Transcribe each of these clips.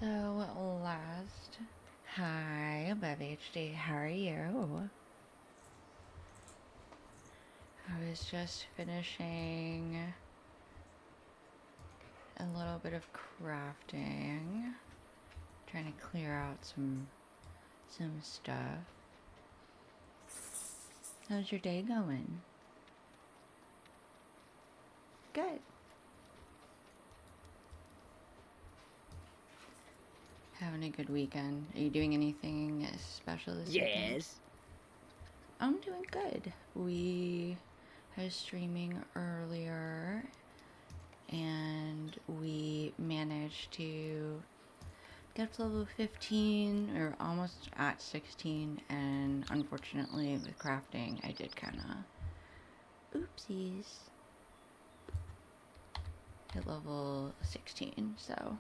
So last, hi, above HD, how are you? I was just finishing a little bit of crafting, trying to clear out some stuff. How's your day going? Good. Having a good weekend. Are you doing anything special this weekend? Yes. I'm doing good. We had streaming earlier and we managed to get to level 15 or almost at 16, and unfortunately with crafting I did kind of oopsies hit level 16, so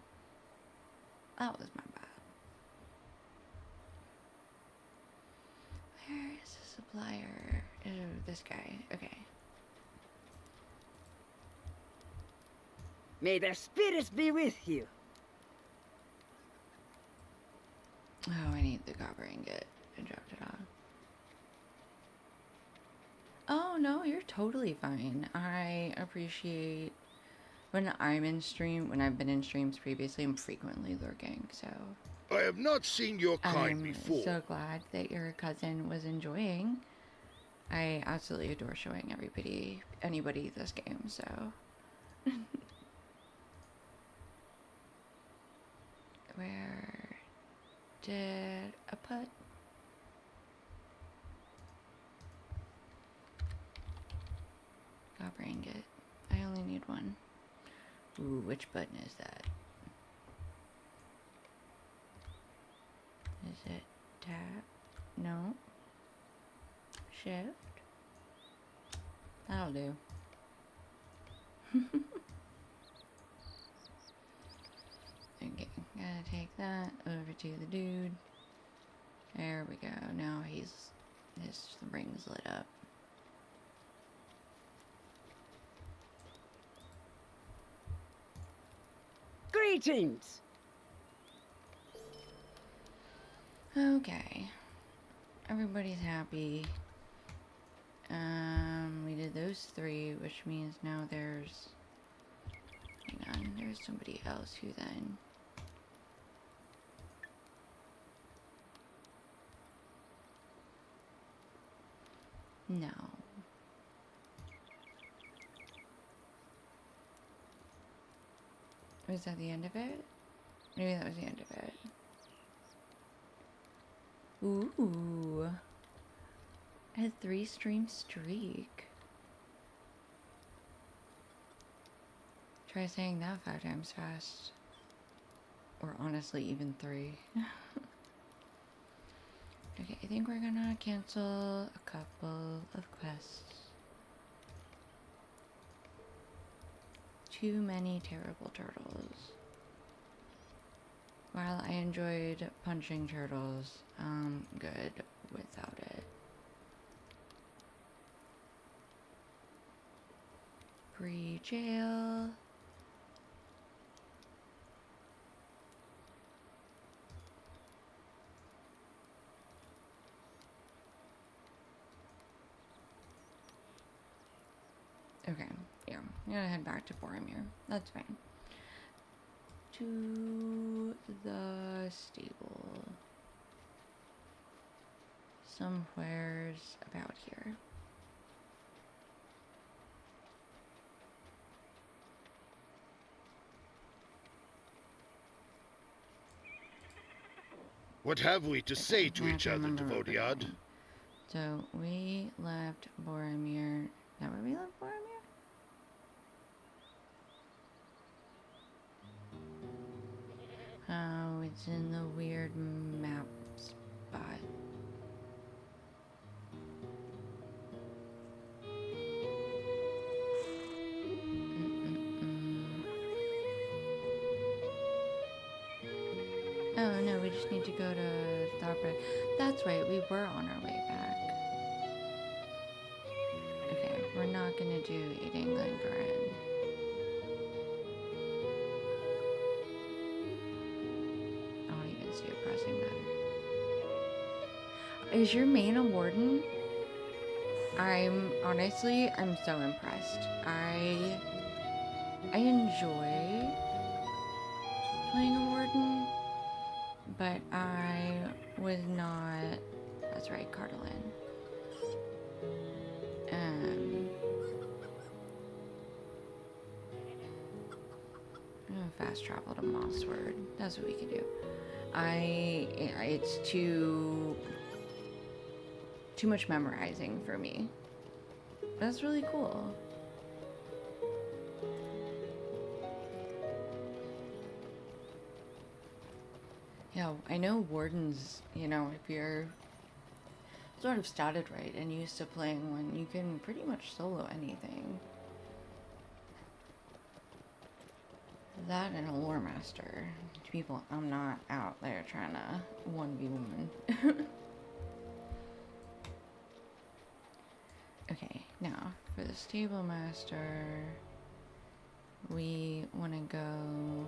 that was my bad. Where is the supplier? Oh, this guy. Okay. May the spirits be with you. Oh, I need the copper ingot. I dropped it off. Oh no, you're totally fine. I appreciate when I'm in stream, when I've been in streams previously, I'm frequently lurking, so I have not seen your kind I'm before. so glad that your cousin was enjoying. I absolutely adore showing anybody this game, so. Where did I put? Copper ingot. I only need one. Ooh, which button is that? Is it tab? No. Shift? That'll do. Okay, gotta take that over to the dude. There we go. Now his ring's lit up. Greetings. Okay. Everybody's happy. We did those three, which means now there's... Hang on, there's somebody else who then... No. Was that the end of it? Maybe that was the end of it. Ooh. A 3-stream streak. Try saying that 5 times fast. Or honestly, even 3. Okay, I think we're gonna cancel a couple of quests. Too many terrible turtles. While I enjoyed punching turtles, I'm good without it. Pre-jail. Okay, yeah, I'm gonna head back to Boromir. That's fine. To the stable. Somewhere's about here. What have we to say to I have each to other, remember where we're Devodiad? going. So we left Boromir. Is that where we left Boromir? Oh, it's in the weird map spot. Oh no, we just need to go to Tharbad. That's right, we were on our way back. Okay, we're not gonna do eating Glengarren. Is your main a warden? I'm so impressed. I enjoy playing a warden, but I was not. That's right, Cardalin. I'm gonna fast travel to Mossword. That's what we could do. It's too much memorizing for me. That's really cool. Yeah, I know wardens, if you're sort of started right and used to playing one, you can pretty much solo anything. That and a lore master. People, I'm not out there trying to 1v1. Okay, now for the stable master, we want to go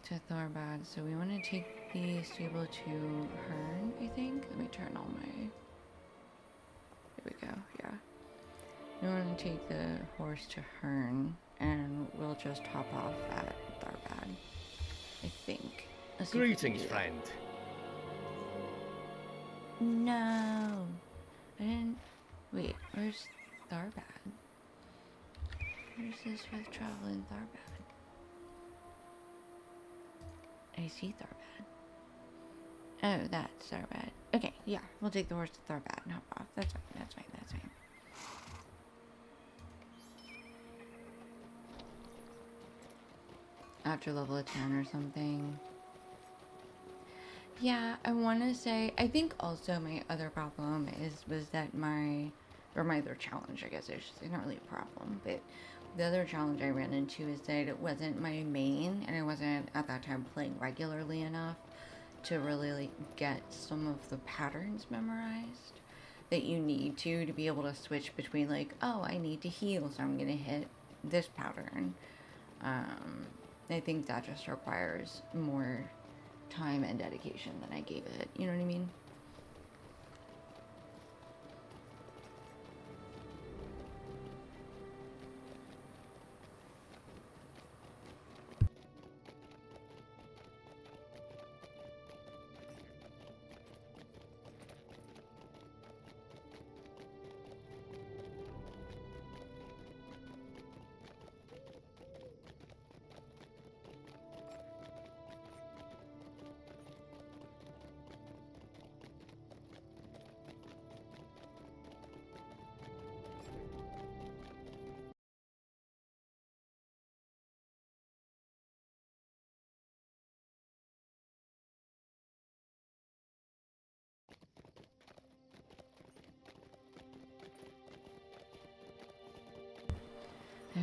to Tharbad, so we want to take the stable to Hearn, I think. Let me turn all my... There we go, yeah. We want to take the horse to Hearn, and we'll just hop off at Tharbad, I think. Greetings, friend. No! I didn't... Wait, where's Tharbad? Where's this with travel in Tharbad? I see Tharbad. Oh, that's Tharbad. Okay, yeah, we'll take the horse to Tharbad and hop off. That's fine, that's fine, that's fine. After level of 10 or something. Yeah, I want to say, I think also my other problem was that my other challenge, I guess I should say, not really a problem, but the other challenge I ran into is that it wasn't my main, and I wasn't at that time playing regularly enough to really like get some of the patterns memorized that you need to be able to switch between like, oh, I need to heal, so I'm gonna hit this pattern. I think that just requires more time and dedication than I gave it. You know what I mean?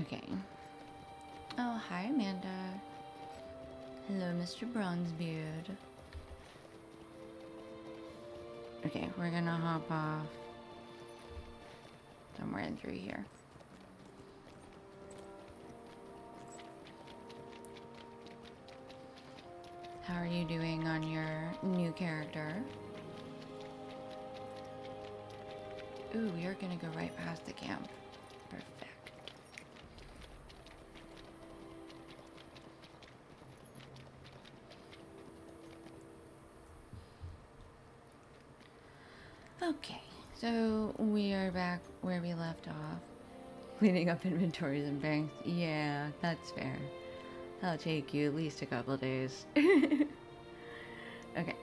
Okay. Oh, hi, Amanda. Hello, Mr. Bronzebeard. Okay, we're gonna hop off somewhere in through here. How are you doing on your new character? Ooh, we are gonna go right past the camp. Perfect. Okay, so we are back where we left off. Cleaning up inventories and banks. Yeah, that's fair. That'll take you at least a couple of days. Okay.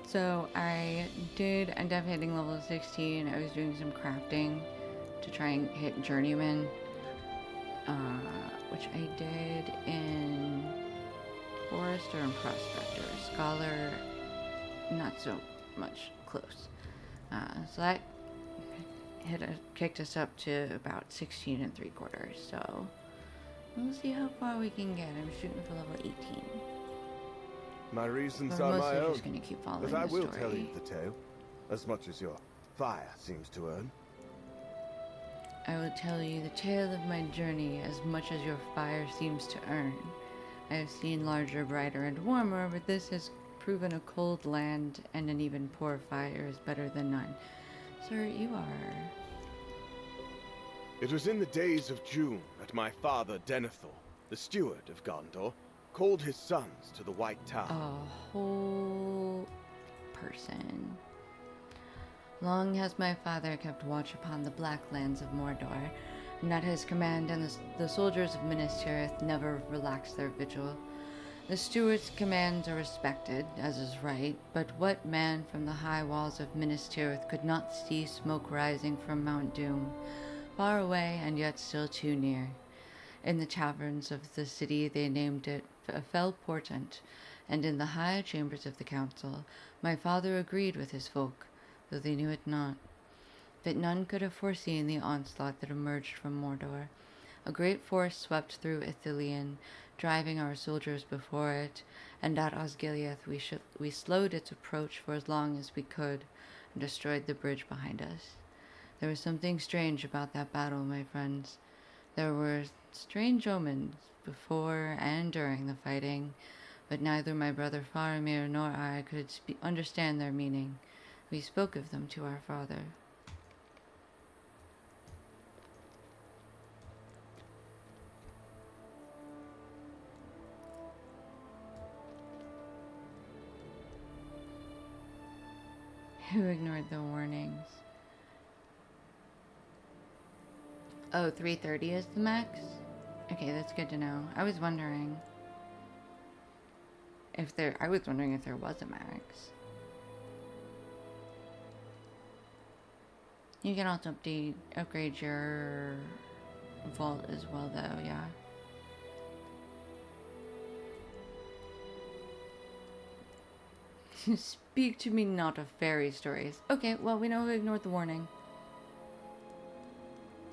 So I did end up hitting level 16. I was doing some crafting to try and hit Journeyman, which I did in Forester and Prospector. Scholar, not so much close. So that kicked us up to about 16 3/4. So we'll see how far we can get. I'm shooting for level 18. My reasons We're are my mostly own, just going to keep following but I the will story. tell you the tale, as much as your fire seems to earn. I will tell you the tale of my journey as much as your fire seems to earn. I have seen larger, brighter, and warmer, but this has proven a cold land and an even poor fire is better than none. Sir, you are... It was in the days of June that my father Denethor, the steward of Gondor, called his sons to the White Tower. a whole person. Long has my father kept watch upon the black lands of Mordor, and at his command and the soldiers of Minas Tirith never relaxed their vigil. The steward's commands are respected, as is right, but what man from the high walls of Minas Tirith could not see smoke rising from Mount Doom, far away and yet still too near? In the taverns of the city they named it a fell portent, and in the high chambers of the council my father agreed with his folk, though they knew it not. But none could have foreseen the onslaught that emerged from Mordor. A great force swept through Ithilien, driving our soldiers before it, and at Osgiliath we slowed its approach for as long as we could, and destroyed the bridge behind us. There was something strange about that battle, my friends. There were strange omens before and during the fighting, but neither my brother Faramir nor I could understand their meaning. We spoke of them to our father. Who ignored the warnings? Oh, 3:30 is the max? Okay, that's good to know. I was wondering if there was a max. You can also upgrade your vault as well though, yeah. Speak to me not of fairy stories. Okay, well, we know who ignored the warning.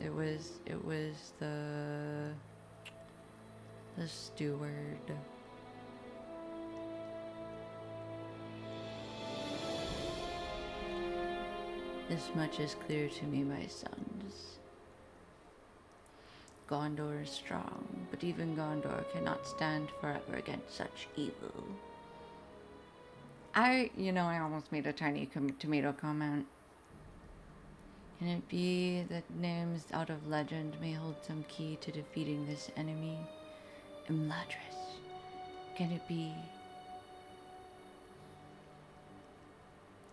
It was the steward. This much is clear to me, my sons. Gondor is strong, but even Gondor cannot stand forever against such evil. I almost made a tiny tomato comment. Can it be that names out of legend may hold some key to defeating this enemy? Imladris. Can it be?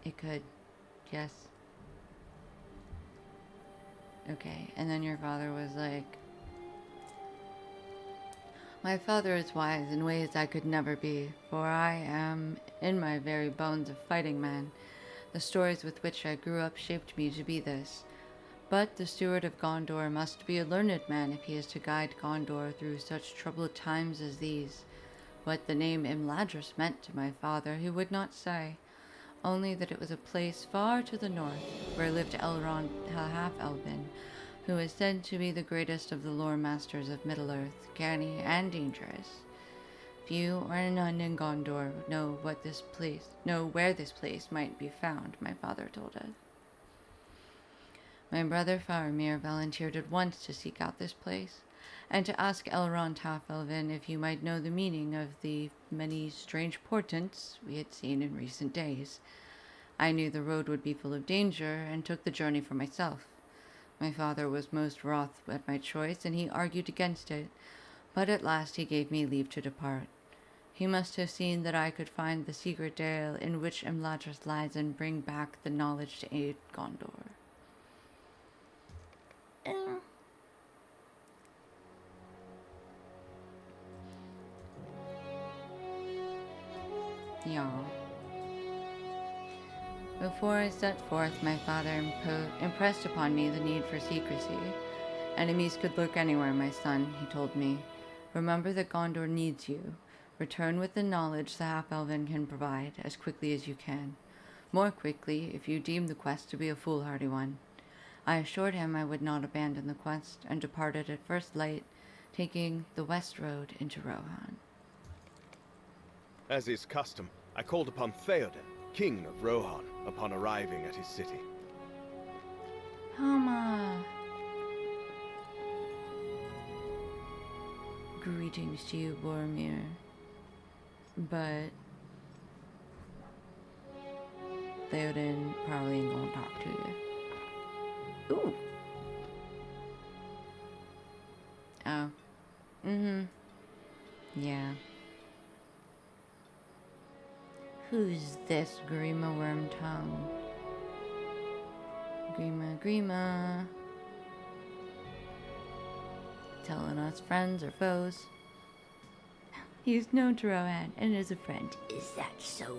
It could. Yes. Okay, and then your father was like, my father is wise in ways I could never be, for I am, in my very bones, a fighting man. The stories with which I grew up shaped me to be this. But the steward of Gondor must be a learned man if he is to guide Gondor through such troubled times as these. What the name Imladris meant to my father he would not say, only that it was a place far to the north, where lived Elrond the half-elven, who is said to be the greatest of the lore masters of Middle-earth, canny and dangerous. Few or none in Gondor know where this place might be found, my father told us. My brother Faramir volunteered at once to seek out this place, and to ask Elrond half-elven if he might know the meaning of the many strange portents we had seen in recent days. I knew the road would be full of danger, and took the journey for myself. My father was most wroth at my choice, and he argued against it, but at last he gave me leave to depart. He must have seen that I could find the secret dale in which Imladris lies and bring back the knowledge to aid Gondor. Y'all. Before I set forth, my father impressed upon me the need for secrecy. Enemies could lurk anywhere, my son, he told me. Remember that Gondor needs you. Return with the knowledge the half-elven can provide as quickly as you can. More quickly, if you deem the quest to be a foolhardy one. I assured him I would not abandon the quest, and departed at first light, taking the west road into Rohan. As is custom, I called upon Theoden, king of Rohan, upon arriving at his city. Hama! Greetings to you, Boromir. But Theoden probably ain't gonna talk to you. Ooh. Oh. Mm-hmm. Yeah. Who's this Grima Wormtongue? Grima. Telling us friends or foes. He's known to Rohan and is a friend. Is that so?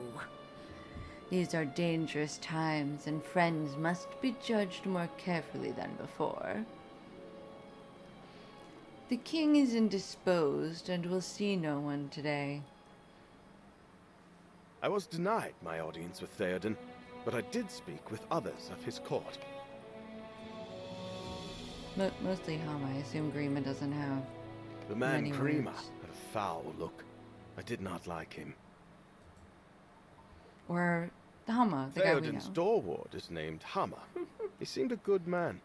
These are dangerous times, and friends must be judged more carefully than before. The king is indisposed and will see no one today. I was denied my audience with Theoden, but I did speak with others of his court. Mostly Hama. I assume Grima doesn't have The man many Grima words. had a foul look. I did not like him. Or Hama, the guy we know. Theoden's door ward is named Hama. He seemed a good man.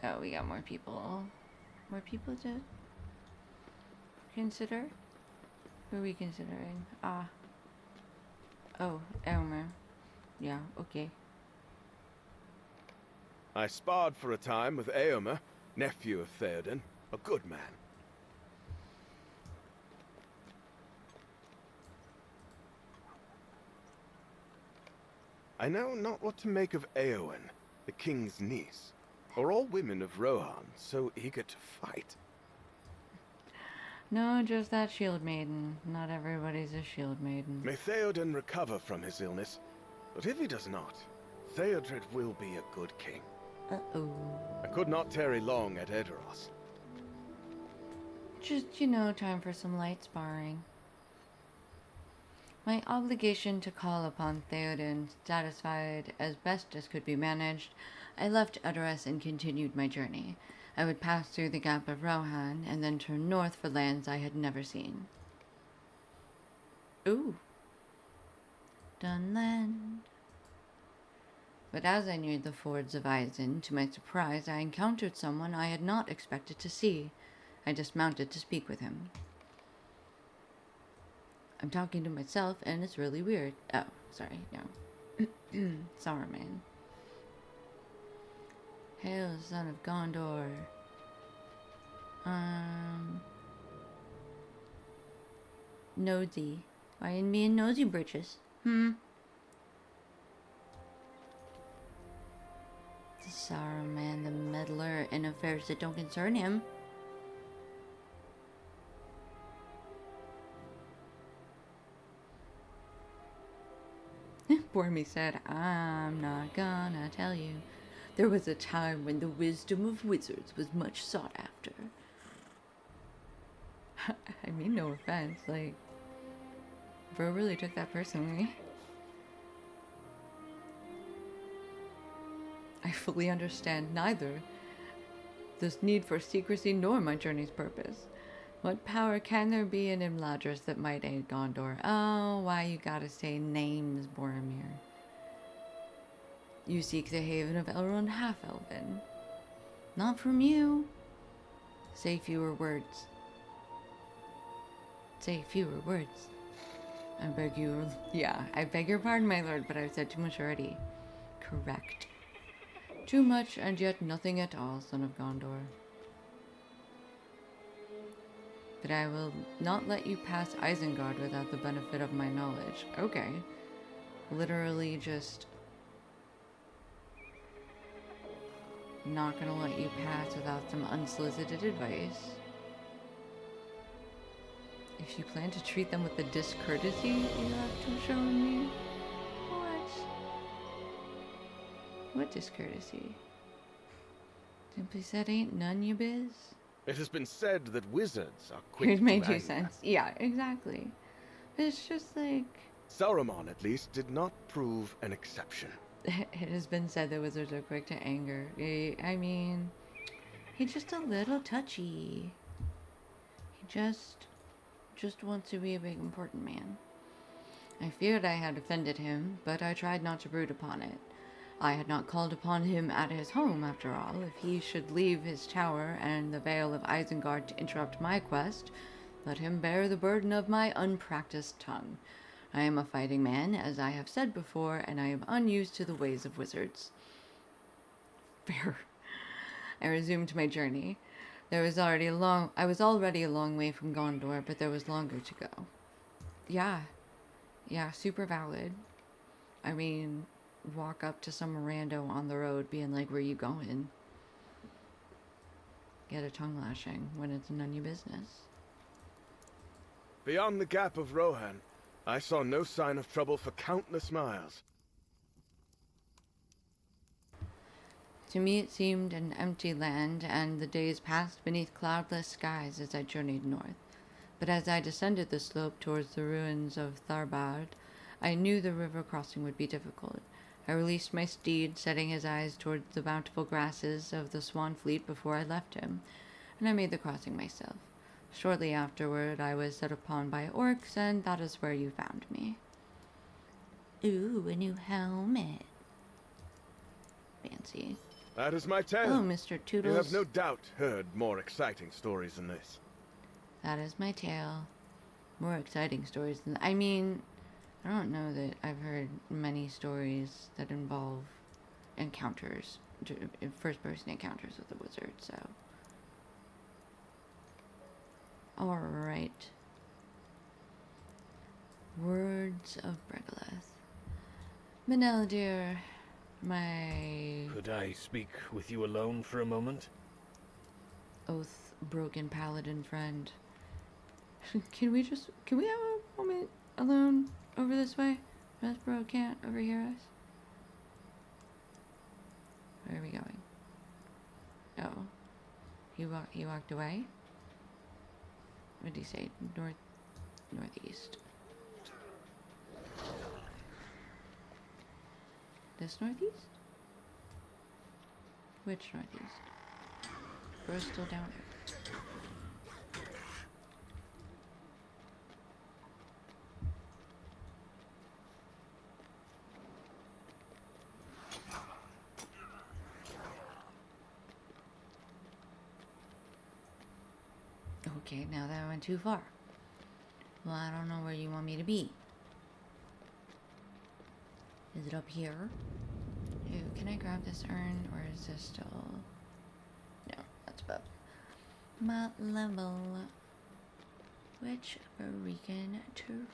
Oh, we got more people. More people to consider? Who are we considering? Ah. Oh, Elmer. Yeah, okay. I sparred for a time with Eomer, nephew of Theoden, a good man. I know not what to make of Eowyn, the king's niece. Are all women of Rohan so eager to fight? No, just that shield maiden. Not everybody's a shield maiden. May Theoden recover from his illness, but if he does not, Theodred will be a good king. Uh-oh. I could not tarry long at Edoras. Just, time for some light sparring. My obligation to call upon Theoden satisfied as best as could be managed, I left Edoras and continued my journey. I would pass through the Gap of Rohan and then turn north for lands I had never seen. Ooh. Dunland. But as I neared the fords of Isen, to my surprise, I encountered someone I had not expected to see. I dismounted to speak with him. I'm talking to myself, and it's really weird. Oh, sorry, no. Saruman. Hail, son of Gondor. Nosy. Why ain't me and Nosy britches? Saruman the meddler in affairs that don't concern him. Bormy said, I'm not gonna tell you. There was a time when the wisdom of wizards was much sought after. I mean, no offense, bro really took that personally. I fully understand neither this need for secrecy nor my journey's purpose. What power can there be in Imladris that might aid Gondor? Oh, why you gotta say names, Boromir? You seek the haven of Elrond Half-Elven. Not from you. Say fewer words. Say fewer words. I beg you. Yeah, I beg your pardon, my lord, but I've said too much already. Correct. Too much and yet nothing at all, son of Gondor. But I will not let you pass Isengard without the benefit of my knowledge. Okay. Literally just not gonna let you pass without some unsolicited advice. If you plan to treat them with the discourtesy you have to show me. What? What discourtesy? Simply said ain't none your biz. It has been said that wizards are quick It to made you anger. sense. Yeah, exactly. But it's just like... Saruman, at least, did not prove an exception. It has been said that wizards are quick to anger. I mean, he's just a little touchy. He just wants to be a big important man. I feared I had offended him, but I tried not to brood upon it. I had not called upon him at his home, after all. If he should leave his tower and the Vale of Isengard to interrupt my quest, let him bear the burden of my unpracticed tongue. I am a fighting man, as I have said before, and I am unused to the ways of wizards. Fair. I resumed my journey. I was already a long way from Gondor, but there was longer to go. Yeah, super valid. I mean, walk up to some rando on the road being like, where you going? Get a tongue lashing when it's none of your business. Beyond the gap of Rohan, I saw no sign of trouble for countless miles. To me it seemed an empty land, and the days passed beneath cloudless skies as I journeyed north. But as I descended the slope towards the ruins of Tharbad, I knew the river crossing would be difficult. I released my steed, setting his eyes towards the bountiful grasses of the Swan Fleet before I left him, and I made the crossing myself. Shortly afterward, I was set upon by orcs, and that is where you found me. Ooh, a new helmet. Fancy. That is my tale. Oh, Mr. Toodles. You have no doubt heard more exciting stories than this. That is my tale. More exciting stories than... I mean, I don't know that I've heard many stories that involve encounters, first-person encounters with the wizard, so... Alright. Words of Bregaleth. Manel, dear, my... Could I speak with you alone for a moment? oath-broken paladin friend. Can we have a moment alone over this way? Bro can't overhear us. Where are we going? Oh. He walked away? What did he say? Northeast. This northeast? Which northeast? Bro's still down there. Okay, now that went too far. Well, I don't know where you want me to be. Is it up here? Ew, can I grab this urn, or is this still... No, that's above. My level. Which freaking tree?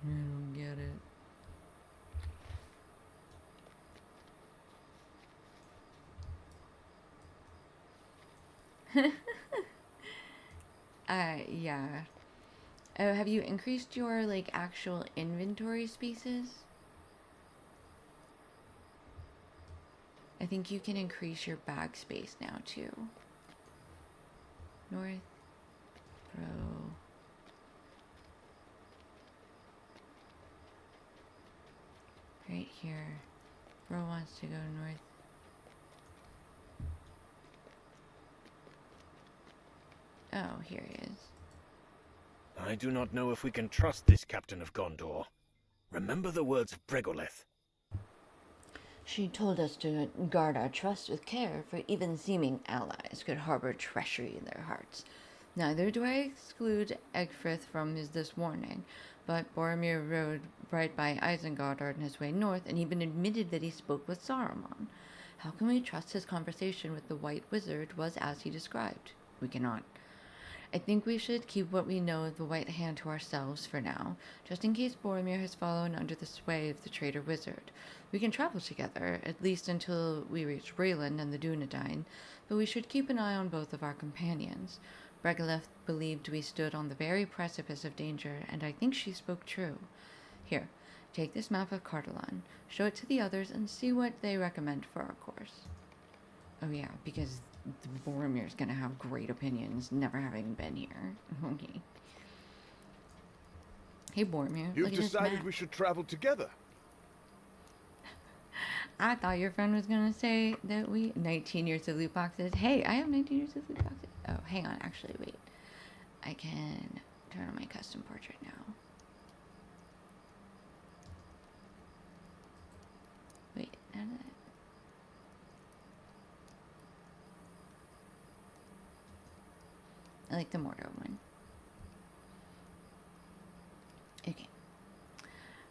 I don't get it. Yeah. Oh, have you increased your, like, actual inventory spaces? I think you can increase your bag space now, too. North. Bro. Right here. Bro wants to go north. Oh, here he is. I do not know if we can trust this captain of Gondor. Remember the words of Bregoleth. She told us to guard our trust with care, for even seeming allies could harbor treachery in their hearts. Neither do I exclude Egfrith from this warning, but Boromir rode right by Isengard on his way north, and even admitted that he spoke with Saruman. How can we trust his conversation with the White Wizard was as he described? We cannot. I think we should keep what we know of the White Hand to ourselves for now, just in case Boromir has fallen under the sway of the traitor wizard. We can travel together, at least until we reach Breland and the Dunedain, but we should keep an eye on both of our companions. Bregaleth believed we stood on the very precipice of danger, and I think she spoke true. Here, take this map of Cardolan, show it to the others, and see what they recommend for our course. Oh yeah, because Boromir's gonna have great opinions, never having been here. Okay. Hey Boromir, You've look at this decided map. we should travel together. I thought your friend was gonna say that 19 years of loot boxes. Hey, I have 19 years of loot boxes. Oh, hang on, actually, wait. I can turn on my custom portrait now. Wait, how did that... I like the Mordo one. Okay.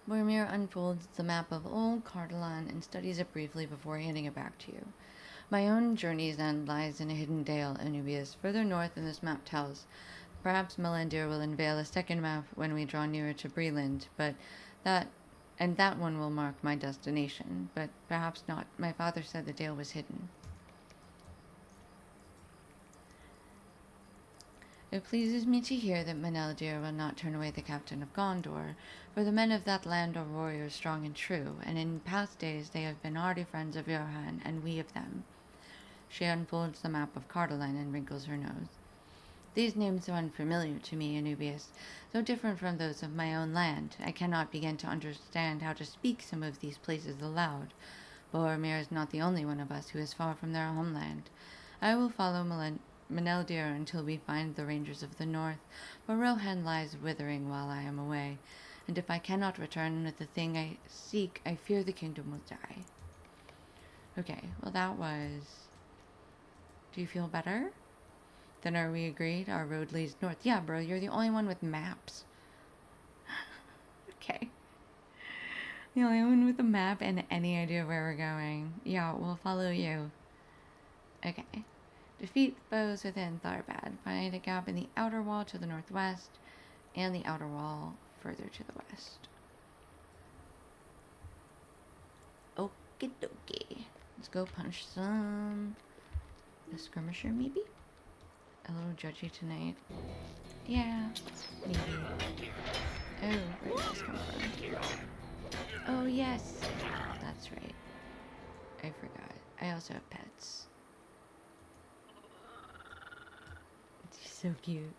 Boromir unfolds the map of Old Cardolan and studies it briefly before handing it back to you. My own journey's end lies in a hidden dale, Anubius, further north than this map tells. Perhaps Melandir will unveil a second map when we draw nearer to Breland, but that one will mark my destination, but perhaps not. My father said the dale was hidden. It pleases me to hear that Meneldil will not turn away the captain of Gondor, for the men of that land are warriors strong and true, and in past days they have been hearty friends of Rohan, and we of them. She unfolds the map of Cardolan and wrinkles her nose. These names are unfamiliar to me, Anubius, so different from those of my own land. I cannot begin to understand how to speak some of these places aloud. Boromir is not the only one of us who is far from their homeland. I will follow Meneldir until we find the Rangers of the North, for Rohan lies withering while I am away, and if I cannot return with the thing I seek, I fear the kingdom will die. Okay, well that was... Do you feel better? Then are we agreed? Our road leads north. Yeah, bro, you're the only one with maps. Okay. The only one with a map and any idea where we're going. Yeah, we'll follow you. Okay. Defeat foes within Tharbad. Find a gap in the outer wall to the northwest and the outer wall further to the west. Okie dokie. Let's go punch some... A skirmisher, maybe? A little judgy tonight. Yeah, maybe. Oh, where did this come from? Oh, yes. That's right. I forgot. I also have pets. It's so cute.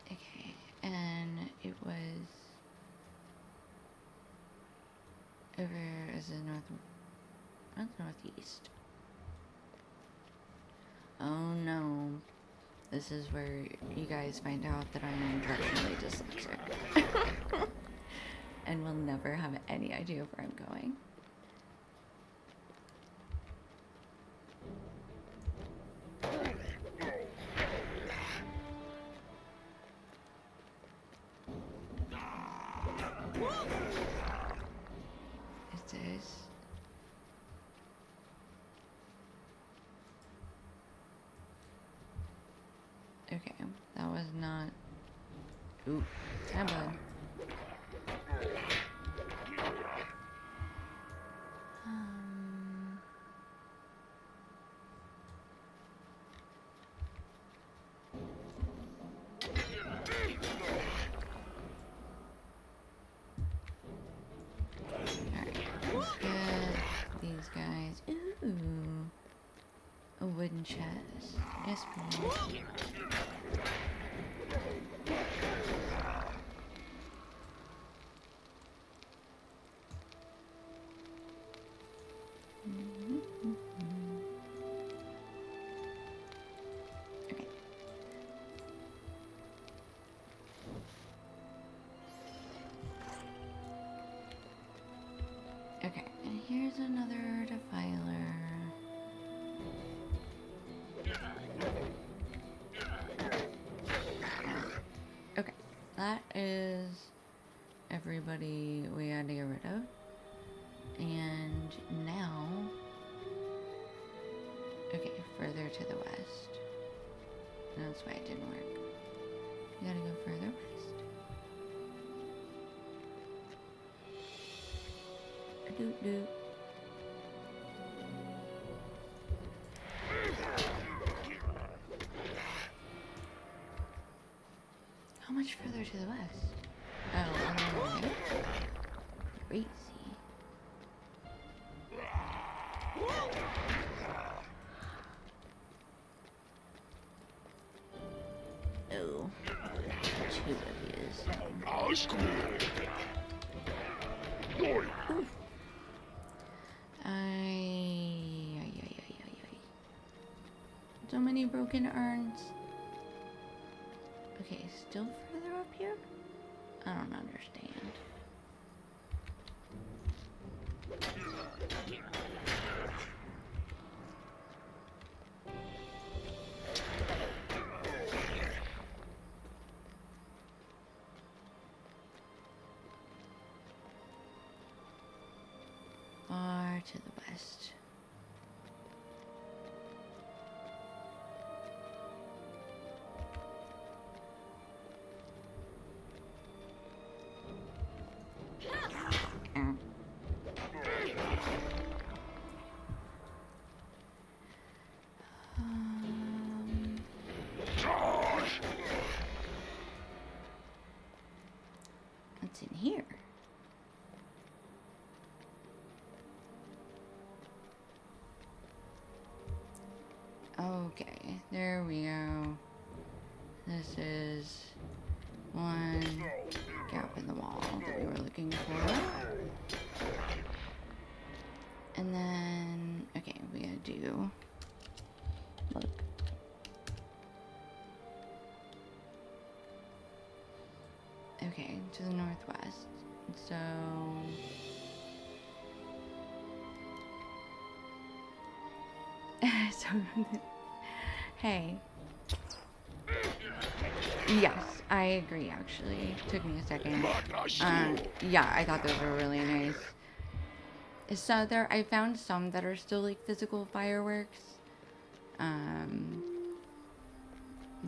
Okay, and it was over as that's northeast. Oh no. This is where you guys find out that I am directionally dyslexic. And will never have any idea where I'm going. Is this? Okay, that was not... Ooh, hi bud. Alright, let's get these guys. Ooh, a wooden chest. Yes, please. Okay. Okay, and here's another defiler. Okay, that is everybody we had to get rid of. And now, okay, further to the west. That's why it didn't work. You gotta go further west. Doot doot. How much further to the west? Oh, crazy. Oh, two of yous. many broken urns? Okay, still further up here? I don't understand. Far to the west. What's in here? Okay, there we go. This is one gap in the wall that we were looking for. And then, okay, we gotta do, look. Okay, to the northwest. So, so, hey. Yes, I agree, actually. Took me a second. Yeah, I thought those were really nice. So there, I found some that are still like physical fireworks.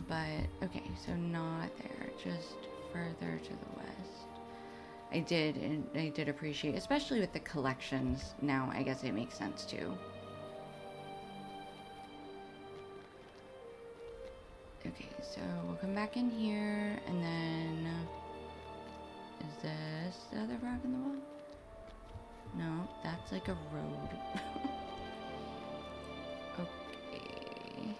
But, okay, so not there, just further to the west. I did appreciate, especially with the collections now, I guess it makes sense too. Okay, so we'll come back in here, and then, is this the other rock in the wall? No, that's like a road. Okay.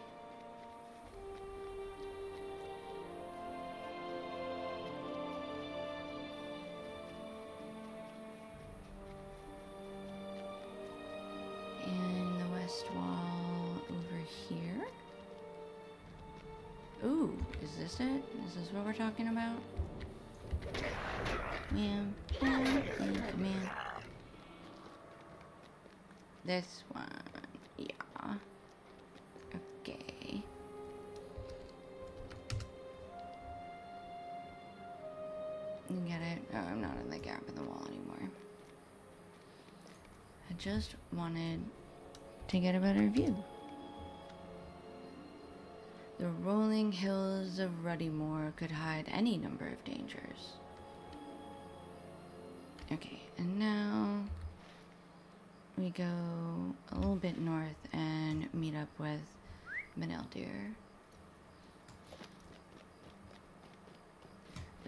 And the west wall over here. Ooh, is this it? Is this what we're talking about? Man, man. This one, yeah. Okay. You get it? Oh, I'm not in the gap in the wall anymore. I just wanted to get a better view. The rolling hills of Ruddymore could hide any number of dangers. Okay, and now we go a little bit north and meet up with Maneldir.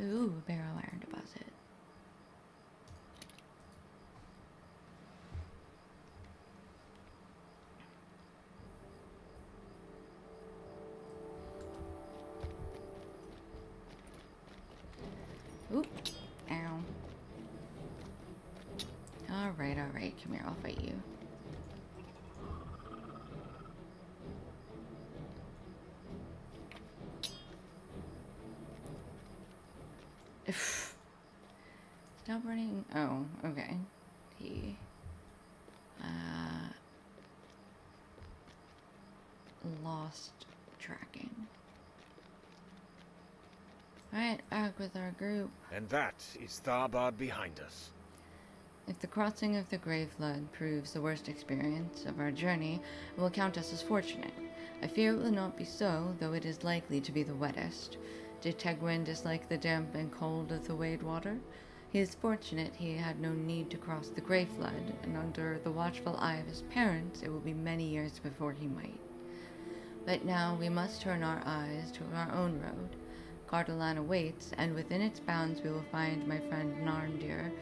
Ooh, a barrel iron deposit. Oop. Ow. Alright, come here, I'll fight you. Stop running. Oh, okay. He lost tracking. Alright, back with our group. And that is Tharbad behind us. If the crossing of the Grey Flood proves the worst experience of our journey, it will count us as fortunate. I fear it will not be so, though it is likely to be the wettest. Did Tegwin dislike the damp and cold of the Wade water? He is fortunate he had no need to cross the Grey Flood, and under the watchful eye of his parents, it will be many years before he might. But now we must turn our eyes to our own road. Gardaland awaits, and within its bounds we will find my friend Narndir,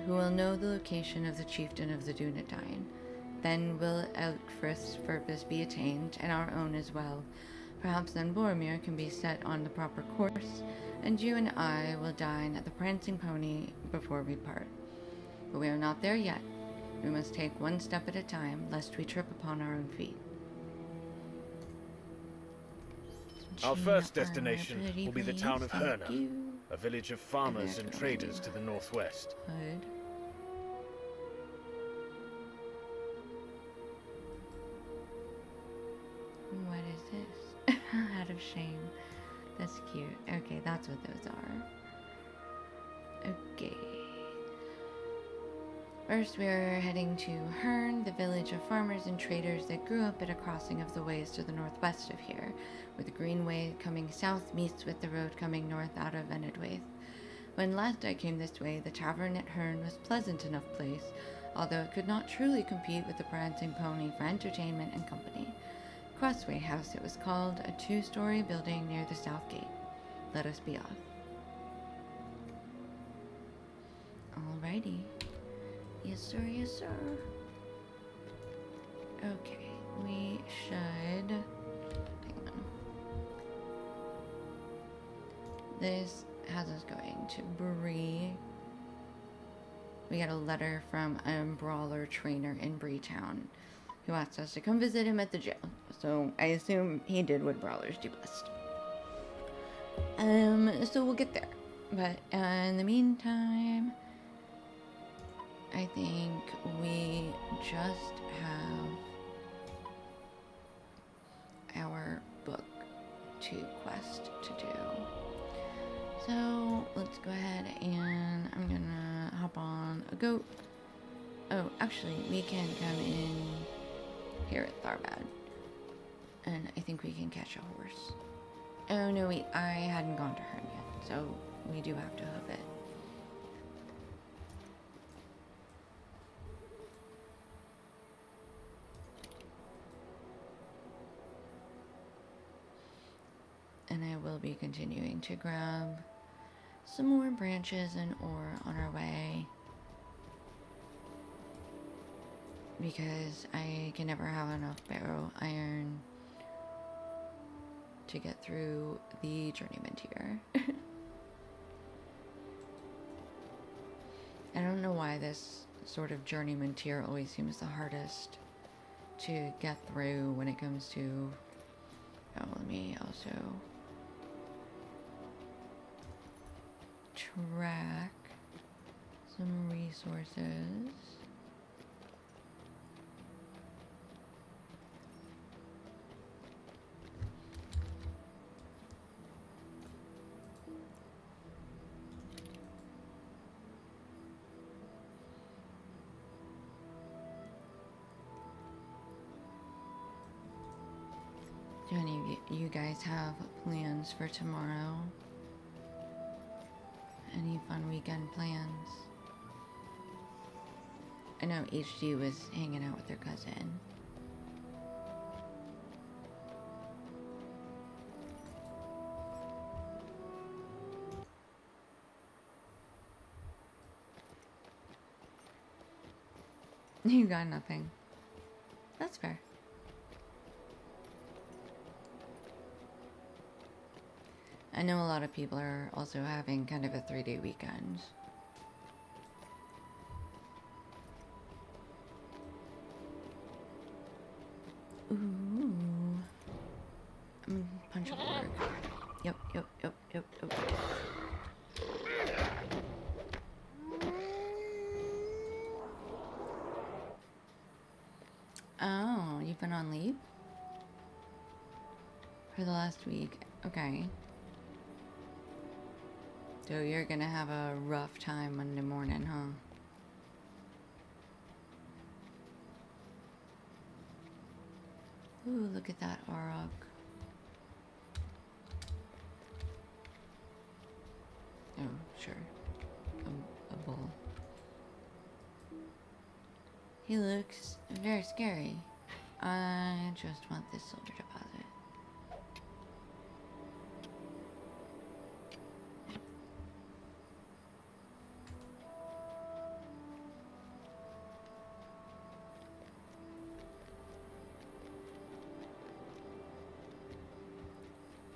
who will know the location of the chieftain of the Dunedain. Then will Elkfrith's purpose be attained, and our own as well. Perhaps then Boromir can be set on the proper course, and you and I will dine at the Prancing Pony before we part. But we are not there yet. We must take one step at a time, lest we trip upon our own feet. Our chain first armor, destination pretty will be the please? town of Thank Herna, you. a village of farmers and Very traders to the northwest. good. What is this? Out of shame. That's cute. Okay, that's what those are. Okay. First, we're heading to Herne, the village of farmers and traders that grew up at a crossing of the ways to the northwest of here, where the greenway coming south meets with the road coming north out of Enidwaith. When last I came this way, the tavern at Herne was a pleasant enough place, although it could not truly compete with the Prancing Pony for entertainment and company. Crossway House it was called, a 2-story building near the south gate. Let us be off. Alrighty. Yes, sir, yes, sir. Okay, we should... Hang on. This has us going to Bree. We got a letter from a brawler trainer in Breetown who asked us to come visit him at the jail. So I assume he did what brawlers do best. So we'll get there. But in the meantime, I think we just have our book 2 quest to do. So let's go ahead and I'm gonna hop on a goat. Oh, actually, we can come in here at Tharbad. And I think we can catch a horse. Oh no, wait, I hadn't gone to Herne yet, so we do have to hoof it. And I will be continuing to grab some more branches and ore on our way, because I can never have enough barrow iron to get through the journeyman tier. I don't know why this sort of journeyman tier always seems the hardest to get through when it comes to... Oh, let me also track some resources. Do any of you guys have plans for tomorrow? Any fun weekend plans? I know HD was hanging out with her cousin. You got nothing. That's fair. I know a lot of people are also having kind of a 3-day weekend. Ooh. Punchable work. Yep. Oh, you've been on leave? For the last week. Okay. So you're gonna have a rough time Monday morning, huh? Ooh, look at that Auroch. Oh, sure. A bull. He looks very scary. I just want this silver deposit.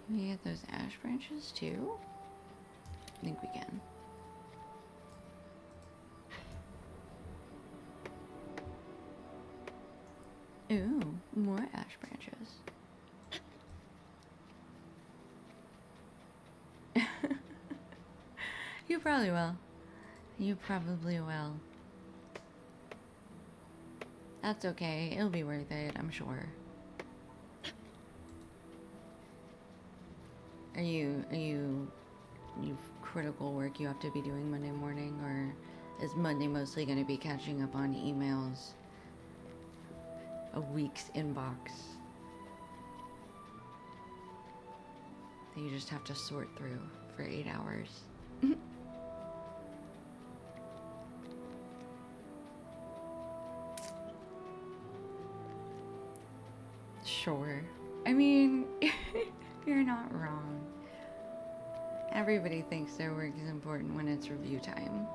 Can we get those ash branches too? I think we can. Ooh, more ash branches. You probably will. You probably will. That's okay. It'll be worth it, I'm sure. Are you critical work you have to be doing Monday morning, or is Monday mostly going to be catching up on emails? A week's inbox that you just have to sort through for 8 hours. Sure. I mean, you're not wrong. Everybody thinks their work is important when it's review time.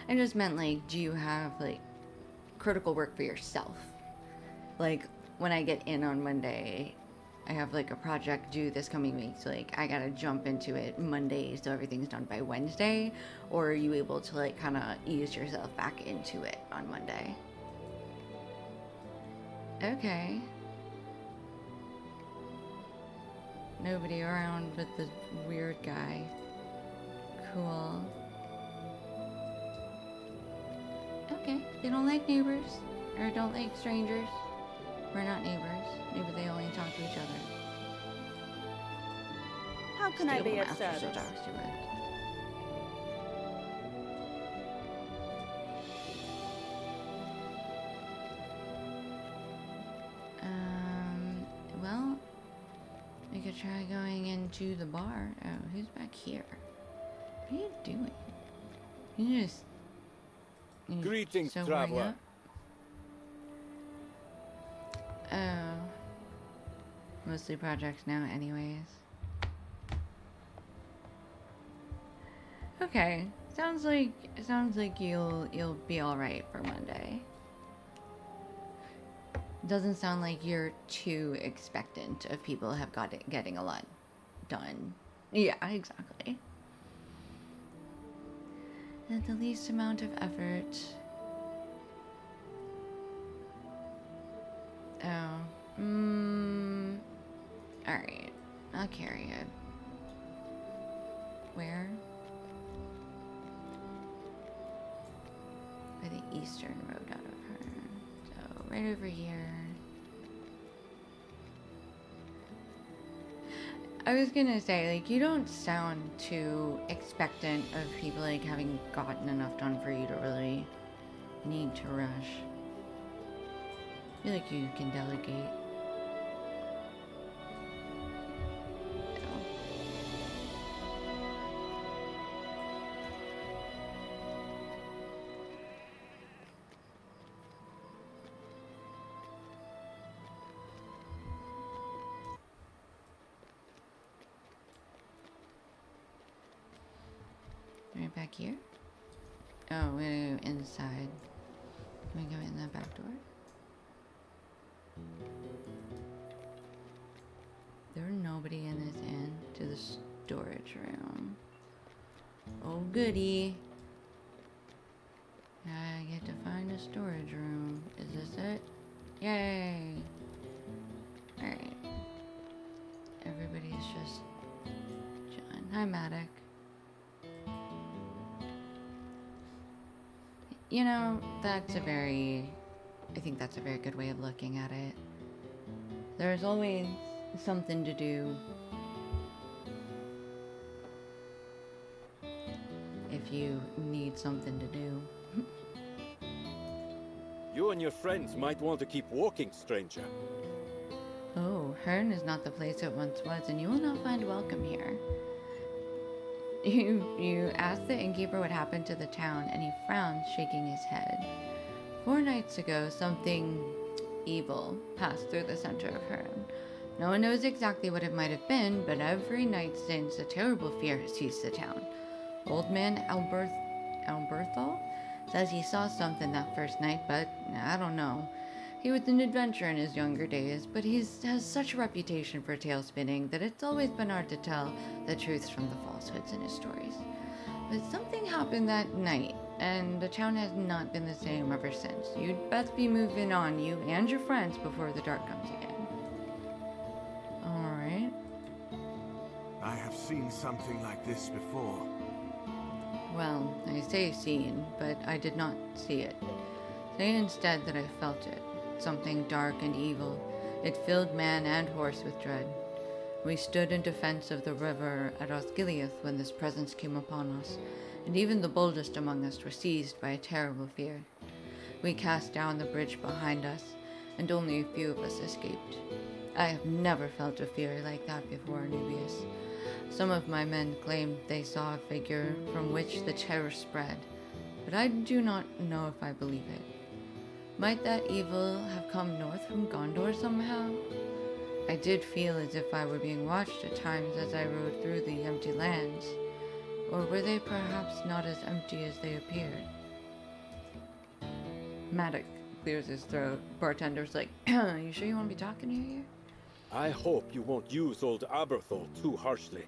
I just meant, like, do you have, like, critical work for yourself? Like, when I get in on Monday, I have, like, a project due this coming week, so, like, I gotta jump into it Monday so everything's done by Wednesday? Or are you able to, like, kind of ease yourself back into it on Monday? Okay. Nobody around but the weird guy. Cool. Okay, they don't like neighbors, or don't like strangers. We're not neighbors. Maybe they only talk to each other. How can I be of Stable master service? talks to it. Well, we could try going into the bar. Oh, who's back here? What are you doing? You just... Greetings, so traveler. Oh. Mostly projects now anyways. Okay. Sounds like you'll be alright for Monday. Doesn't sound like you're too expectant of people have getting a lot done. Yeah, exactly. At the least amount of effort. Oh. Alright. I'll carry it. Where? By the eastern road out of her. So, right over here. I was gonna say, like, you don't sound too expectant of people, like, having gotten enough done for you to really need to rush. I feel like you can delegate. Right back here? Oh, we're gonna go inside. Can we go in that back door? There's nobody in this inn. To the storage room. Oh goody. I get to find a storage room. Is this it? Yay! Alright. Everybody's just chilling. Hi, Maddox. You know, I think that's a very good way of looking at it. There's always something to do. If you need something to do. You and your friends might want to keep walking, stranger. Oh, Hern is not the place it once was, and you will not find welcome here. You asked the innkeeper what happened to the town, and he frowned, shaking his head. 4 nights ago, something evil passed through the center of Hern. No one knows exactly what it might have been, but every night since, a terrible fear has seized the town. Old man Alberthal says he saw something that first night, but I don't know. He was an adventurer in his younger days, but he has such a reputation for tale spinning that it's always been hard to tell the truths from the falsehoods in his stories. But something happened that night, and the town has not been the same ever since. You'd best be moving on, you and your friends, before the dark comes again. Alright. something like this before. Well, I say seen, but I did not see it. Say instead that I felt it. Something dark and evil. It filled man and horse with dread. We stood in defense of the river at Osgiliath when this presence came upon us, and even the boldest among us were seized by a terrible fear. We cast down the bridge behind us, and only a few of us escaped. I have never felt a fear like that before, Nubius. Some of my men claimed they saw a figure from which the terror spread, but I do not know if I believe it. Might that evil have come north from Gondor somehow? I did feel as if I were being watched at times as I rode through the empty lands. Or were they perhaps not as empty as they appeared? Maddox clears his throat. Bartender's like, you sure you want to be talking to here? I hope you won't use old Aberthal too harshly.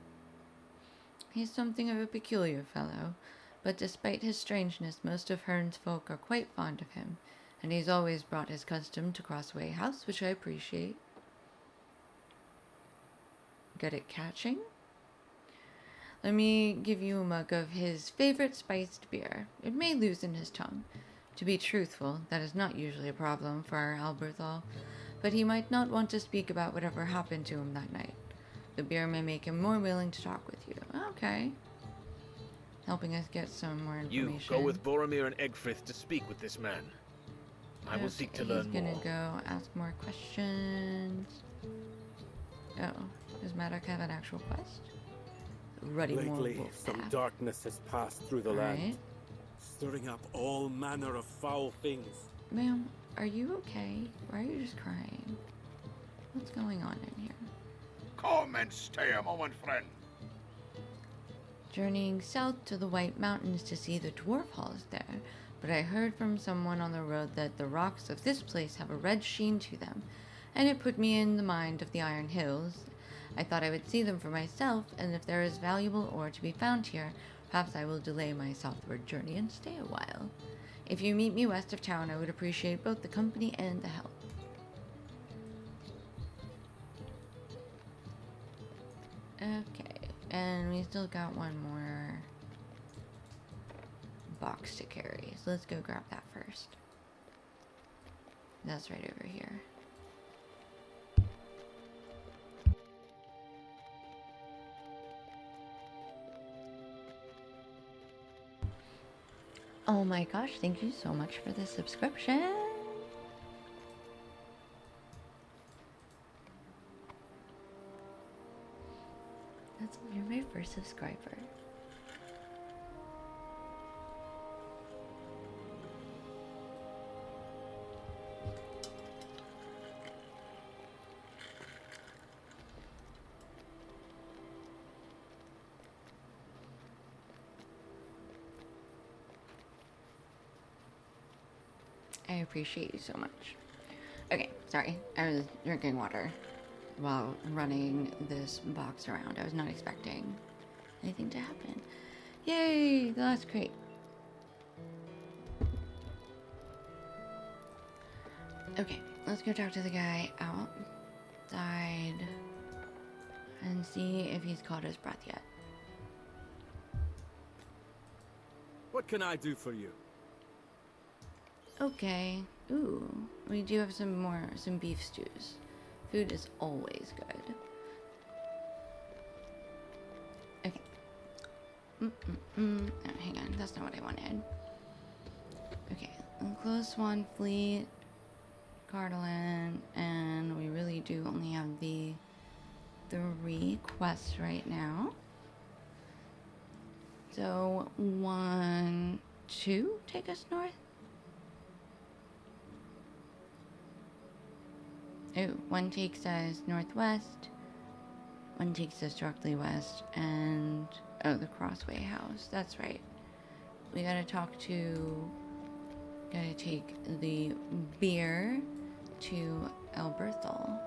He's something of a peculiar fellow, but despite his strangeness, most of Hern's folk are quite fond of him, and he's always brought his custom to Crossway House, which I appreciate. Good at catching? Let me give you a mug of his favorite spiced beer. It may loosen his tongue. To be truthful, that is not usually a problem for our Alberthal, but he might not want to speak about whatever happened to him that night. The beer may make him more willing to talk with you. Okay. Helping us get some more information. You go with Boromir and Egfrith to speak with this man. I will seek to learn more. He's gonna go ask more questions. Oh, does Maddox have an actual quest? Ruddy Lately, more some darkness has passed through the land, stirring up all manner of foul things. Ma'am, are you okay? Why are you just crying? What's going on in here? Come and stay a moment, friend. Journeying south to the White Mountains to see the dwarf halls there, but I heard from someone on the road that the rocks of this place have a red sheen to them, and it put me in the mind of the Iron Hills. I thought I would see them for myself, and if there is valuable ore to be found here, perhaps I will delay my southward journey and stay a while. If you meet me west of town, I would appreciate both the company and the help. Okay, and we still got one more box to carry, so let's go grab that first. That's right over here. Oh my gosh, thank you so much for the subscription. You're my first subscriber. I appreciate you so much. Okay, sorry. I was drinking water while running this box around. I was not expecting anything to happen. Yay! That's great. Okay, let's go talk to the guy outside and see if he's caught his breath yet. What can I do for you? Okay. Ooh, we do have some beef stews. Food is always good. Okay. Oh, hang on, that's not what I wanted. Okay, Close Swan Fleet, Cardolan, and we really do only have the 3 quests right now. So 1, 2 take us north. Oh, 1 takes us northwest, 1 takes us directly west, and oh, the Crossway House. That's right. We gotta take the beer to Alberthal.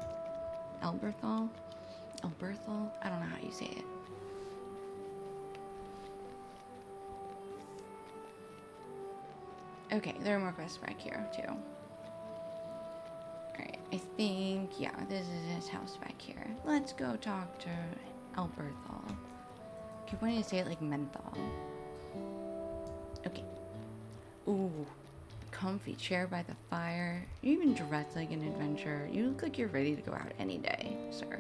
Alberthal? Alberthal? I don't know how you say it. Okay, there are more quests back here, too. Alright, I think, yeah, this is his house back here. Let's go talk to Alberthal. keep wanting to say it like menthol. Okay. Ooh. Comfy chair by the fire. You even dress like an adventurer. You look like you're ready to go out any day, sir.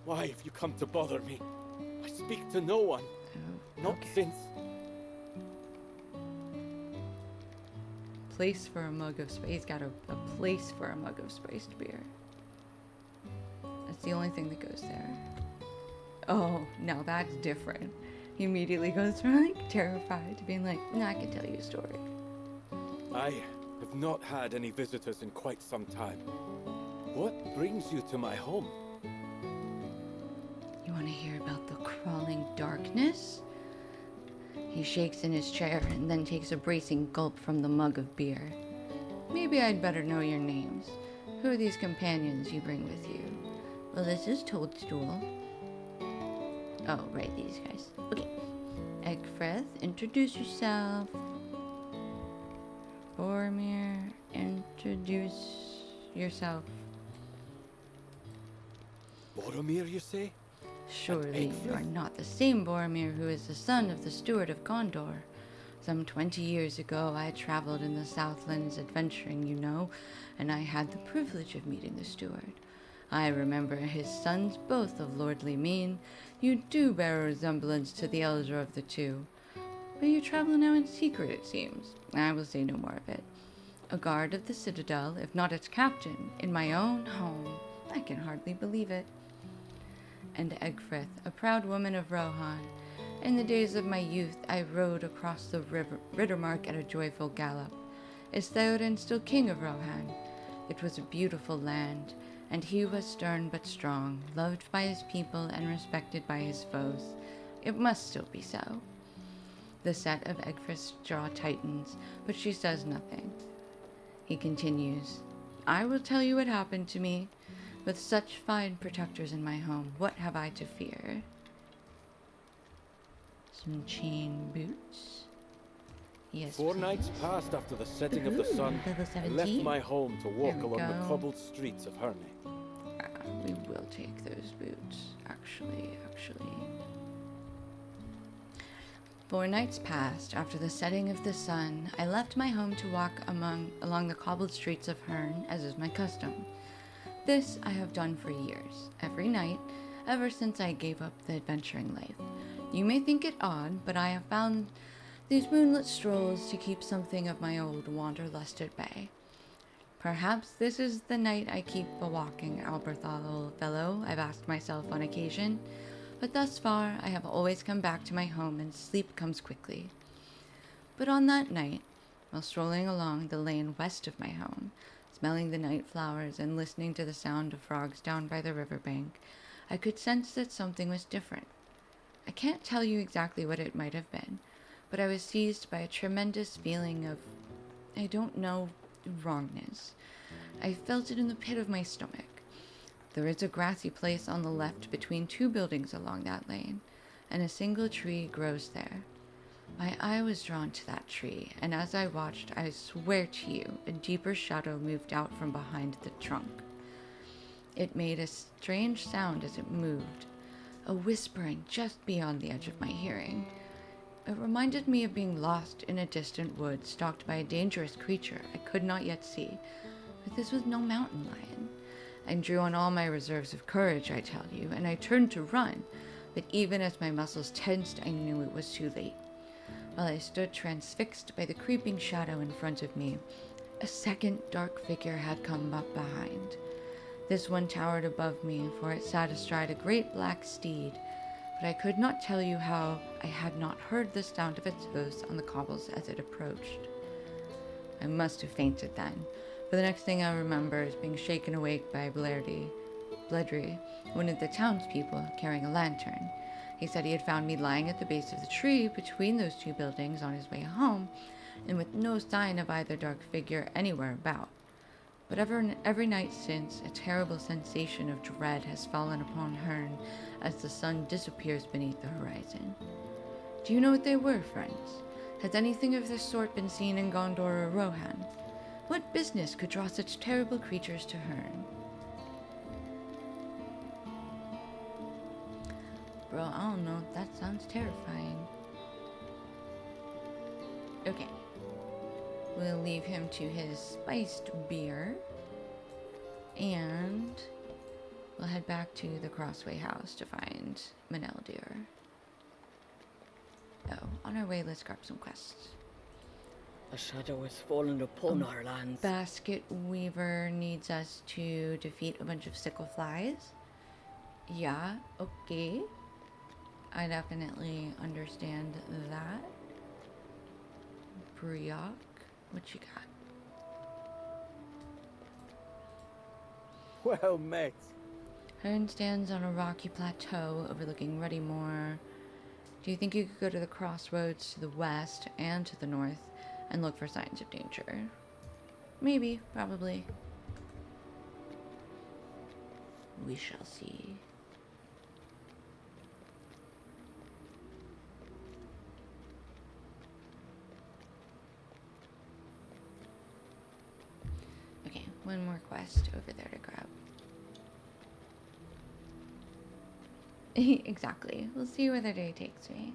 Why have you come to bother me? I speak to no one. Oh, Not okay. since... Place for a mug of space. He's got a place for a mug of spiced beer. That's the only thing that goes there. Oh, now that's different. He immediately goes from like terrified to being like, no, I can tell you a story. I have not had any visitors in quite some time. What brings you to my home? You want to hear about the crawling darkness? He shakes in his chair and then takes a bracing gulp from the mug of beer. Maybe I'd better know your names. Who are these companions you bring with you? Well, this is Toadstool. Oh, right, these guys. Okay. Eggfrith, introduce yourself. Boromir, introduce yourself. Boromir, you say? Surely you are not the same Boromir who is the son of the Steward of Gondor. Some 20 years ago, I traveled in the Southlands adventuring, you know, and I had the privilege of meeting the Steward. I remember his sons both of lordly mien. You do bear a resemblance to the elder of the two. But you travel now in secret, it seems. I will say no more of it. A guard of the Citadel, if not its captain, in my own home. I can hardly believe it. And Eggfrith, a proud woman of Rohan. In the days of my youth, I rode across the Rittermark at a joyful gallop. Is Theoden still king of Rohan? It was a beautiful land, and he was stern but strong, loved by his people and respected by his foes. It must still be so. The set of Eggfrith's jaw tightens, but she says nothing. He continues, I will tell you what happened to me. With such fine protectors in my home, what have I to fear? Some chain boots? Yes, 4 please. nights passed after the setting of the Ooh, sun. level I 17. left my home to walk There we along the go. cobbled streets of Herne. We will take those boots. Actually. 4 nights passed after the setting of the sun. I left my home to walk along the cobbled streets of Herne, as is my custom. This I have done for years, every night, ever since I gave up the adventuring life. You may think it odd, but I have found these moonlit strolls to keep something of my old wanderlust at bay. Perhaps this is the night I keep a-walking, Alberthal, old fellow, I've asked myself on occasion, but thus far I have always come back to my home and sleep comes quickly. But on that night, while strolling along the lane west of my home, smelling the night flowers and listening to the sound of frogs down by the riverbank, I could sense that something was different. I can't tell you exactly what it might have been, but I was seized by a tremendous feeling of, I don't know, wrongness. I felt it in the pit of my stomach. There is a grassy place on the left between 2 buildings along that lane, and a single tree grows there. My eye was drawn to that tree, and as I watched, I swear to you, a deeper shadow moved out from behind the trunk. It made a strange sound as it moved, a whispering just beyond the edge of my hearing. It reminded me of being lost in a distant wood, stalked by a dangerous creature I could not yet see, but this was no mountain lion. I drew on all my reserves of courage, I tell you, and I turned to run, but even as my muscles tensed, I knew it was too late. While I stood transfixed by the creeping shadow in front of me, a second dark figure had come up behind. This one towered above me, for it sat astride a great black steed, but I could not tell you how I had not heard the sound of its hoofs on the cobbles as it approached. I must have fainted then, for the next thing I remember is being shaken awake by Bledry, one of the townspeople, carrying a lantern. He said he had found me lying at the base of the tree between those 2 buildings on his way home, and with no sign of either dark figure anywhere about. But every night since, a terrible sensation of dread has fallen upon Herne as the sun disappears beneath the horizon. Do you know what they were, friends? Has anything of this sort been seen in Gondor or Rohan? What business could draw such terrible creatures to Herne? bro. I don't know. That sounds terrifying. Okay. We'll leave him to his spiced beer. And we'll head back to the Crossway House to find Maneldir. Oh, on our way, let's grab some quests. A shadow has fallen upon our lands. Basket Weaver needs us to defeat a bunch of sickle flies. Yeah, okay. I definitely understand that. Briok, what you got? Well met. Hearn stands on a rocky plateau overlooking Ruddymore. Do you think you could go to the crossroads to the west and to the north and look for signs of danger? Maybe, probably. We shall see. Okay, one more quest over there to grab. Exactly. We'll see where the day takes me.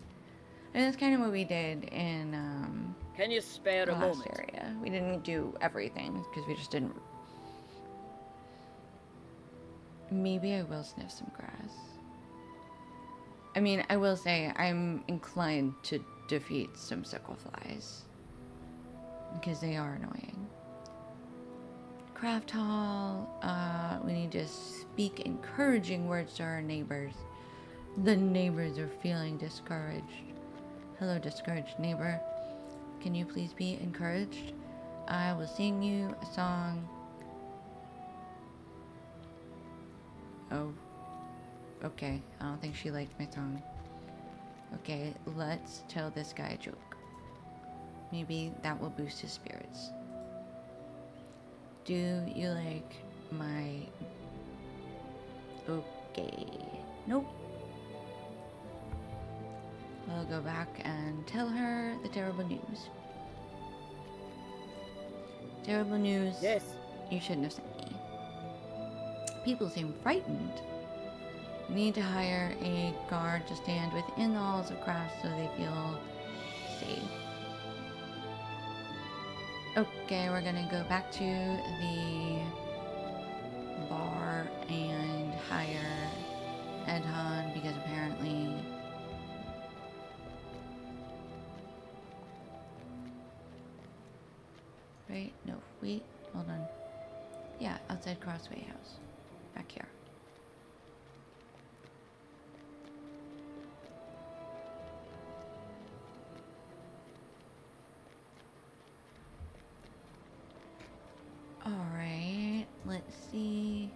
And that's kind of what we did in Can you spare the a last moment? area. We didn't do everything because we just didn't. Maybe I will sniff some grass. I mean, I will say I'm inclined to defeat some sickle flies because they are annoying. Craft hall. We need to speak encouraging words to our neighbors. The neighbors are feeling discouraged. Hello, discouraged neighbor. Can you please be encouraged? I will sing you a song. Oh. Okay, I don't think she liked my song. Okay, let's tell this guy a joke. Maybe that will boost his spirits. Do you like my... Okay. Nope. We'll go back and tell her the terrible news. Terrible news. Yes. You shouldn't have sent me. People seem frightened. We need to hire a guard to stand within the halls of craft so they feel safe. Okay, we're gonna go back to the bar and hire Edhan because apparently right? No, wait, hold on. Yeah, outside Crossway House. Back here. Alright, let's see.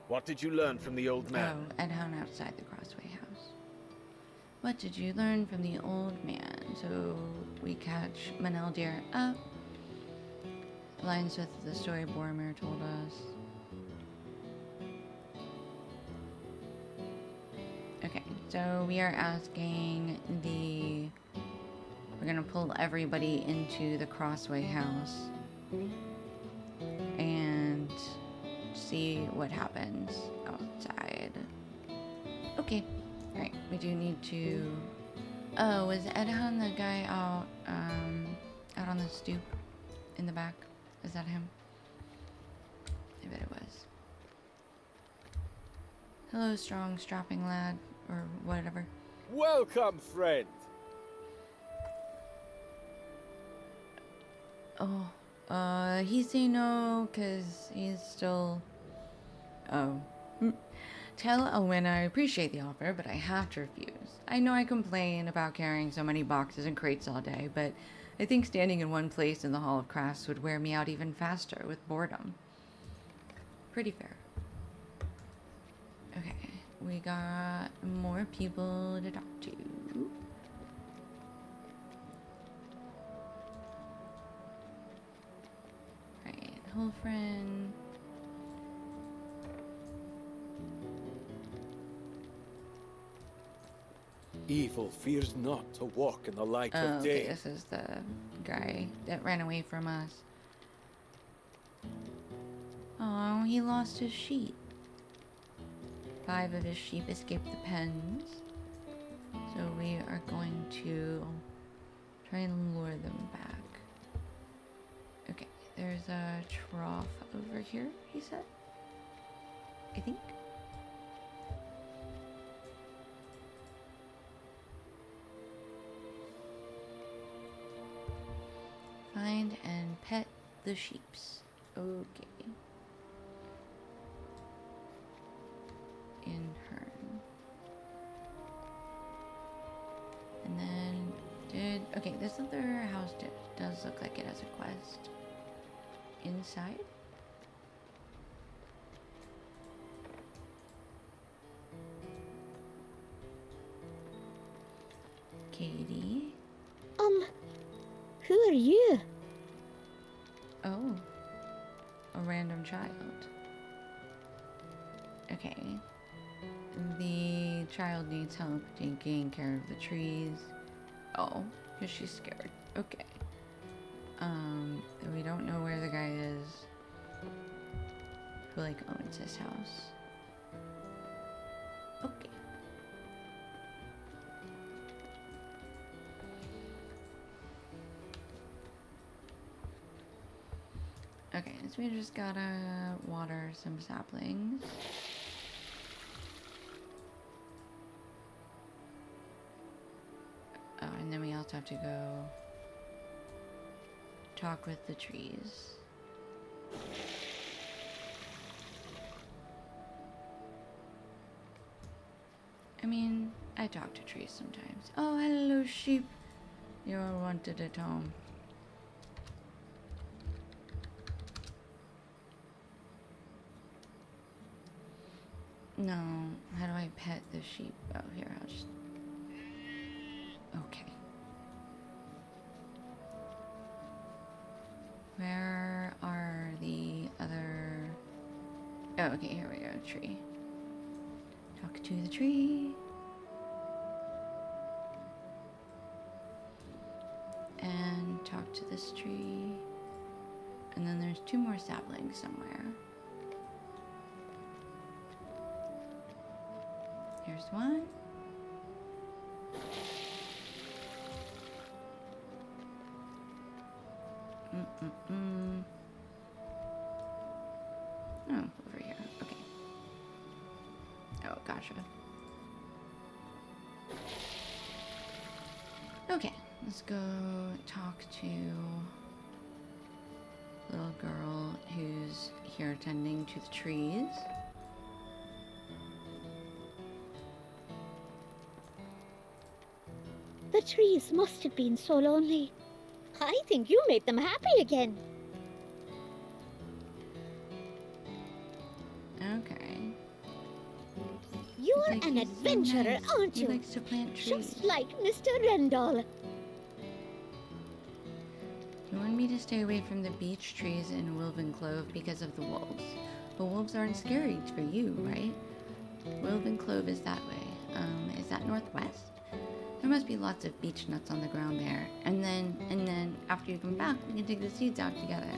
What did you learn from the old man? Oh, Edhan outside the Crossway House. What did you learn from the old man? So we catch Maneldir up. Aligns with the story Boromir told us. Okay, so we are asking the... We're gonna pull everybody into the Crossway House and see what happens outside. Okay, alright, we do need to... Oh, was Edhan the guy out on the stoop in the back? Is that him? I bet it was. Hello, strong, strapping lad, or whatever. Welcome, friend. Oh, he say no, cause he's still... Oh. Tell Owen I appreciate the offer, but I have to refuse. I know I complain about carrying so many boxes and crates all day, but I think standing in one place in the Hall of Crafts would wear me out even faster with boredom. Pretty fair. Okay, we got more people to talk to. Right, whole friend. Evil fears not to walk in the light Oh, of okay, day. this is the guy that ran away from us. Oh, he lost his sheep. 5 of his sheep escaped the pens. So we are going to try and lure them back. Okay, there's a trough over here, he said. I think. Find and pet the sheeps. Okay. In Hern. And then okay, this other house does look like it has a quest. Inside? Katie? Who are you? Oh. A random child. Okay. The child needs help taking care of the trees. Oh, because she's scared. Okay. We don't know where the guy is who, like, owns his house. Okay. Okay, so we just gotta water some saplings. Oh, and then we also have to go talk with the trees. I mean, I talk to trees sometimes. Oh, hello, sheep. You are wanted at home. No, how do I pet the sheep? Oh, here, I'll just... Okay. Where are the other... Oh, okay, here we go, tree. Talk to the tree. And talk to this tree. And then there's 2 more saplings somewhere. Here's one. Oh, over here. Okay. Oh, gotcha. Okay, let's go talk to little girl who's here tending to the trees. The trees must have been so lonely. I think you made them happy again. Okay. You're Like, an he's so adventurer, nice. aren't He you? likes to plant trees. Just like Mr. Rendall. You want me to stay away from the beech trees in Wilven Clove because of the wolves. But wolves aren't scary for you, right? Wilven Clove is that way. Is that northwest? There must be lots of beech nuts on the ground there. And then after you come back, we can take the seeds out together.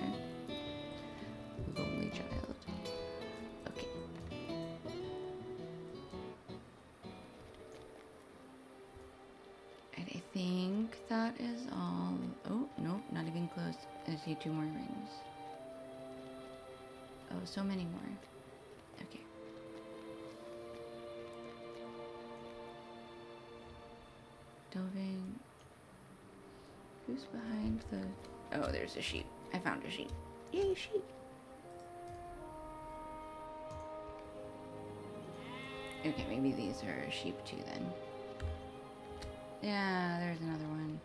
Lonely child. Okay. And I think that is all. Oh, nope, not even close. I see 2 more rings. Oh, so many more. Okay. Doving. Who's behind the... Oh, there's a sheep. I found a sheep. Yay, sheep. Okay, maybe these are sheep too then. Yeah, there's another one.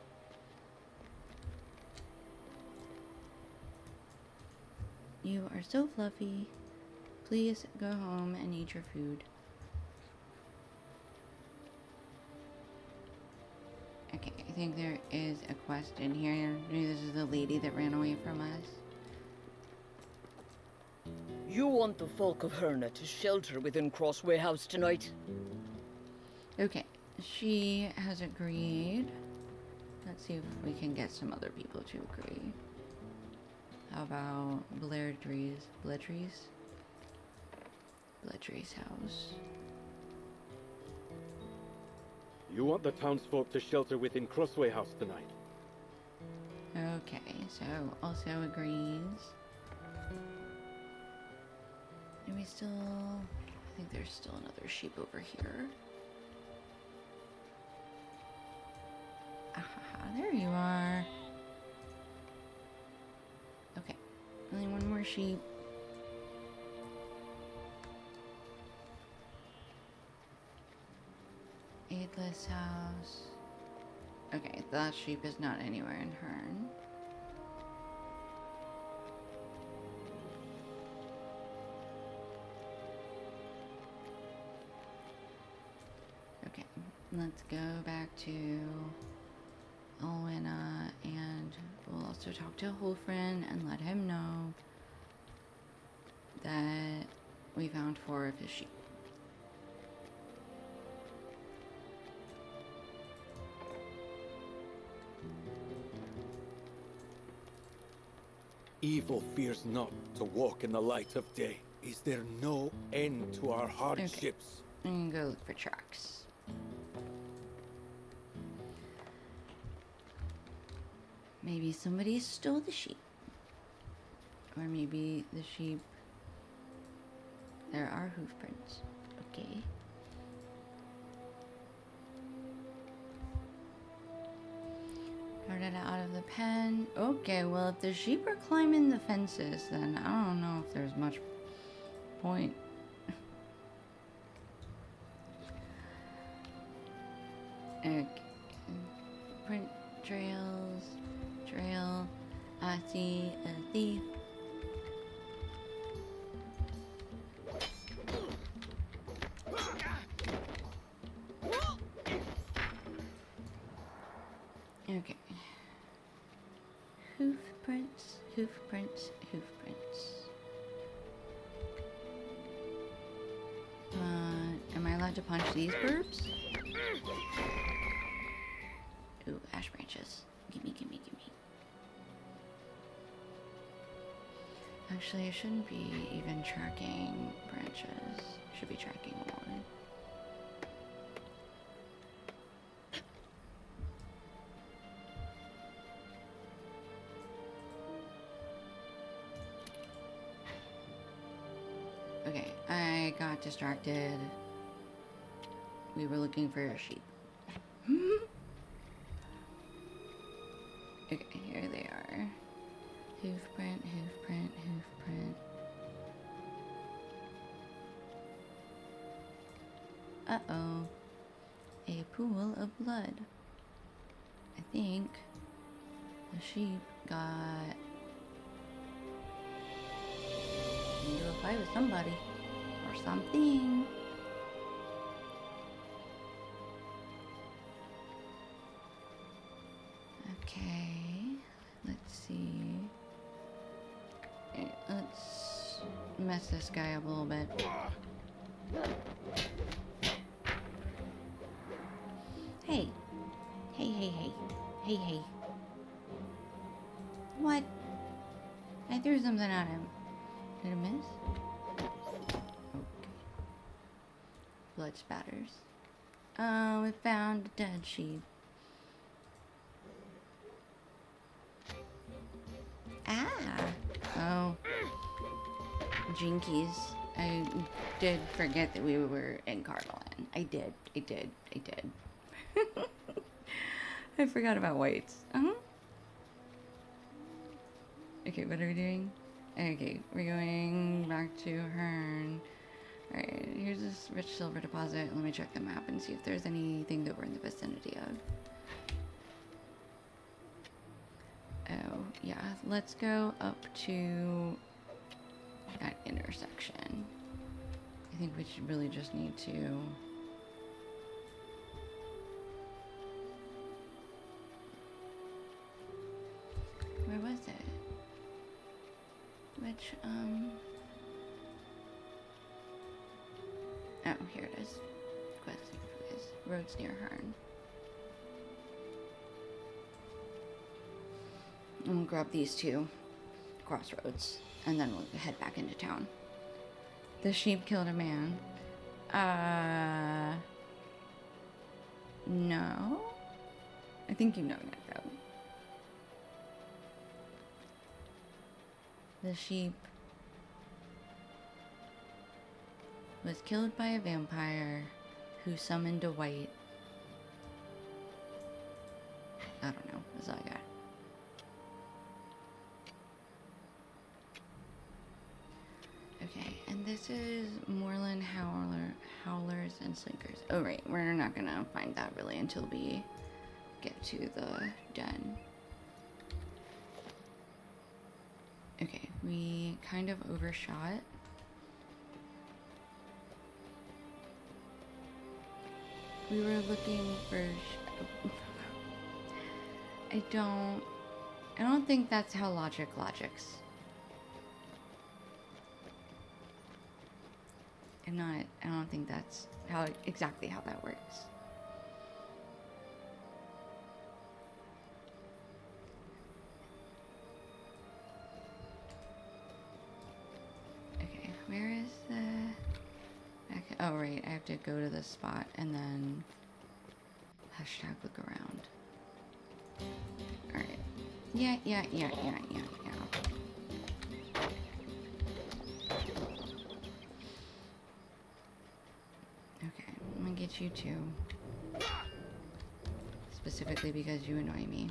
You are so fluffy. Please go home and eat your food. Okay, I think there is a quest in here. Maybe this is the lady that ran away from us. You want the folk of Herna to shelter within Crossway House tonight? Okay, she has agreed. Let's see if we can get some other people to agree. How about Blair trees? Bloodtrace house. You want the townsfolk to shelter within Crossway House tonight? Okay, so also agrees. Do we still... I think there's still another sheep over here. Aha, there you are. Okay, only one more sheep. Aidless house. Okay, that sheep is not anywhere in Hearn. Okay, let's go back to Alwina, and we'll also talk to Holfrin and let him know that we found 4 of his sheep. Evil fears not to walk in the light of day. Is there no end to our hardships? I'm gonna go look for tracks. Maybe somebody stole the sheep. Or maybe the sheep... There are hoof prints. Okay. Started out of the pen. Okay, well, if the sheep are climbing the fences, then I don't know if there's much point. Okay. Print trails. Trail. I see a thief. Okay. Hoof prints, hoof prints, hoof prints. Am I allowed to punch these burbs? Ooh, ash branches. Gimme, gimme, gimme. Actually, I shouldn't be even tracking branches. I should be tracking one. Okay, I got distracted. We were looking for a sheep. Okay, here they are. Hoof print, hoof print, hoof print. Uh-oh. A pool of blood. I think the sheep got into a fight with somebody or something. Okay, let's see. Let's mess this guy up a little bit. Hey. Hey, hey, hey. Hey, hey. What? I threw something at him. Did I miss? Okay. Blood spatters. Oh, we found a dead sheep. Ah! Oh. Jinkies. I did forget that we were in Cardolan. I did. I forgot about whites. Okay, what are we doing? Okay, we're going back to Hearn. Alright, here's this rich silver deposit. Let me check the map and see if there's anything that we're in the vicinity of. Oh, yeah. Let's go up to that intersection. I think we should really just need to... Where was it? Which, Oh, here it is. Questing for this. Roads near Hearn. And we'll grab these two crossroads, and then we'll head back into town. The sheep killed a man. No. I think you know that though. The sheep was killed by a vampire who summoned a white. I don't know. That's all I got. Okay, and this is Moorland Howlers and Slinkers. Oh right, we're not gonna find that really until we get to the den. Okay, we kind of overshot. We were looking for... I don't think that's how logics. I don't think that's exactly how that works. Okay, where is the... Oh right, I have to go to this spot and then hashtag look around. Alright. Yeah. Okay, I'm gonna get you too. Specifically because you annoy me.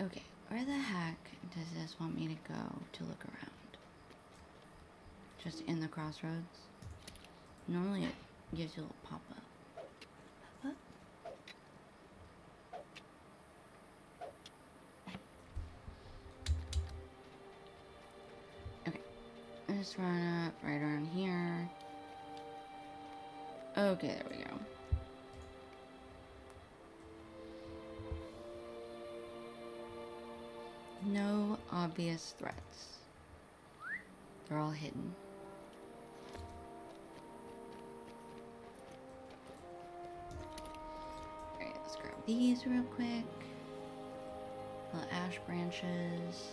Okay, where the heck does this want me to go to look around? Just in the crossroads? Normally it gives you a little pop-up. Pop-up? Okay, just run up right around here. Okay, there we go. No obvious threats. They're all hidden. Alright, let's grab these real quick. Little ash branches.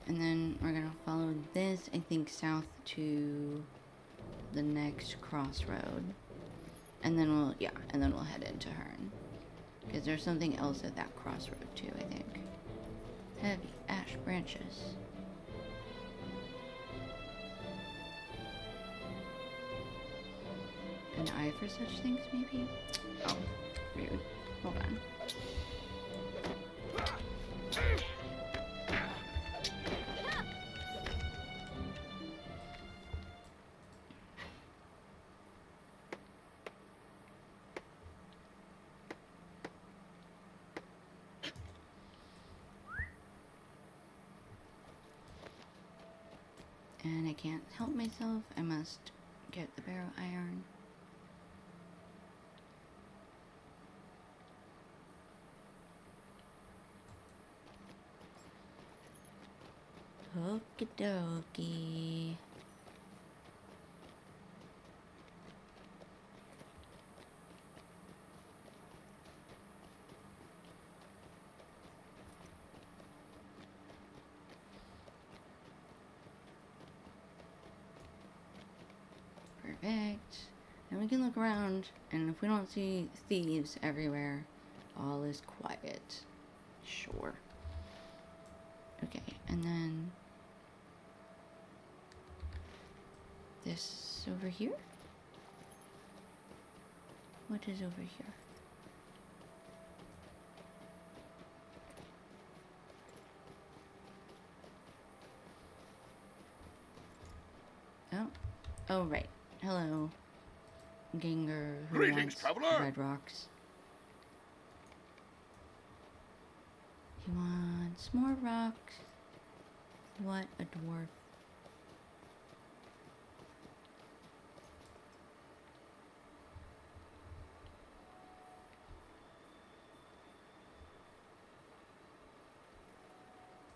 And then we're gonna follow this, I think, south to the next crossroad. And then we'll head into Hearn. Because there's something else at that crossroad too, I think. Heavy ash branches. An eye for such things, maybe? Oh, rude. Hold on. And I can't help myself. I must get the barrow iron. Okie dokie. Perfect. And we can look around, and if we don't see thieves everywhere, all is quiet. Sure. Okay, and then this over here? What is over here? Oh, right. Hello, Ganger, who Greetings, wants traveler. red rocks. He wants more rocks. What a dwarf.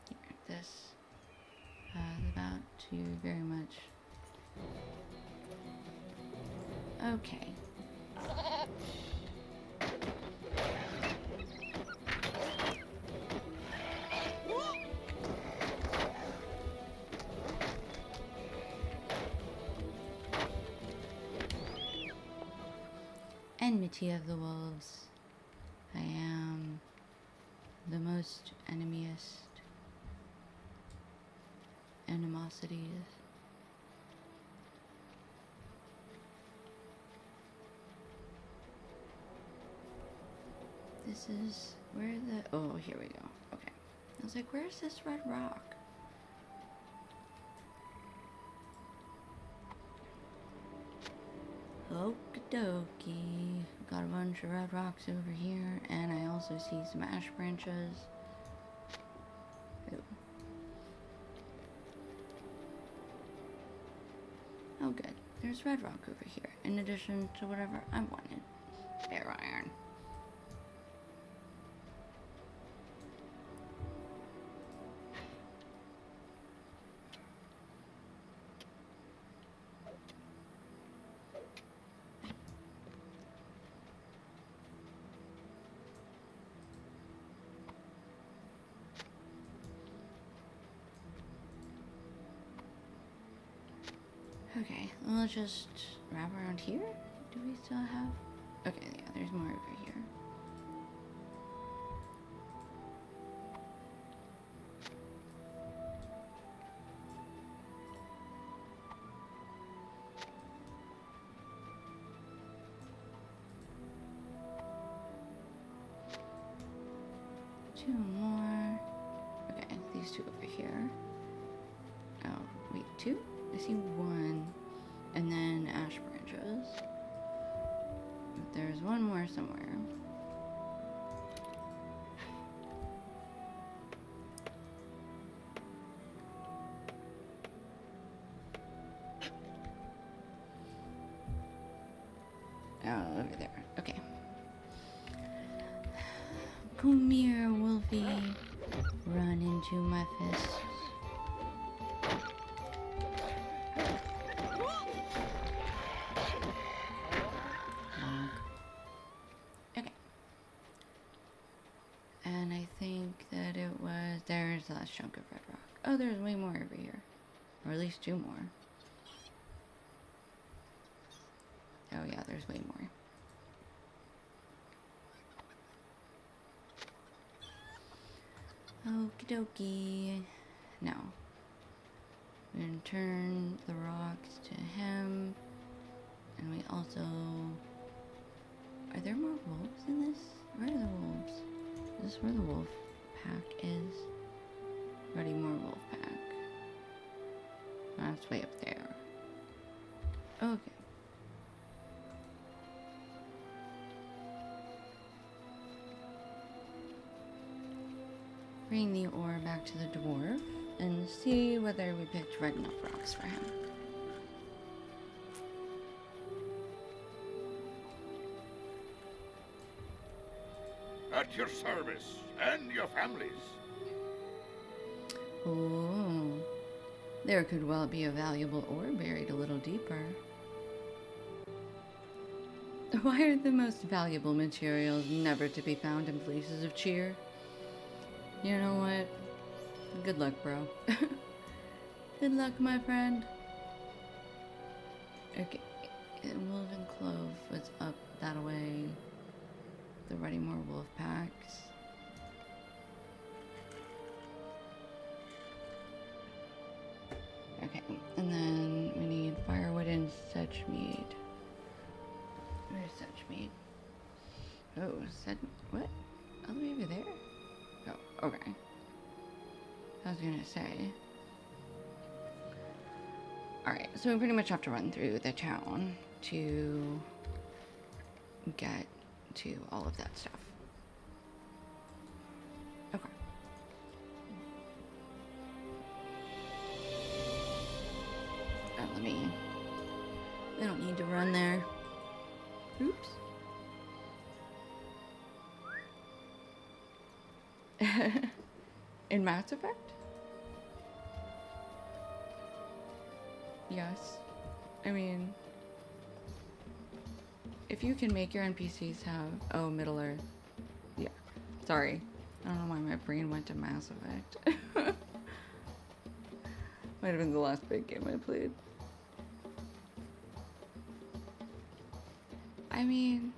Here, this is about to very much... Okay. Enmity of the wolves. I am the most enemiest animosities. This is where the, oh, here we go. Okay. I was like, where's this red rock? Okie dokie. Got a bunch of red rocks over here, and I also see some ash branches. Ooh. Oh, good. There's red rock over here, in addition to whatever I wanted. Bare iron. Okay, let's just wrap around here. Do we still have? Okay, yeah, there's more over here. Two more. Okay, these two over here. Oh, wait, two? I see one. And then ash branches. But there's one more somewhere. Oh, over there. Okay. Come here, Wolfie. Run into my fists. Okay. And I think that it was... There's the last chunk of red rock. Oh, there's way more over here. Or at least two more. Oh yeah, there's way more. Okie dokie. Now, we're gonna turn the rocks to him. And we also... Are there more wolves in this? Where are the wolves? Is this where the wolf pack is? Already more wolf pack. That's way up there. Okay. Bring the ore back to the dwarf and see whether we picked red enough rocks for him. At your service and your families. Oh, there could well be a valuable ore buried a little deeper. Why are the most valuable materials never to be found in places of cheer? You know what? Good luck, bro. Good luck, my friend. Okay, Wolven Clove was up that way. They're ready more wolf packs. Okay, and then we need firewood and sedge mead. Where's sedge mead? Oh, what? All the way over there? Oh, okay. I was gonna say. Alright, so we pretty much have to run through the town to get to all of that stuff. Okay. We don't need to run there. Oops. In Mass Effect? Yes. I mean, if you can make your NPCs have... Oh, Middle Earth. Yeah. Sorry. I don't know why my brain went to Mass Effect. Might have been the last big game I played. I mean...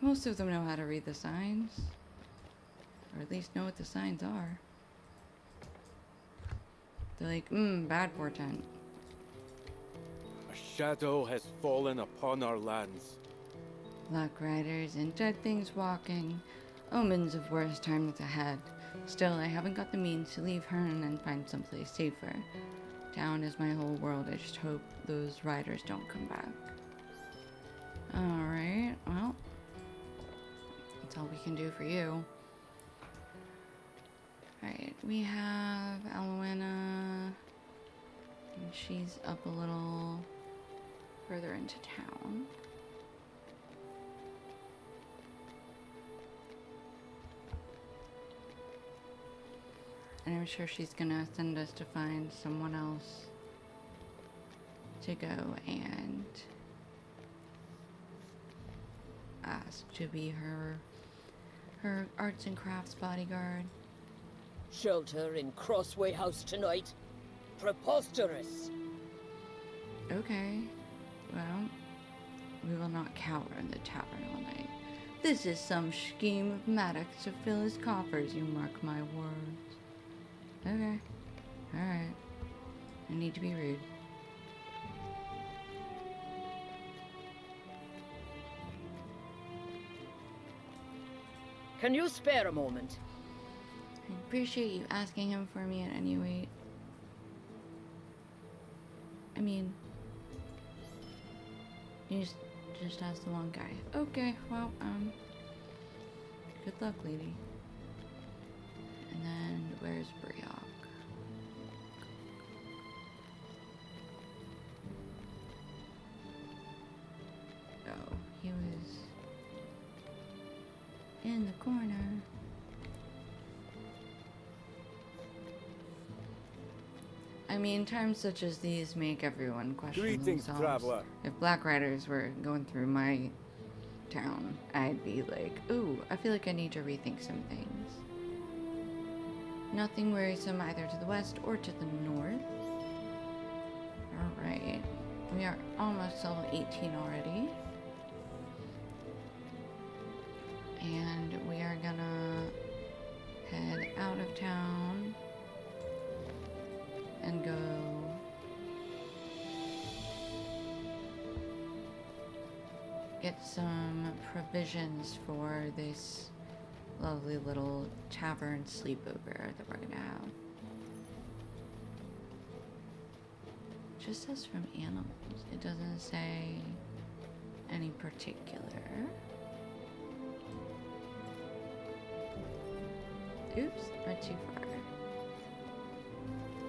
most of them know how to read the signs. Or at least know what the signs are. They're like, bad portent. A shadow has fallen upon our lands. Black riders and dead things walking. Omens of worse times ahead. Still, I haven't got the means to leave Hearn and find someplace safer. Town is my whole world. I just hope those riders don't come back. Alright, well. That's all we can do for you. Alright, we have Alwena. And she's up a little further into town. And I'm sure she's gonna send us to find someone else to go and ask to be her arts and crafts bodyguard. Shelter in Crossway House tonight? Preposterous! Okay, well, we will not cower in the tavern all night. This is some scheme of Maddox to fill his coffers, you mark my words. Okay, alright. I need to be rude. Can you spare a moment? I appreciate you asking him for me at any rate. I mean, you just asked the wrong guy. Okay, well, good luck, lady. And then, where's Briok? Oh, he was in the corner. I mean, times such as these make everyone question Greetings, themselves. traveler. If Black Riders were going through my town, I'd be like, ooh, I feel like I need to rethink some things. Nothing worrisome either to the west or to the north. Alright. We are almost level 18 already. And we are gonna head out of town and go get some provisions for this lovely little tavern sleepover that we're gonna have. It just says from animals. It doesn't say any particular. Oops, not too far.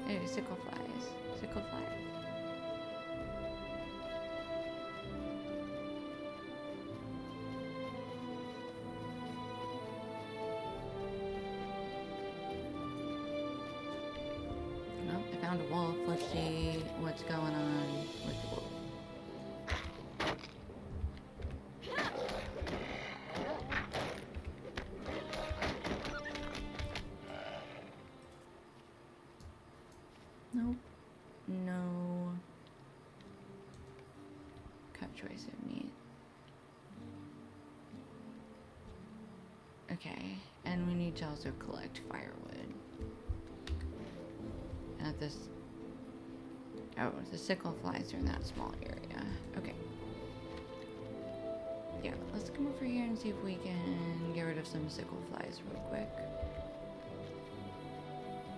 Anyway, sickle flies. Sickle flies. Nope, I found a wolf. Let's see what's going on with the wolf. Nope. No. Cut choice of meat. Okay, and we need to also collect firewood. At this... Oh, the sickle flies are in that small area. Okay. Yeah, let's come over here and see if we can get rid of some sickle flies real quick.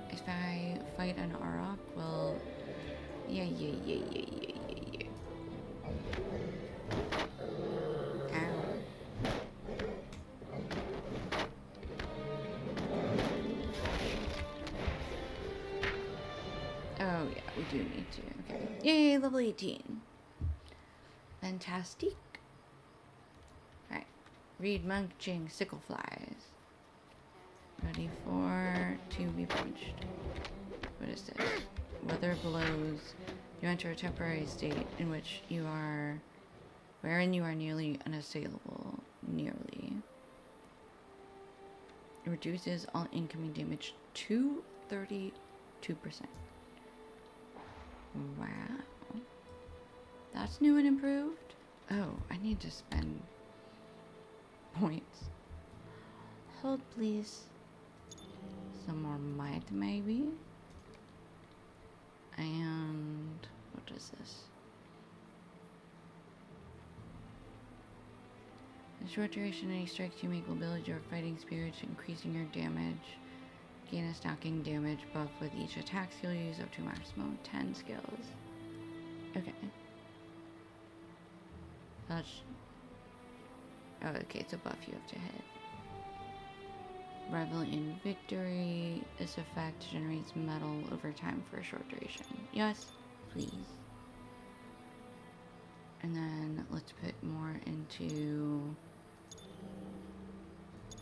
If I fight an Auroch, well... Yeah. Ow. Oh, yeah, we do need to. Okay. Yay, level 18. Fantastic. Alright. Read munching sickle flies. Ready to be punched. What is this? Weather blows. You enter a temporary state in which you are wherein you are nearly unassailable. Nearly. It reduces all incoming damage to 32%. Wow. That's new and improved? Oh, I need to spend points. Hold, please. Some more might, maybe? And what is this? The short duration any strikes you make will build your fighting spirits, increasing your damage. Gain a stacking damage buff with each attack skill you use up to maximum 10 skills. Okay. That's... Oh, okay, it's a buff you have to hit. Revel in victory. This effect generates metal over time for a short duration. Yes, please. And then let's put more into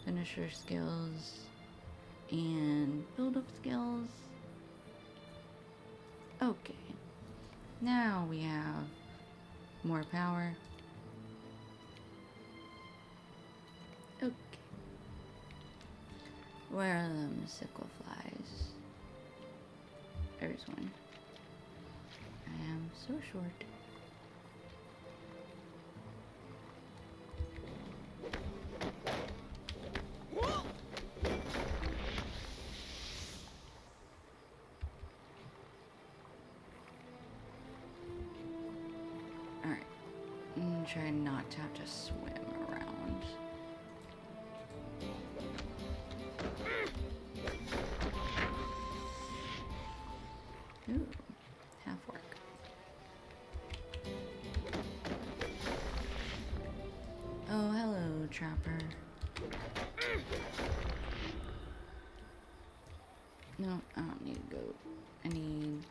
finisher skills and build up skills. Okay. Now we have more power. Okay. Where are them sickle flies? There's one. I am so short. Alright. Try not to have to swim around. Ooh, half work. Oh, hello, Trapper. No, I don't need a goat. I need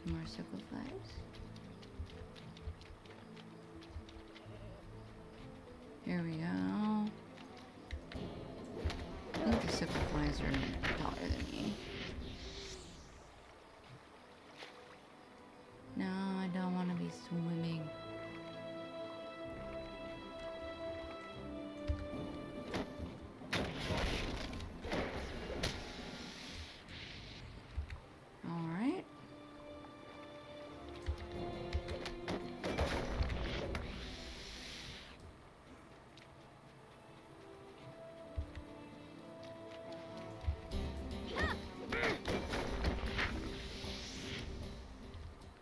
some more sickle flies. Here we go. I think the sickle flies are taller than me. No, I don't want to be swimming. Alright.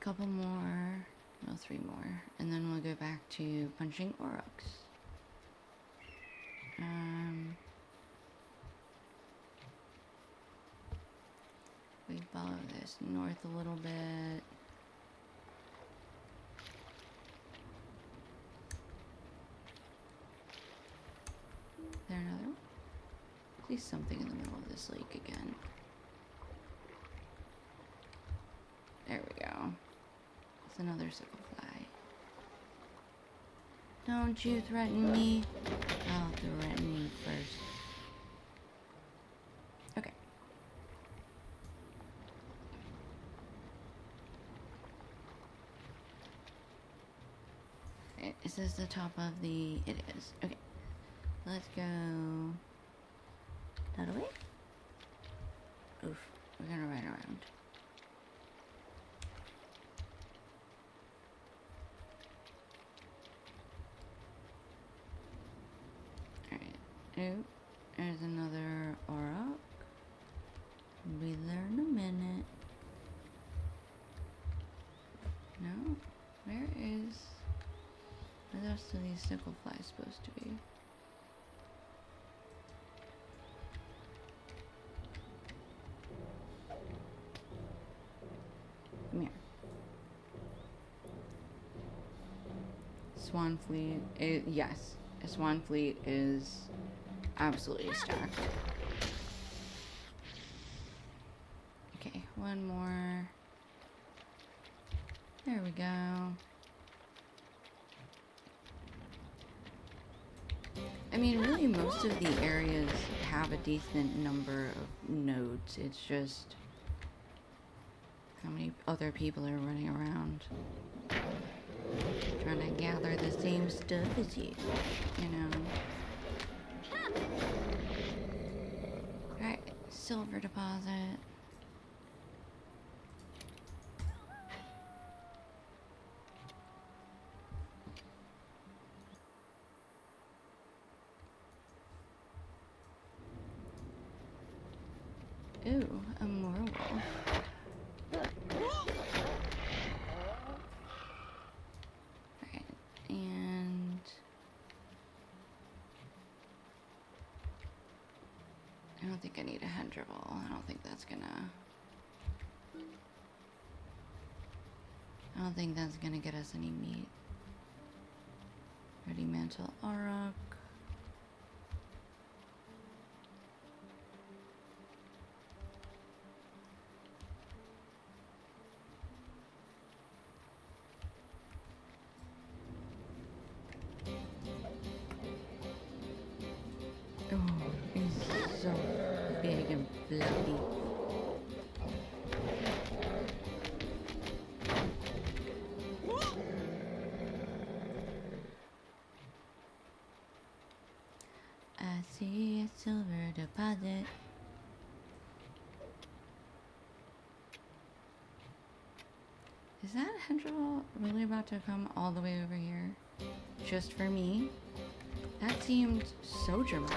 Couple more, well, 3 more, and then we'll go back to punching Aurochs. We follow this north a little bit. Is there another one? I see something in the middle of this lake again. There we go. It's another sickle fly. Don't you threaten me. I'll threaten you first. Okay. Is this the top of the... It is. Okay. Let's go... that way? Oof. We're gonna ride around. Alright. Oh, there's another Auroch. We'll be there in a minute. No? Where the rest of these sickle flies supposed to be? Come here. Swan fleet. Yes. A swan fleet is absolutely stacked. Okay, one more. There we go. I mean, really, most of the areas have a decent number of nodes. It's just how many other people are running around trying to gather the same stuff as you, you know. Alright, silver deposit. Ooh, a werewolf. Right, and I don't think I need a hedgeroll. I don't think that's gonna get us any meat. Ready mantle auroch. Oh, he's so big and fluffy. I see a silver deposit. Is that hedgehog really about to come all the way over here? Just for me? That seemed so dramatic.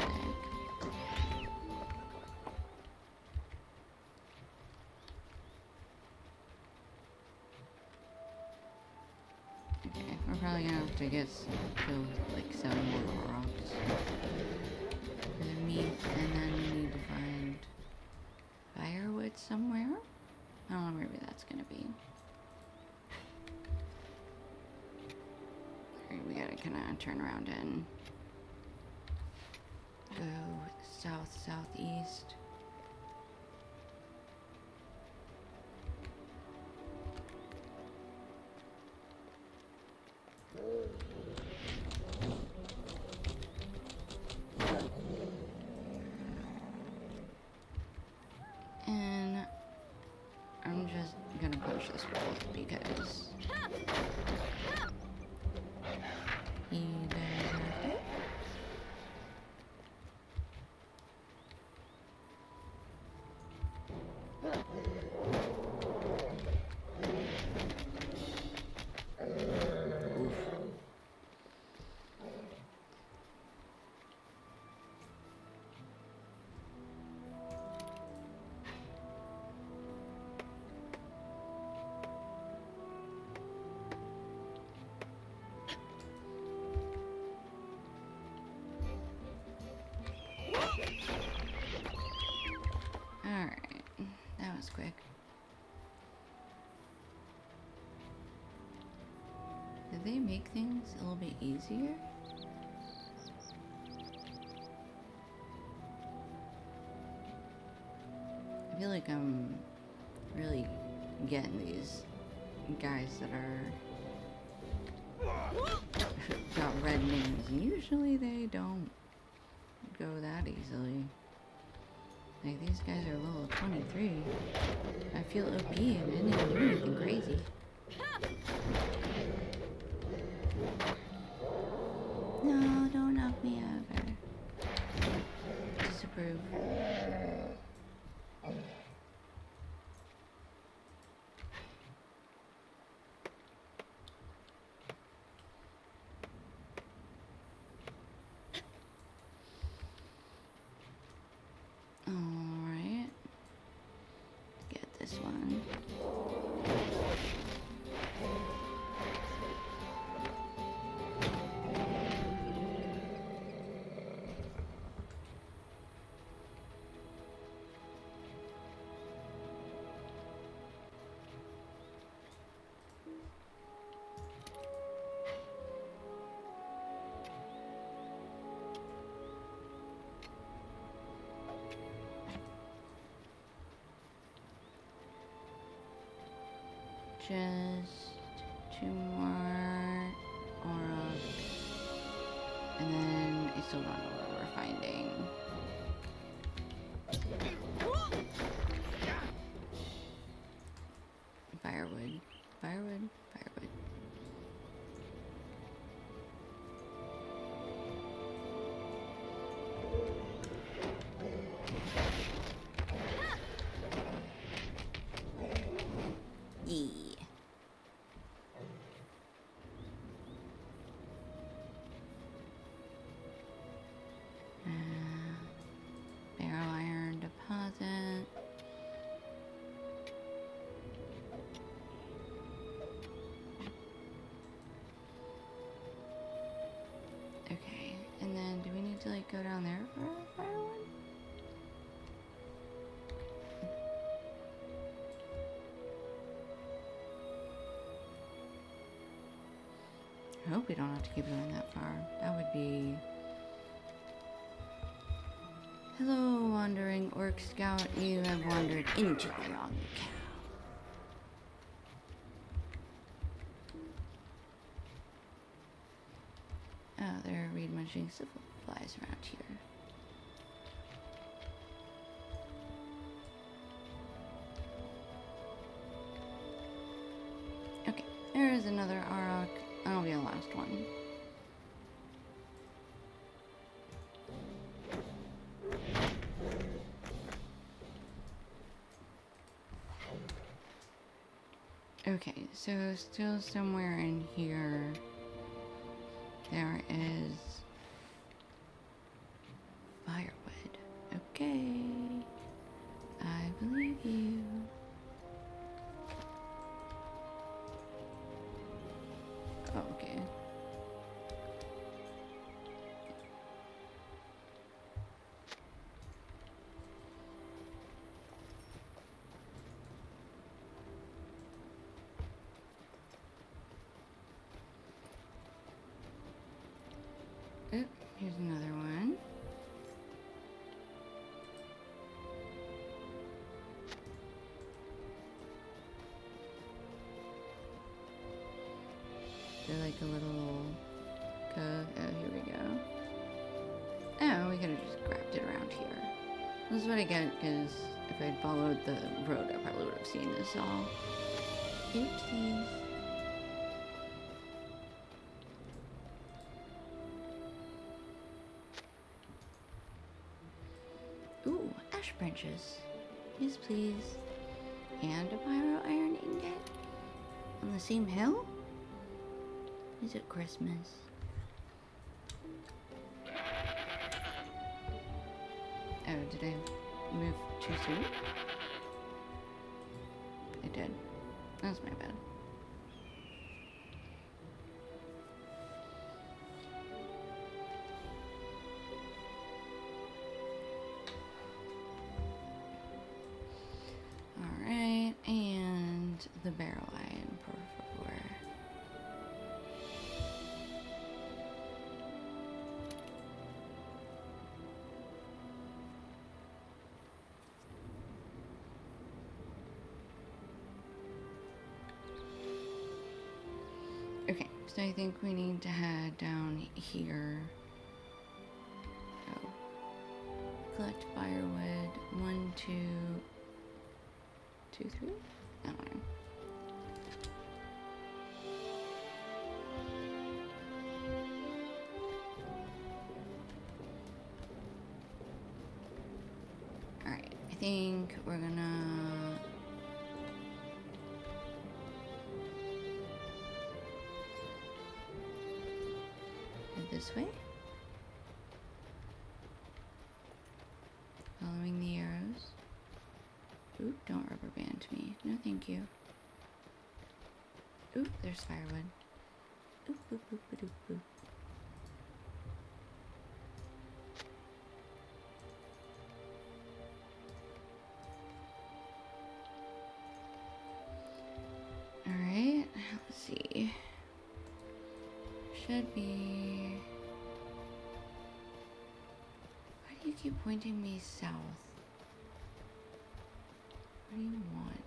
Okay, we're probably gonna have to get killed like 7 more rocks for the meat, and then we need to find firewood somewhere. I don't know where that's gonna be. Alright, we gotta kinda turn around and go southeast. And I'm just gonna punch this wolf because he deserved it. Alright, that was quick. Did they make things a little bit easier? I feel like I'm really getting these guys that are got red names, and usually they don't go that easily. Like, these guys are level 23. I feel OP and I didn't even do anything crazy. No, don't knock me over. Disapprove. Alright. Get this one. Just 2 more aurochs, and then I still don't know what we're finding. firewood. Firewood, firewood. Yeah. Barrel iron deposit. Okay, and then do we need to like go down there for a firewood? I hope we don't have to keep going that far. That would be... Hello, wandering orc scout. You have wandered into the wrong cow. Oh, there are reed munching civil flies around here. Okay, there is another Auroch. That'll be the last one. Okay, so still somewhere in here there is firewood. Okay, I believe you. Oh, okay. Oh, here's another one. They're like a little cove. Oh, here we go. Oh, we could have just grabbed it around here. This is what I get, because if I'd followed the road, I probably would have seen this all. Oopsies. Ooh, ash branches. Yes, please. And a pyro iron ingot? On the same hill? Is it Christmas? Oh, did I move too soon? I did. That's my bad. Alright, and the barrel iron, por favor. Okay, so I think we need to head down here. Oh. Collect firewood. 1, 2, 2, 3? I don't know. Alright, I think we're gonna... head this way. Following the arrows. Oop, don't rubber band me. No, thank you. Oop, there's firewood. Oop, oop, oop, oop, oop, oop. Alright, let's see. Should be... Why do you keep pointing me south? What do you want?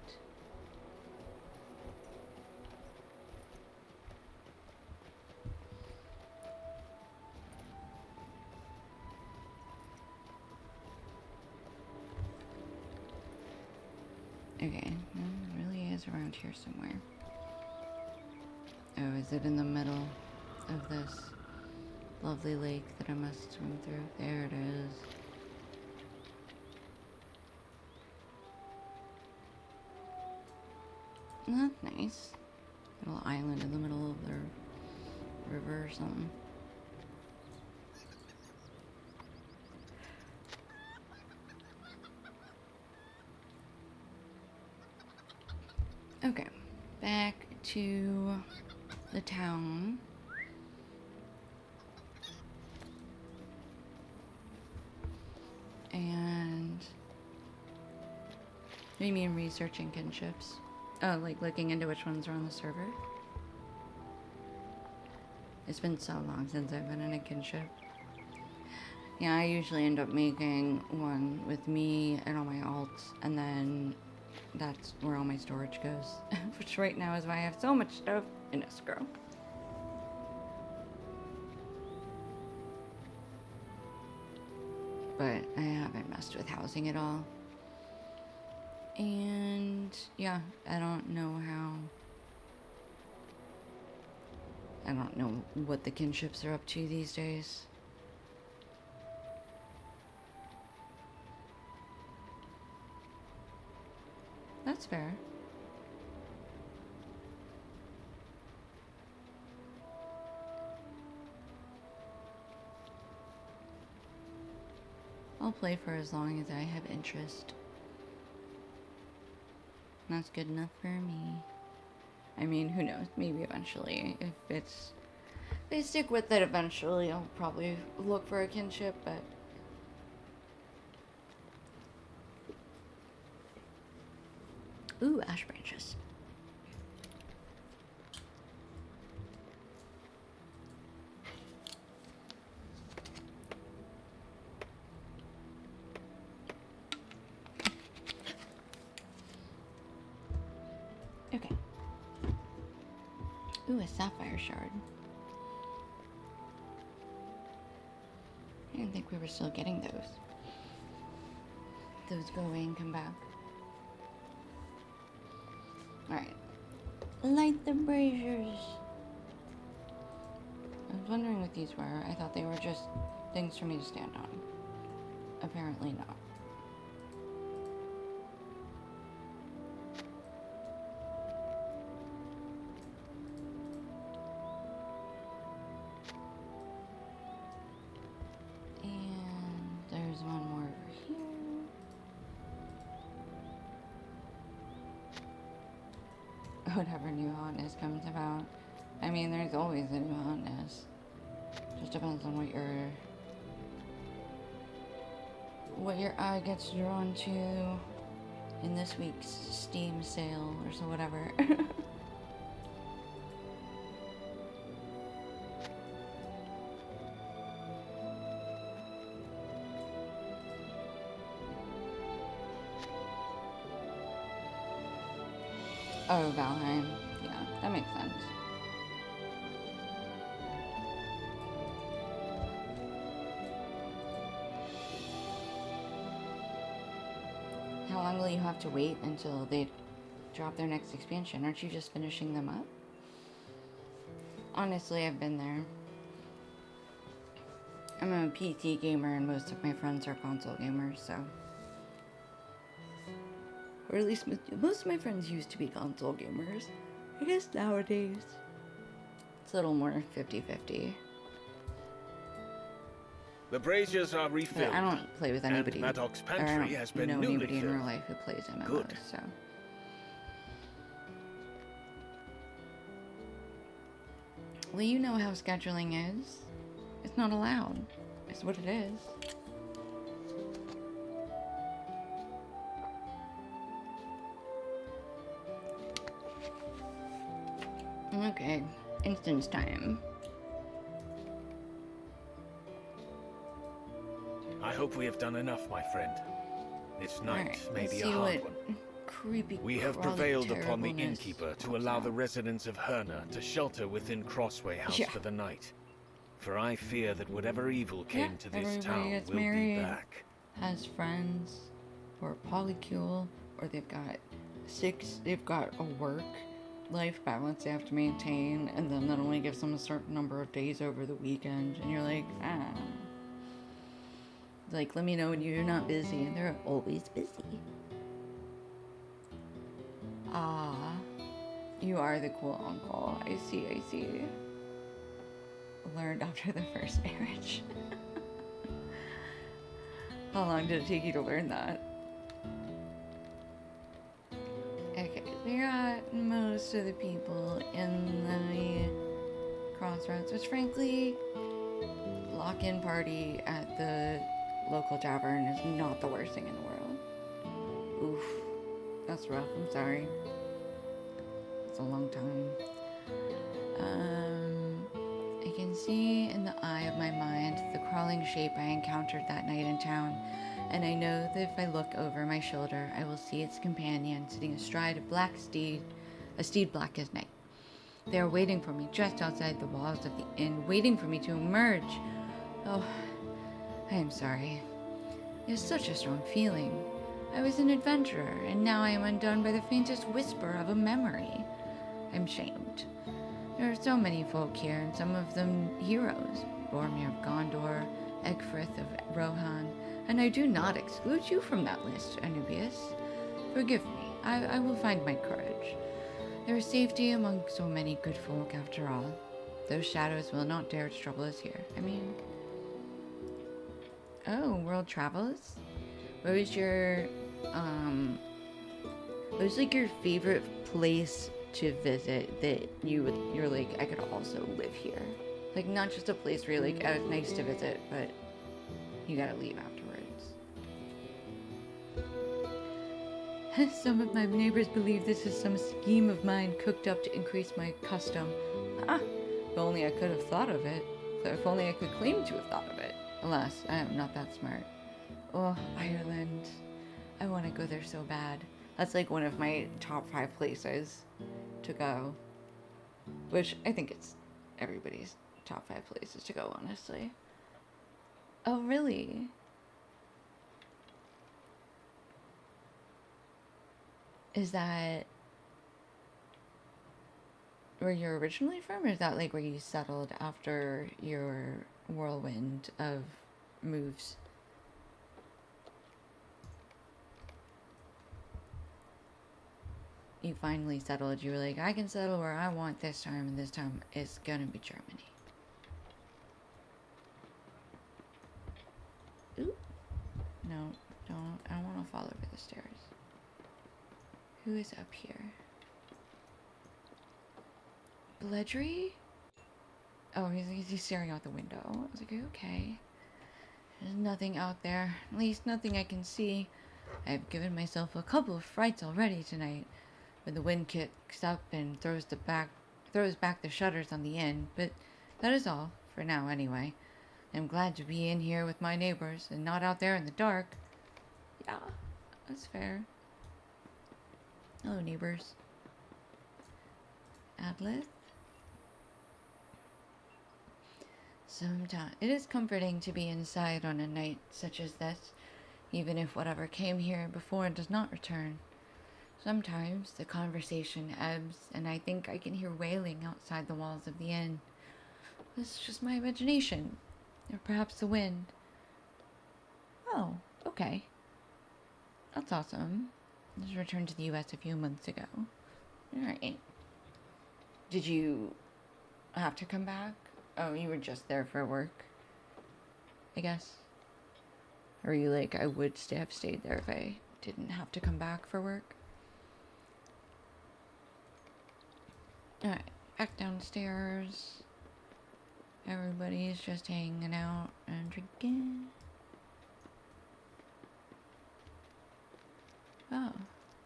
Okay, no, really is around here somewhere. Oh, is it in the middle of this lovely lake that I must swim through? There it is. That's nice. Little island in the middle of the river or something. Okay, back to the town. And what do you mean researching kinships? Oh, like looking into which ones are on the server? It's been so long since I've been in a kinship. Yeah, I usually end up making one with me and all my alts, and then that's where all my storage goes. Which right now is why I have so much stuff in escrow. But I haven't messed with housing at all. And yeah, I don't know what the kinships are up to these days. That's fair. I'll play for as long as I have interest. That's good enough for me. I mean, who knows? Maybe eventually, if they stick with it, eventually I'll probably look for a kinship, but ooh, ash branches. Okay. Ooh, a sapphire shard. I didn't think we were still getting those. Those go away and come back. Alright. Light the braziers. I was wondering what these were. I thought they were just things for me to stand on. Apparently not. And there's one more over here. Whatever new hotness comes about. I mean, there's always a new hotness. Just depends on what your eye gets drawn to in this week's Steam sale or so whatever. Oh, Valheim. Yeah, that makes sense. How long will you have to wait until they drop their next expansion? Aren't you just finishing them up? Honestly, I've been there. I'm a PC gamer and most of my friends are console gamers, so... Or at least most of my friends used to be console gamers. I guess nowadays it's a little more 50-50. The braziers are But refilled. I don't play with anybody. And Maddox's Or I pantry don't has been know newly anybody in real filled. life who plays MMOs, Good. so... Well, you know how scheduling is. It's not allowed. It's what it is. Okay, instance time. I hope we have done enough, my friend. This night Alright, may let's be see a hard what one. creepy, We have crawly prevailed upon the terribleness innkeeper to pops allow the out. residents of Herna to shelter within Crossway House Yeah. for the night. For I fear that whatever evil came Yeah, to this everybody town gets will married. be back. Has friends, or polycule, or they've got 6, they've got a work-life balance they have to maintain, and then that only gives them a certain number of days over the weekend, and you're like, ah. Like, let me know when you're not busy, and they're always busy. Ah, you are the cool uncle. I see, I see. Learned after the first marriage. How long did it take you to learn that? Okay, we got most of the people in the crossroads, which frankly, lock-in party at the local tavern is not the worst thing in the world. Oof, that's rough, I'm sorry. It's a long time. I can see in the eye of my mind the crawling shape I encountered that night in town, and I know that if I look over my shoulder, I will see its companion sitting astride a steed black as night. They are waiting for me just outside the walls of the inn, waiting for me to emerge. Oh, I am sorry. It is such a strong feeling. I was an adventurer, and now I am undone by the faintest whisper of a memory. I'm shamed. There are so many folk here, and some of them heroes. Boromir of Gondor, Egfrith of Rohan, and I do not exclude you from that list, Anubius. Forgive me, I will find my courage. There is safety among so many good folk after all. Those shadows will not dare to trouble us here. I mean... Oh, world travels? What was your, what was like your favorite place to visit that you're like, I could also live here? Like, not just a place where you're like, oh, it's nice to visit, but you gotta leave afterwards. Some of my neighbors believe this is some scheme of mine cooked up to increase my custom. Ah, if only I could have thought of it. If only I could claim to have thought of it. Alas, I am not that smart. Oh, Ireland. I want to go there so bad. That's like one of my top 5 places to go. Which I think it's everybody's top 5 places to go, honestly. Oh, really? Is that where you're originally from, or is that like where you settled after your whirlwind of moves? You finally settled. You were like, I can settle where I want this time, and this time it's gonna be Germany. Ooh. No, don't. I don't want to fall over the stairs. Who is up here? Bledry? Oh, he's staring out the window. I was like, okay. There's nothing out there. At least nothing I can see. I've given myself a couple of frights already tonight. When the wind kicks up and throws back the shutters on the inn, but that is all, for now anyway. I'm glad to be in here with my neighbors, and not out there in the dark. Yeah, that's fair. Hello, neighbors. Adlith? Sometimes it is comforting to be inside on a night such as this, even if whatever came here before does not return. Sometimes the conversation ebbs, and I think I can hear wailing outside the walls of the inn. This is just my imagination, or perhaps the wind. Oh, okay. That's awesome. I just returned to the US a few months ago. Alright. Did you have to come back? Oh, you were just there for work, I guess. Or are you like, I would have stayed there if I didn't have to come back for work? Alright, back downstairs. Everybody's just hanging out and drinking. Oh,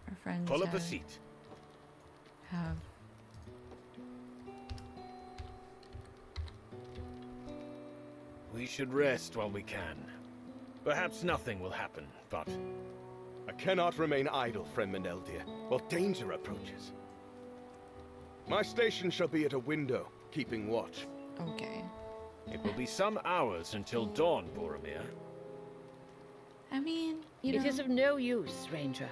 our friends Pull up a seat. have We should rest while we can. Perhaps nothing will happen, but... I cannot remain idle, friend Meneldir, while danger approaches. My station shall be at a window, keeping watch. okay. It will be some hours until dawn, Boromir. I mean, you know. It is of no use, stranger.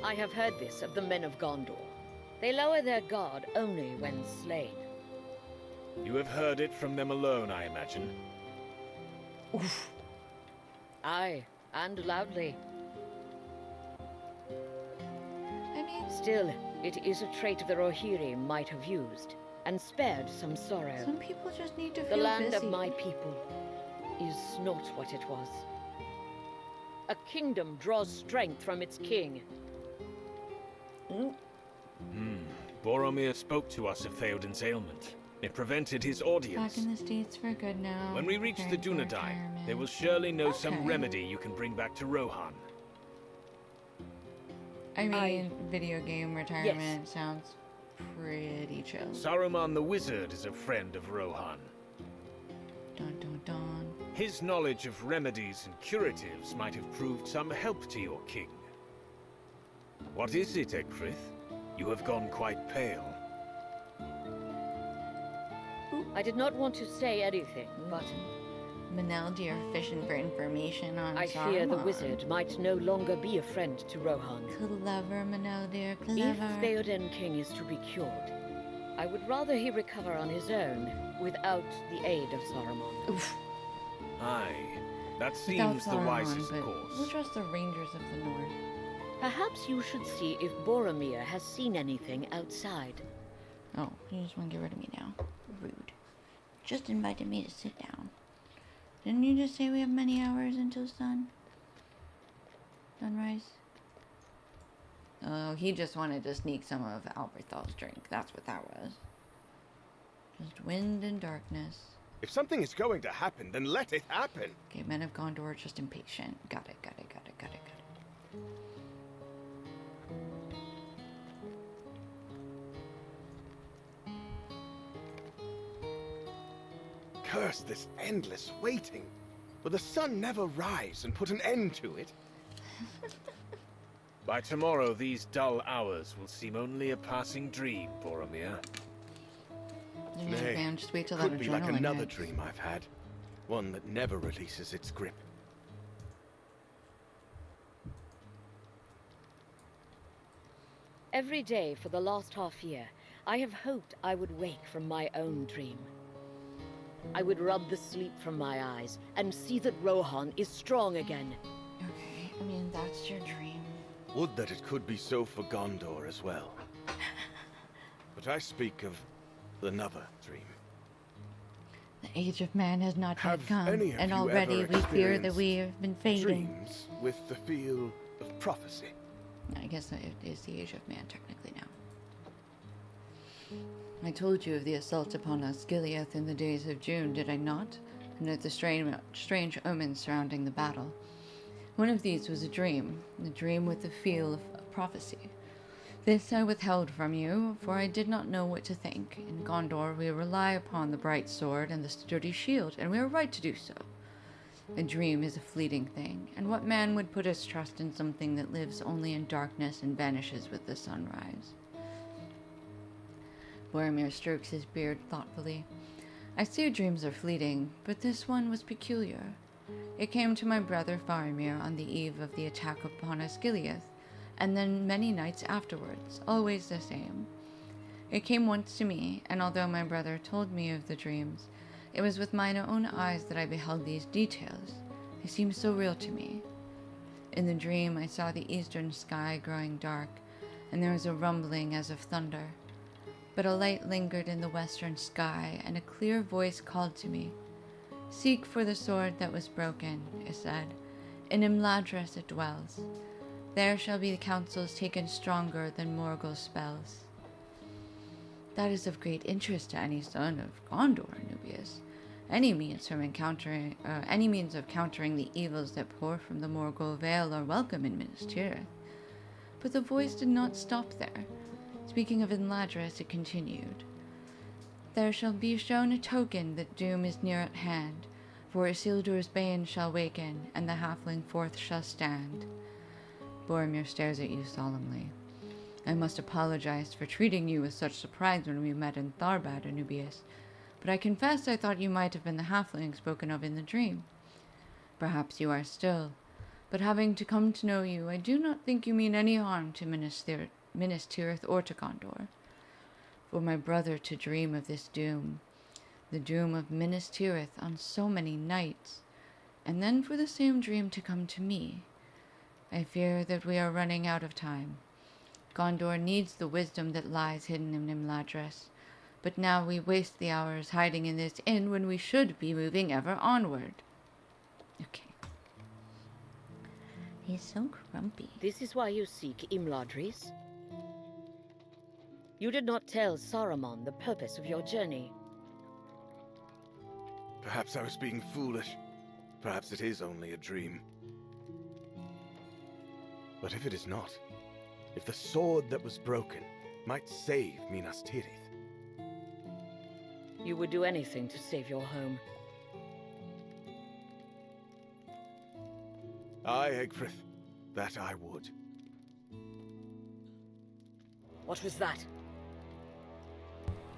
I have heard this of the men of Gondor. They lower their guard only when slain. You have heard it from them alone, I imagine. Oof. Aye, and loudly. I mean, Still, it is a trait the Rohirrim might have used, and spared some sorrow. some people just need to The feel land busy. of my people is not what it was. A kingdom draws strength from its king. Boromir spoke to us of Theoden's ailment. It prevented his audience. Back in the States for good now. When we reach the preparing for Dunedain, retirement. they will surely know some Okay. remedy you can bring back to Rohan. I mean, video game retirement sounds pretty chill. Saruman the Wizard is a friend of Rohan. Dun dun dun. His knowledge of remedies and curatives might have proved some help to your king. What is it, Egfrith? You have gone quite pale. I did not want to say anything, but Meneldi are fishing for information on I fear the Saruman. wizard might no longer be a friend to Rohan. Clever, Meneldi, If clever. Theoden King is to be cured, I would rather he recover on his own, without the aid of Saruman. Oof. Aye, that Without seems the Saruman, wisest but course. we'll trust the Rangers of the North. Perhaps you should see if Boromir has seen anything outside. Oh, you just want to get rid of me now. Rude. Just invited me to sit down. Didn't you just say we have many hours until sunrise? Oh, he just wanted to sneak some of Alberthal's drink. That's what that was. Just wind and darkness. If something is going to happen, then let it happen. Okay, men of Gondor are just impatient. Got it, got it, got it, got it, got it. Curse this endless waiting. Will the sun never rise and put an end to it? By tomorrow, these dull hours will seem only a passing dream, Boromir. Nay, man, just wait till that Could be like adrenaline another hits. dream I've had. One that never releases its grip. Every day for the last half year, I have hoped I would wake from my own dream. I would rub the sleep from my eyes and see that Rohan is strong again. Okay, I mean, that's your dream. Would that it could be so for Gondor as well. But I speak of another dream. The age of man has not yet Have come, any of and you already ever we fear that experienced we have been fading. Dreams with the feel of prophecy. I guess it is the age of man technically now. I told you of the assault upon Osgiliath in the days of June, did I not? And of the strange omens surrounding the battle. One of these was a dream with the feel of prophecy. This I withheld from you, for I did not know what to think. In Gondor we rely upon the bright sword and the sturdy shield, and we are right to do so. A dream is a fleeting thing, and what man would put his trust in something that lives only in darkness and vanishes with the sunrise? Boromir strokes his beard thoughtfully. I see dreams are fleeting, but this one was peculiar. It came to my brother Faramir on the eve of the attack upon Osgiliath, and then many nights afterwards, always the same. It came once to me, and although my brother told me of the dreams, it was with mine own eyes that I beheld these details. They seemed so real to me. In the dream I saw the eastern sky growing dark, and there was a rumbling as of thunder. But a light lingered in the western sky, and a clear voice called to me. Seek for the sword that was broken, it said. In Imladris it dwells. There shall be the counsels taken stronger than Morgul's spells. That is of great interest to any son of Gondor, Nubius. Any means of countering the evils that pour from the Morgul Vale are welcome in Minas Tirith. But the voice did not stop there. Speaking of Imladris, it continued. There shall be shown a token that doom is near at hand, for Isildur's bane shall waken, and the halfling forth shall stand. Boromir stares at you solemnly. I must apologize for treating you with such surprise when we met in Tharbad, Anubius, but I confess I thought you might have been the halfling spoken of in the dream. Perhaps you are still, But having to come to know you, I do not think you mean any harm to Minas Tirith or to Gondor. For my brother to dream of this doom, the doom of Minas Tirith on so many nights, and then for the same dream to come to me, I fear that we are running out of time. Gondor needs the wisdom that lies hidden in Imladris, but now we waste the hours hiding in this inn when we should be moving ever onward. Okay. He's so grumpy. This is why you seek Imladris? You did not tell Saruman the purpose of your journey. Perhaps I was being foolish. Perhaps it is only a dream. But if it is not, if the sword that was broken might save Minas Tirith. You would do anything to save your home. Aye, Egfrith, that I would. What was that?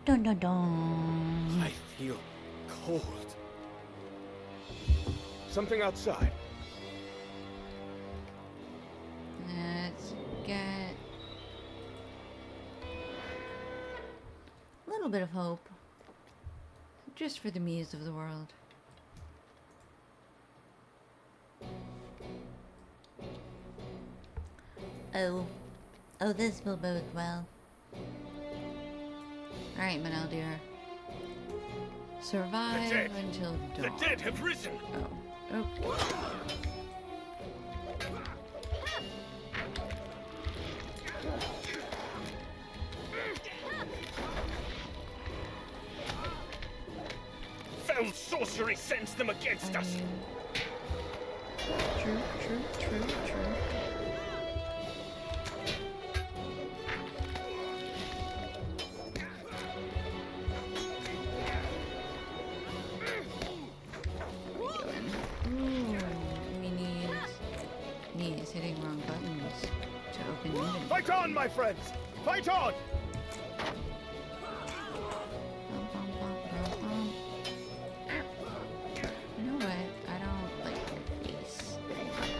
Dun dun dun. I feel cold. Something outside. Let's get a little bit of hope. Just for the muse of the world. Oh, this will bode well. Alright, Maneldir. Survive until dawn. The dead have risen! Oh, okay. Foul sorcery sends them against us! True. He's hitting wrong buttons to open inventory. Fight on, my friends! Fight on! You know what? I don't like your face very much.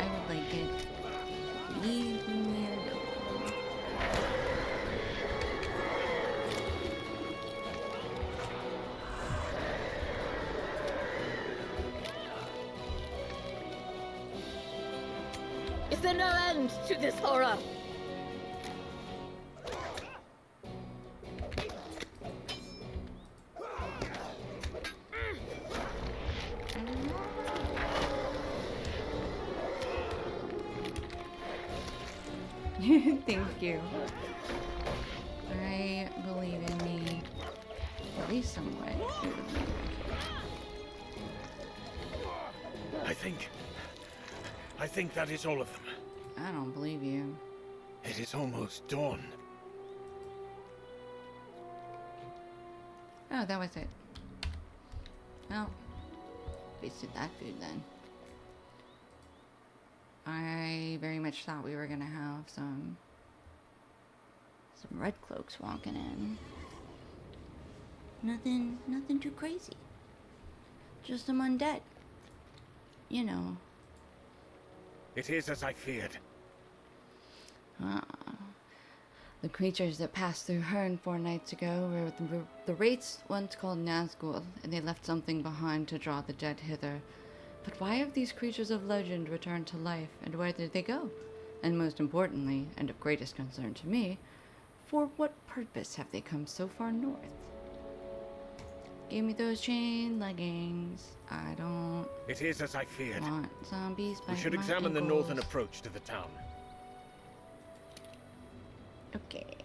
I would like it. Leave me alone. Is there no end to this horror? Thank you. I believe in me. At least somewhat. I think that is all of them. I don't believe you. It is almost dawn. Oh, that was it. Well, wasted that food then. I very much thought we were gonna have some red cloaks walking in. Nothing too crazy. Just some undead. You know. It is as I feared. The creatures that passed through Herne 4 nights ago were the wraiths once called Nazgul, and they left something behind to draw the dead hither. But why have these creatures of legend returned to life, and where did they go? And most importantly, and of greatest concern to me, for what purpose have they come so far north? Give me those chain leggings. I don't It is as I feared. want zombies We biting should my examine the ankles. northern approach to the town. Okay.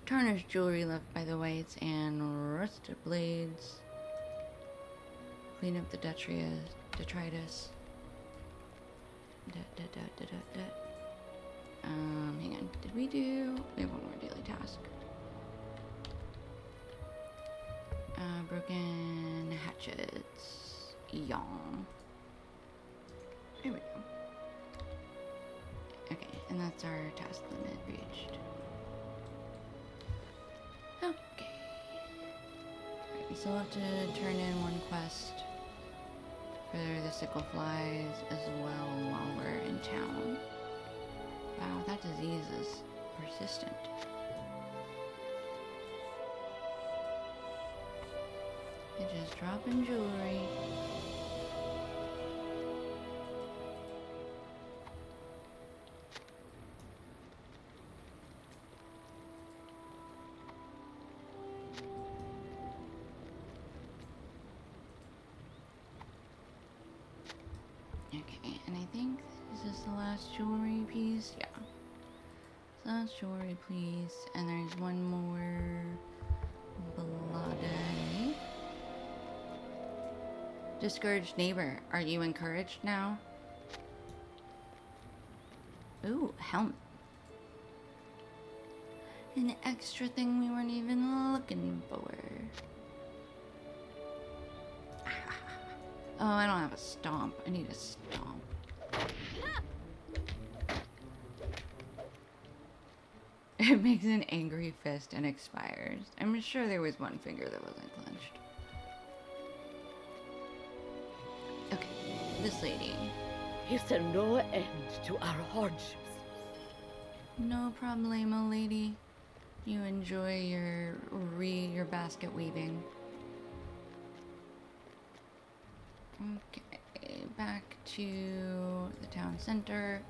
Tarnished jewelry left by the whites and rusted blades. Clean up the detritus. Hang on. Did we have one more daily task. Broken hatchets. Yawn. There we go. Okay, and that's our task limit reached. Okay. Alright, we still have to turn in one quest for for the sickle flies as well while we're in town. Wow, that disease is persistent. It just dropping jewelry. Okay, and I think this is the last jewelry piece. Yeah. Last jewelry piece, and there's one more bloody. Discouraged neighbor, are you encouraged now? Ooh, helmet. An extra thing we weren't even looking for. Oh, I don't have a stomp. I need a stomp. It makes an angry fist and expires. I'm sure there was one finger that wasn't clenched. Okay, this lady. Is there no end to our hardships? No problemo, lady. You enjoy your basket weaving. Okay, back to the town center.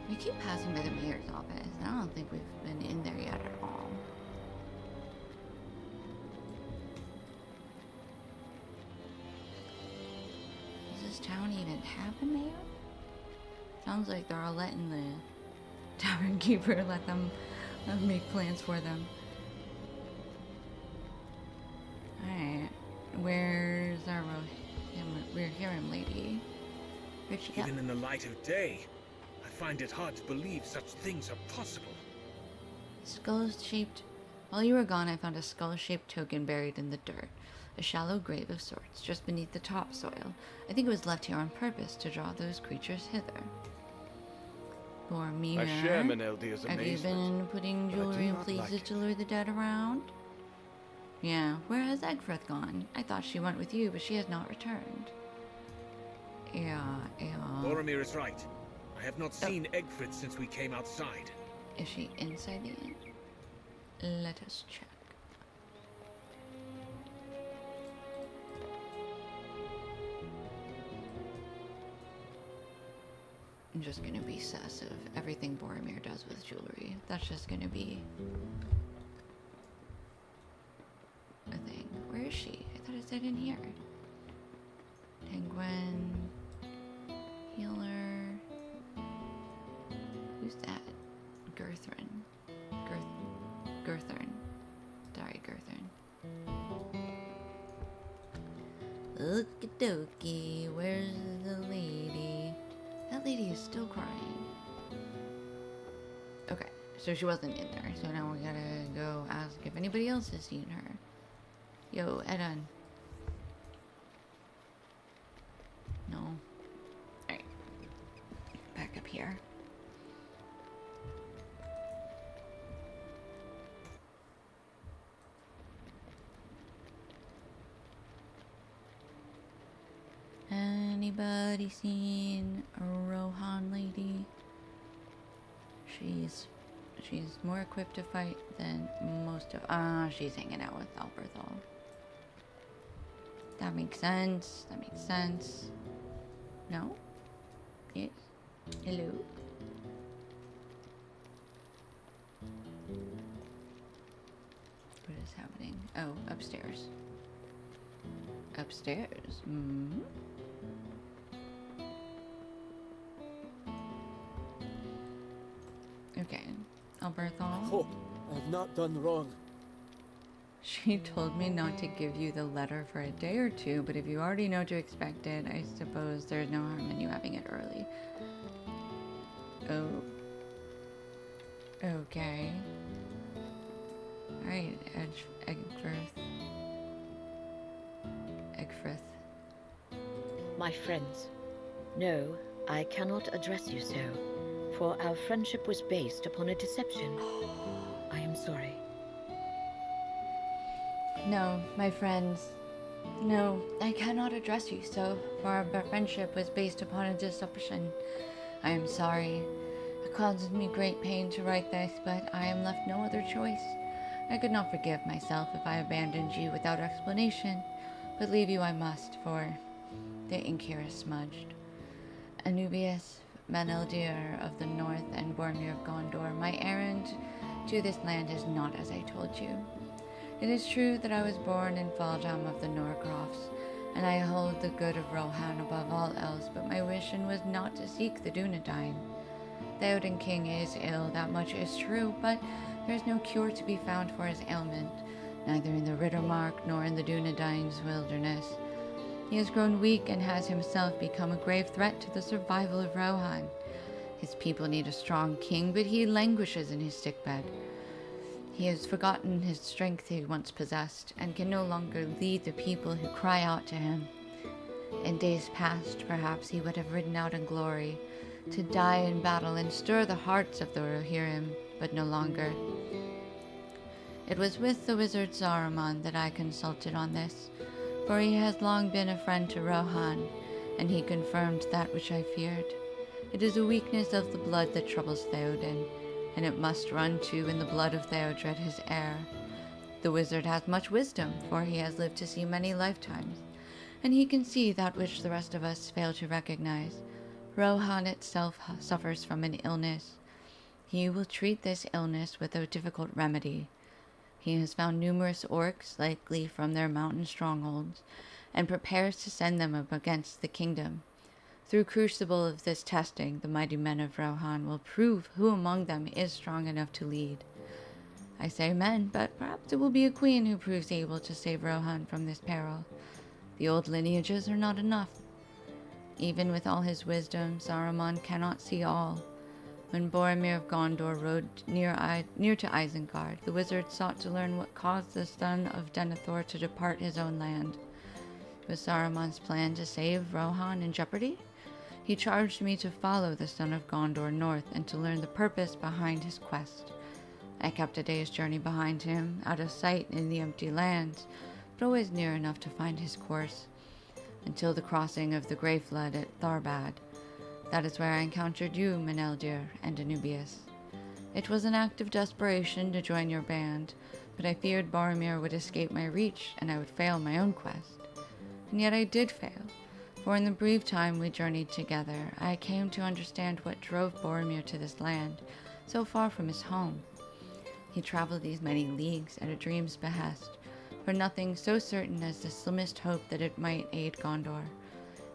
We keep passing by the mayor's office. I don't think we've been in there yet at all. Does this town even have a mayor? Sounds like they're all letting the tavern keeper let them make plans for them. Alright, where's our we're hearing lady? Where'd she go? Even in the light of day, I find it hard to believe such things are possible. Skull-shaped. While you were gone, I found a skull-shaped token buried in the dirt. A shallow grave of sorts, just beneath the topsoil. I think it was left here on purpose to draw those creatures hither. Boromir, I share Meneldia's have you amazement. been putting but I do jewelry and not places like to lure the dead around? Yeah, where has Egfrith gone? I thought she went with you, but she has not returned. Yeah. Boromir is right. I have not seen Egfrith since we came outside. Is she inside the inn? Let us check. I'm just gonna be sus of everything Boromir does with jewelry. That's just gonna be a thing. Where is she? I thought it said in here. Penguin. Healer. Who's that? Girthrin. Girthrin. Sorry, Girthrin. Okie dokie. Where's the lady? That lady is still crying. Okay, so she wasn't in there. So now we gotta go ask if anybody else has seen her. Yo, Edun. No. Alright. Back up here. Anybody seen a Rohan lady? She's more equipped to fight than most of. She's hanging out with Alberthal. That makes sense. That makes sense. No? Yes? Hello? What is happening? Oh, upstairs. Upstairs? Mm-hmm. Okay. Alberthal? Hope I have not done wrong. She told me not to give you the letter for a day or two, but if you already know to expect it, I suppose there's no harm in you having it early. Oh. Okay. Alright, Egfrith. My friends, no, I cannot address you so, for our friendship was based upon a deception. I am sorry. No, my friends, No, I cannot address you so, for our friendship was based upon a deception. I am sorry. It causes me great pain to write this, but I am left no other choice. I could not forgive myself if I abandoned you without explanation, but leave you I must, for the ink here is smudged. Anubius, Maneldir of the north, and Boromir of Gondor, my errand to this land is not as I told you. It is true that I was born in Faldam of the Norcrofts, and I hold the good of Rohan above all else, but my wish was not to seek the Dunedain. The Odin King is ill, that much is true, but there is no cure to be found for his ailment, neither in the Rittermark nor in the Dunedain's wilderness. He has grown weak and has himself become a grave threat to the survival of Rohan. His people need a strong king, but he languishes in his sickbed. He has forgotten his strength he once possessed, and can no longer lead the people who cry out to him. In days past, perhaps he would have ridden out in glory, to die in battle and stir the hearts of the Rohirrim, but no longer. It was with the wizard Saruman that I consulted on this, for he has long been a friend to Rohan, and he confirmed that which I feared. It is a weakness of the blood that troubles Theoden, and it must run too in the blood of Theodred, his heir. The wizard has much wisdom, for he has lived to see many lifetimes, and he can see that which the rest of us fail to recognize. Rohan itself suffers from an illness. He will treat this illness with a difficult remedy. He has found numerous orcs, likely from their mountain strongholds, and prepares to send them up against the kingdom. Through crucible of this testing, the mighty men of Rohan will prove who among them is strong enough to lead. I say men, but perhaps it will be a queen who proves able to save Rohan from this peril. The old lineages are not enough. Even with all his wisdom, Saruman cannot see all. When Boromir of Gondor rode near to Isengard, the wizard sought to learn what caused the son of Denethor to depart his own land. Was Saruman's plan to save Rohan in jeopardy? He charged me to follow the son of Gondor north and to learn the purpose behind his quest. I kept a day's journey behind him, out of sight in the empty lands, but always near enough to find his course, until the crossing of the Grey Flood at Tharbad. That is where I encountered you, Meneldir, and Anubius. It was an act of desperation to join your band, but I feared Boromir would escape my reach and I would fail my own quest. And yet I did fail, for in the brief time we journeyed together, I came to understand what drove Boromir to this land, so far from his home. He traveled these many leagues at a dream's behest, for nothing so certain as the slimmest hope that it might aid Gondor.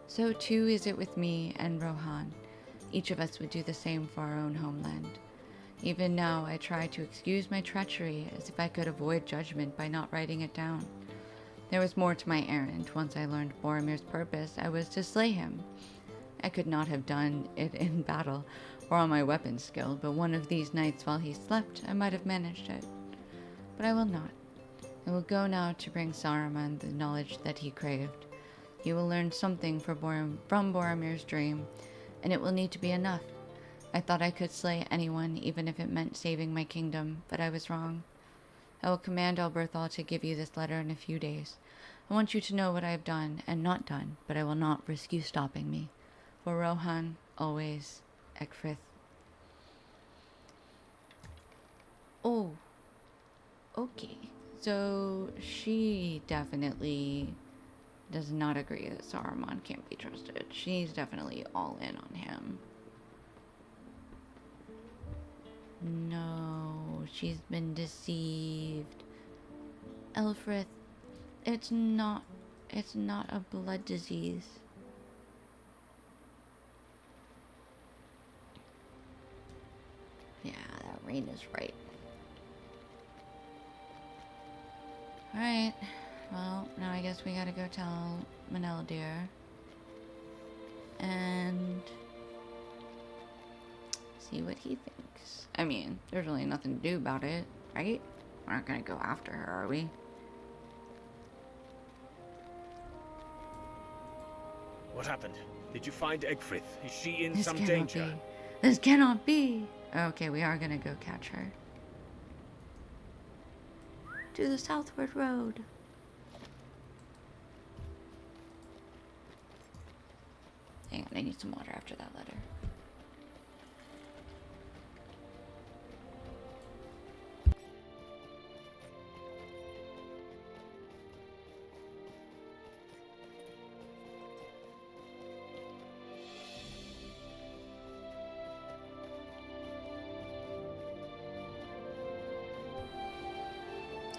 So too is it with me and Rohan. Each of us would do the same for our own homeland. Even now I try to excuse my treachery as if I could avoid judgment by not writing it down. There was more to my errand. Once I learned Boromir's purpose, I was to slay him. I could not have done it in battle or on my weapon skill, but one of these nights while he slept, I might have managed it. But I will not. I will go now to bring Saruman the knowledge that he craved. He will learn something from Boromir's dream, and it will need to be enough. I thought I could slay anyone, even if it meant saving my kingdom, but I was wrong. I will command Elberthal to give you this letter in a few days. I want you to know what I have done and not done, but I will not risk you stopping me. For Rohan, always, Ecgfrith. Oh, okay. So she definitely does not agree that Saruman can't be trusted. She's definitely all in on him. No, she's been deceived. Elfrith, it's not a blood disease. Yeah, that Rain is right. Alright, well, now I guess we gotta go tell Meneldir. And see what he thinks. I mean, there's really nothing to do about it, right? We're not gonna go after her, are we? What happened? Did you find Ecgfrith? Is she in This some cannot danger? be. This cannot be. Okay, we are gonna go catch her. To the southward road. I need some water after that letter.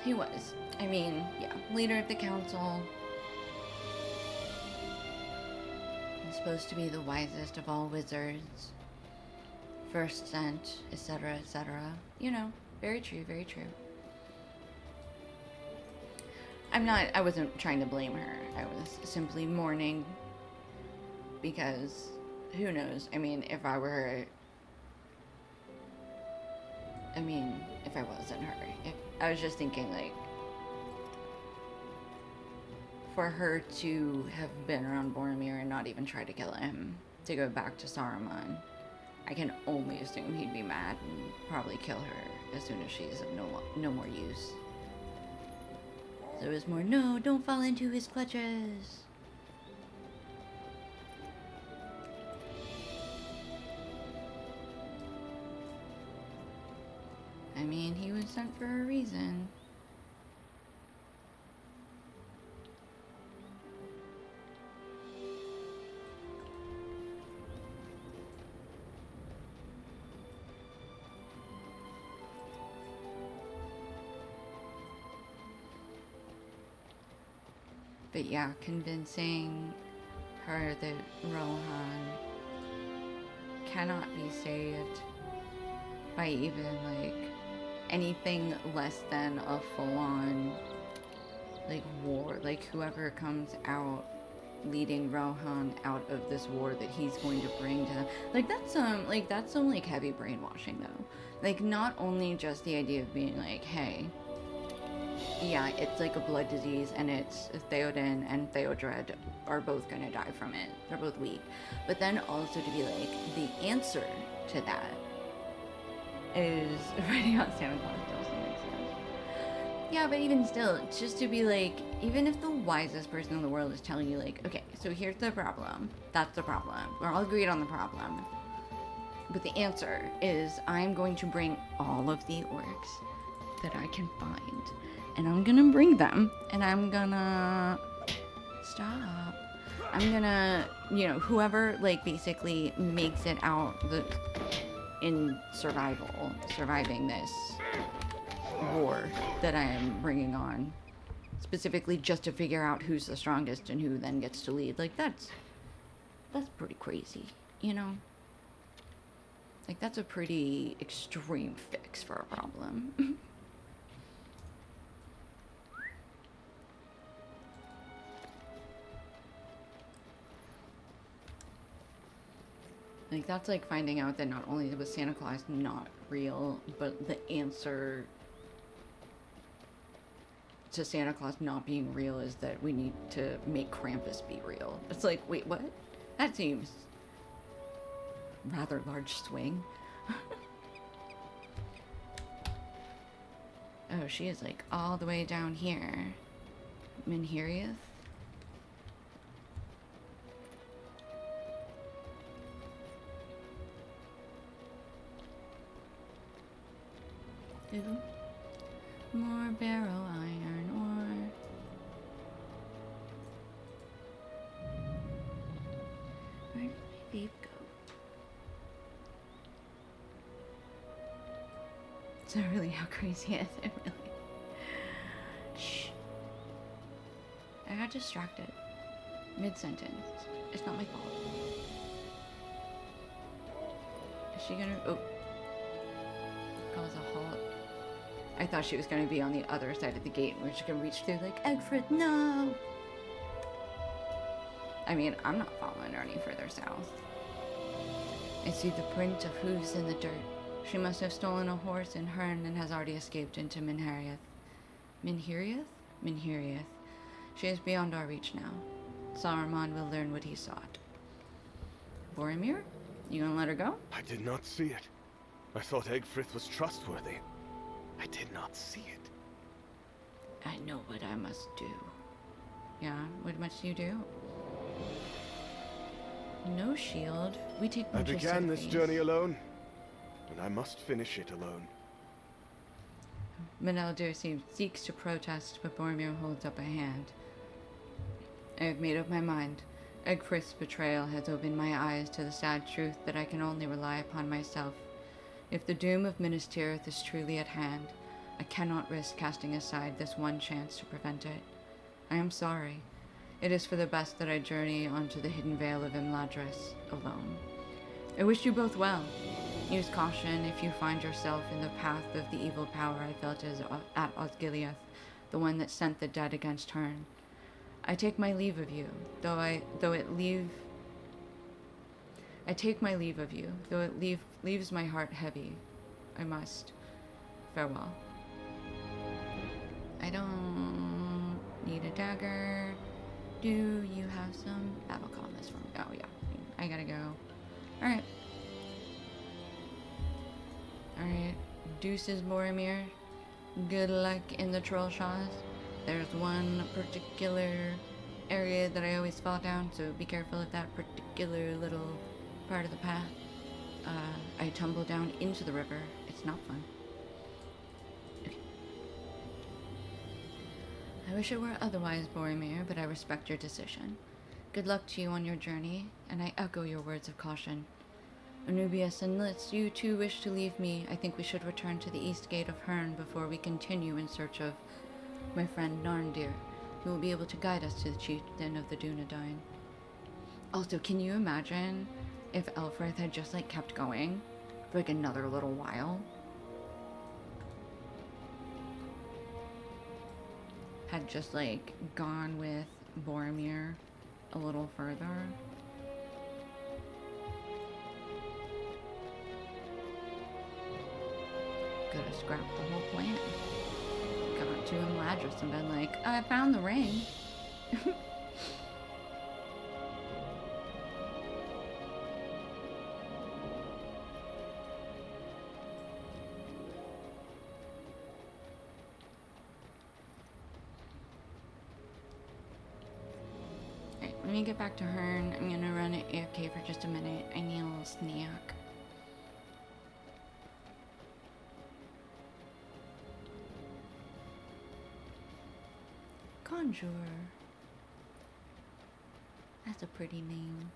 He was. I mean, yeah, leader of the council. He's supposed to be the wisest of all wizards. First sent, etc., etc. You know, very true, very true. I wasn't trying to blame her. I was simply mourning because who knows? I mean, if I were her, if I wasn't her, if I was just thinking, like, for her to have been around Boromir and not even try to kill him, to go back to Saruman, I can only assume he'd be mad and probably kill her as soon as she's of no more use. So it was more, no, don't fall into his clutches. I mean, he was sent for a reason. But yeah, convincing her that Rohan cannot be saved by even, like, anything less than a full-on, like, war. Like, whoever comes out leading Rohan out of this war that he's going to bring to them. Like, that's some, like, heavy brainwashing, though. Like, not only just the idea of being like, hey, yeah, it's like a blood disease, and it's Theoden and Theodred are both gonna die from it. They're both weak. But then also to be like, the answer to that is writing out Santa Claus doesn't make sense. Yeah, but even still, it's just to be like, even if the wisest person in the world is telling you, like, okay, so here's the problem. That's the problem. We're all agreed on the problem. But the answer is, I'm going to bring all of the orcs that I can find. And I'm gonna bring them, and I'm gonna stop. I'm gonna, you know, whoever, like, basically makes it out in surviving this war that I am bringing on, specifically just to figure out who's the strongest and who then gets to lead. Like, that's pretty crazy, you know? Like, that's a pretty extreme fix for a problem. Like, that's like finding out that not only was Santa Claus not real, but the answer to Santa Claus not being real is that we need to make Krampus be real. It's like, wait, what? That seems rather large swing. Oh, she is like all the way down here. Minheriath? More barrow iron ore. Where did my vape go? It's not really how crazy is it, really? Shh. I got distracted. Mid-sentence. It's not my fault. Is she gonna... Oh. Cause a halt. I thought she was going to be on the other side of the gate where she can reach through, like, Egfrid, no! I mean, I'm not following her any further south. I see the print of hooves in the dirt. She must have stolen a horse in Herne and has already escaped into Minheriath. Minheriath? Minheriath. She is beyond our reach now. Saruman will learn what he sought. Boromir? You gonna let her go? I did not see it. I thought Egfrith was trustworthy. I did not see it. I know what I must do. Yeah, what must you do? No shield. We take I punches to began the this face. journey alone, and I must finish it alone. Menelder seeks to protest, but Boromir holds up a hand. I have made up my mind. Egfrith's betrayal has opened my eyes to the sad truth that I can only rely upon myself. If the doom of Minas Tirith is truly at hand, I cannot risk casting aside this one chance to prevent it. I am sorry. It is for the best that I journey onto the hidden vale of Imladris alone. I wish you both well. Use caution if you find yourself in the path of the evil power I felt at Osgiliath, the one that sent the dead against Herne. I take my leave of you, though it leaves my heart heavy. I must. Farewell. I don't need a dagger. Do you have some battle calmness for me? Oh yeah, I gotta go. Alright. Alright. Deuces, Boromir. Good luck in the troll shaws. There's one particular area that I always fall down, so be careful of that particular little part of the path. I tumble down into the river. It's not fun. Okay. I wish it were otherwise, Boromir, but I respect your decision. Good luck to you on your journey, and I echo your words of caution. Anubius, unless you too wish to leave me, I think we should return to the east gate of Herne before we continue in search of my friend Narndir, who will be able to guide us to the chieftain of the Dunedain. Also, can you imagine if Elfrith had just like kept going for like another little while? Had just like gone with Boromir a little further. Could have scrapped the whole plan. Got to Imladris and been like, I found the ring. Alright, let me get back to Herne. I'm gonna run at AFK for just a minute. I need a little snack. Conjurer. That's a pretty name.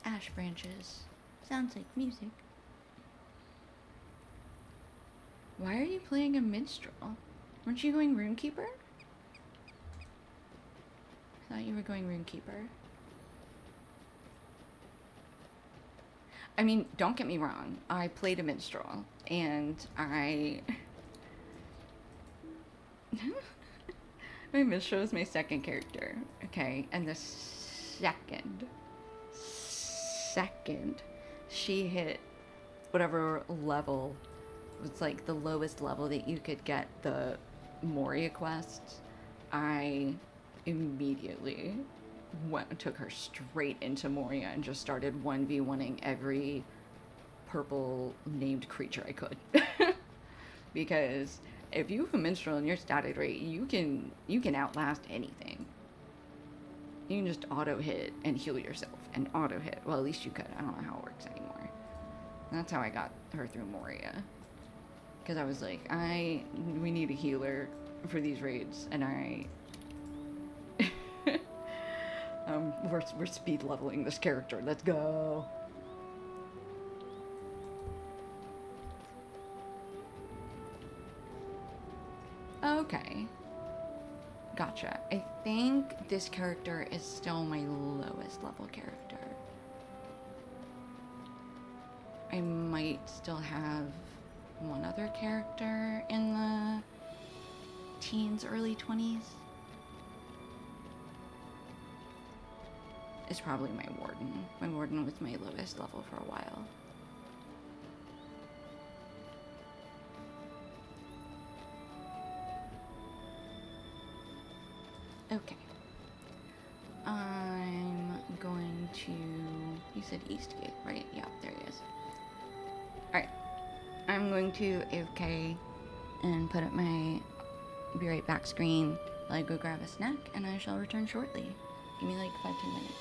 Ash branches. Sounds like music. Why are you playing a minstrel? Weren't you going Runekeeper? I thought you were going Runekeeper. I mean, don't get me wrong. I played a minstrel, and my minstrel is my second character, okay? And the second she hit whatever level was like the lowest level that you could get the Moria quests, I immediately took her straight into Moria and just started 1v1ing every purple named creature I could. Because if you have a minstrel in your static rate, you can outlast anything. You can just auto hit and heal yourself and auto hit. Well, at least you could. I don't know how it works anymore. And that's how I got her through Moria. Because I was like, we need a healer for these raids, and we're speed leveling this character. Let's go. Okay. Gotcha. I think this character is still my lowest level character. I might still have one other character in the teens, early 20s. It's probably my warden. My warden was my lowest level for a while. Okay. I'm going to... You said Eastgate, right? Yeah, there he is. Alright. I'm going to AFK and put up my be right back screen while I go grab a snack, and I shall return shortly. Give me like 5-10 minutes.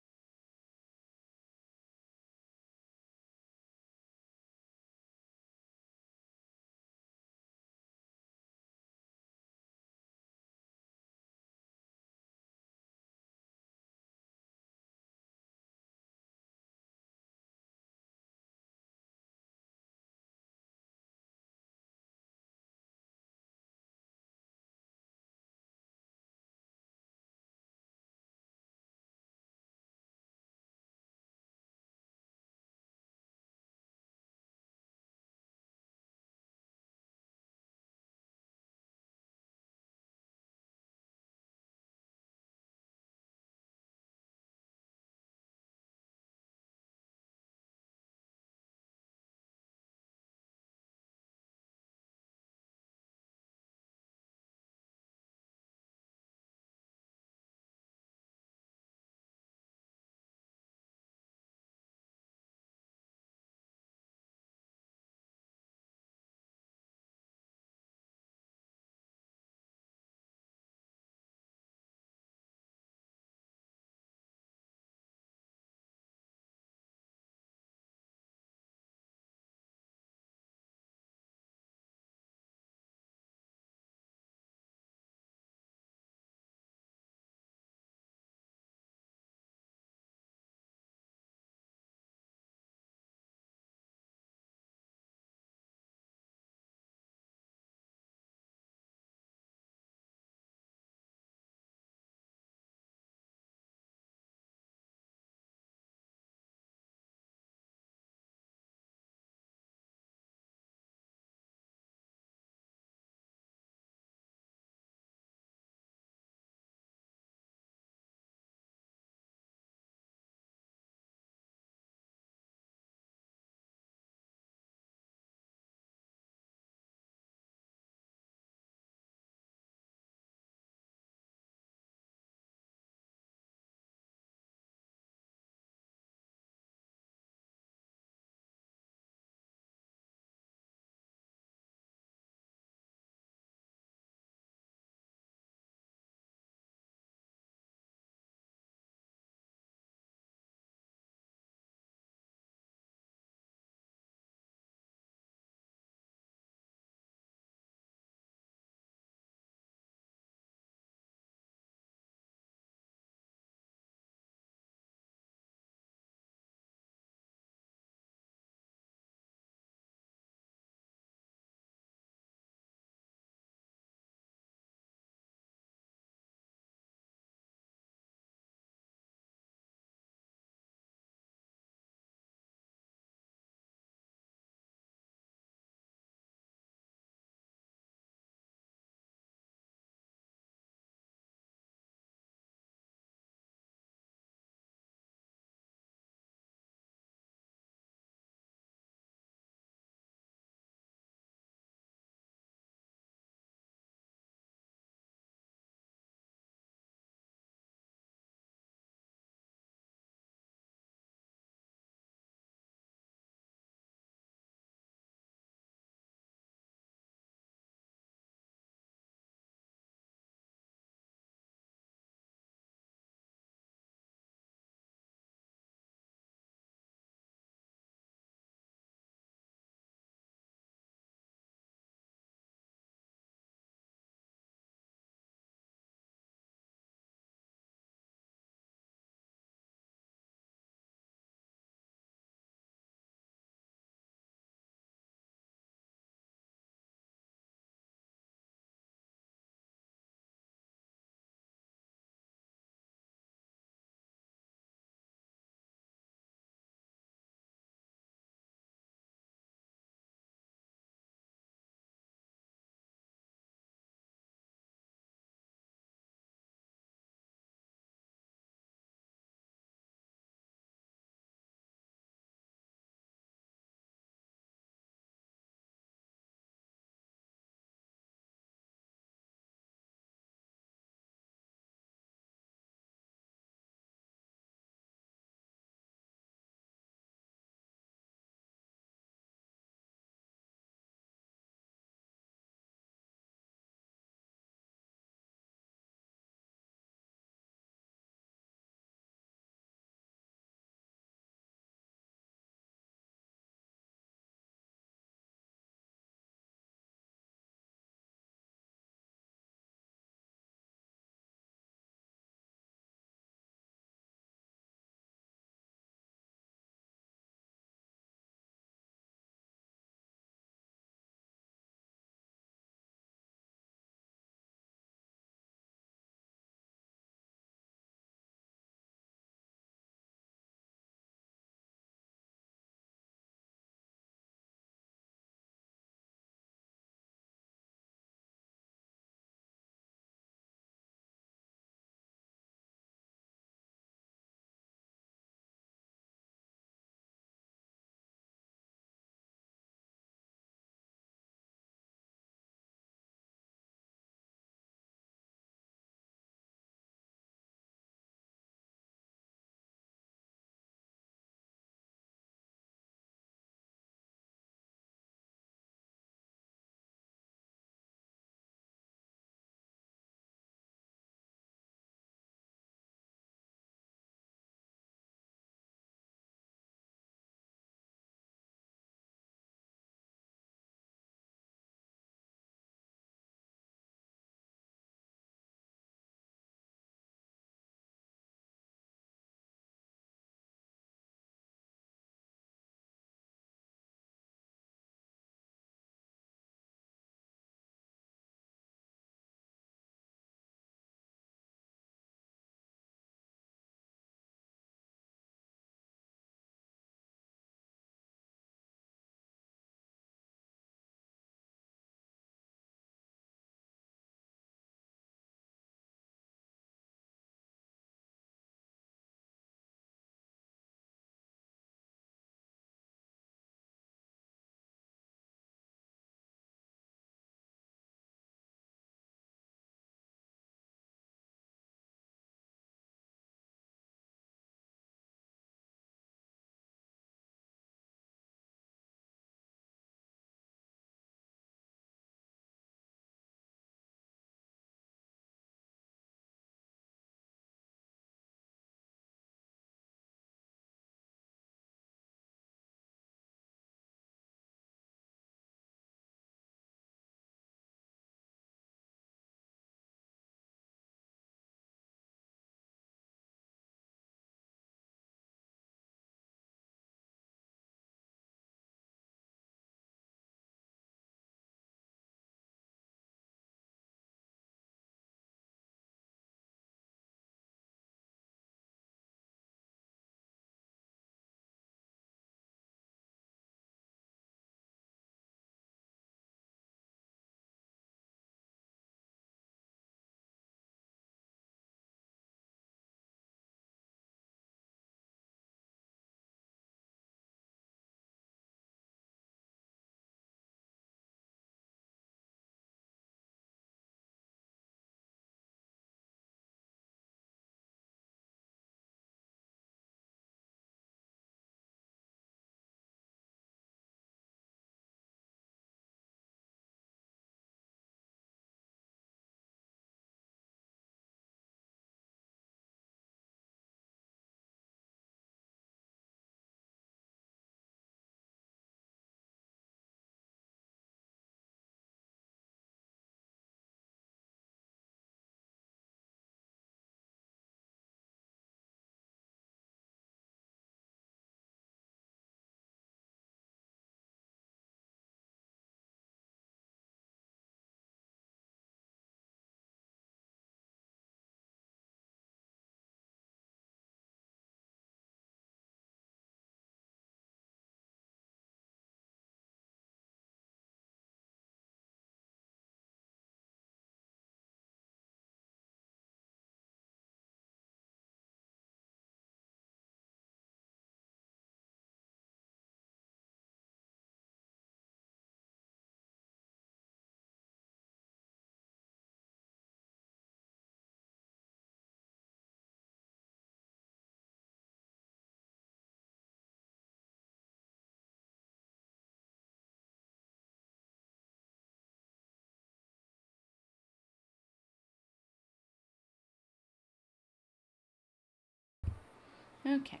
Okay,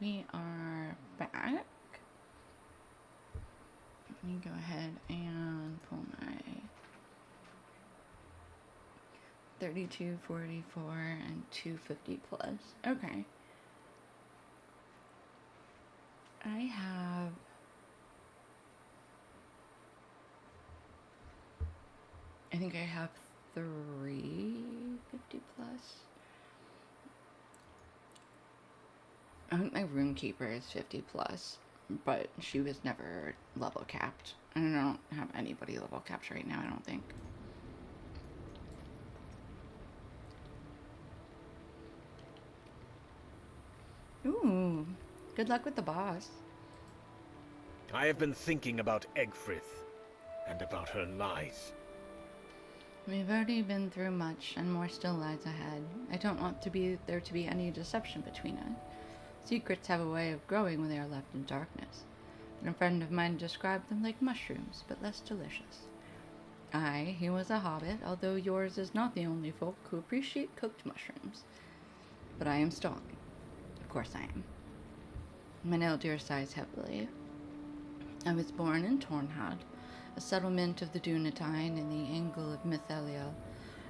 we are back. Let me go ahead and pull my 32, 44, and 250 plus. Okay. I think I have 350 plus. I think my room keeper is 50 plus, but she was never level capped. And I don't have anybody level capped right now, I don't think. Ooh, good luck with the boss. I have been thinking about Egfrith, and about her lies. We've already been through much, and more still lies ahead. I don't want there to be any deception between us. Secrets have a way of growing when they are left in darkness. And a friend of mine described them like mushrooms, but less delicious. Aye, he was a hobbit, although yours is not the only folk who appreciate cooked mushrooms. But I am strong. Of course I am. Meneldir sighs heavily. I was born in Tornhad, a settlement of the Dunedain in the angle of Mitheliel,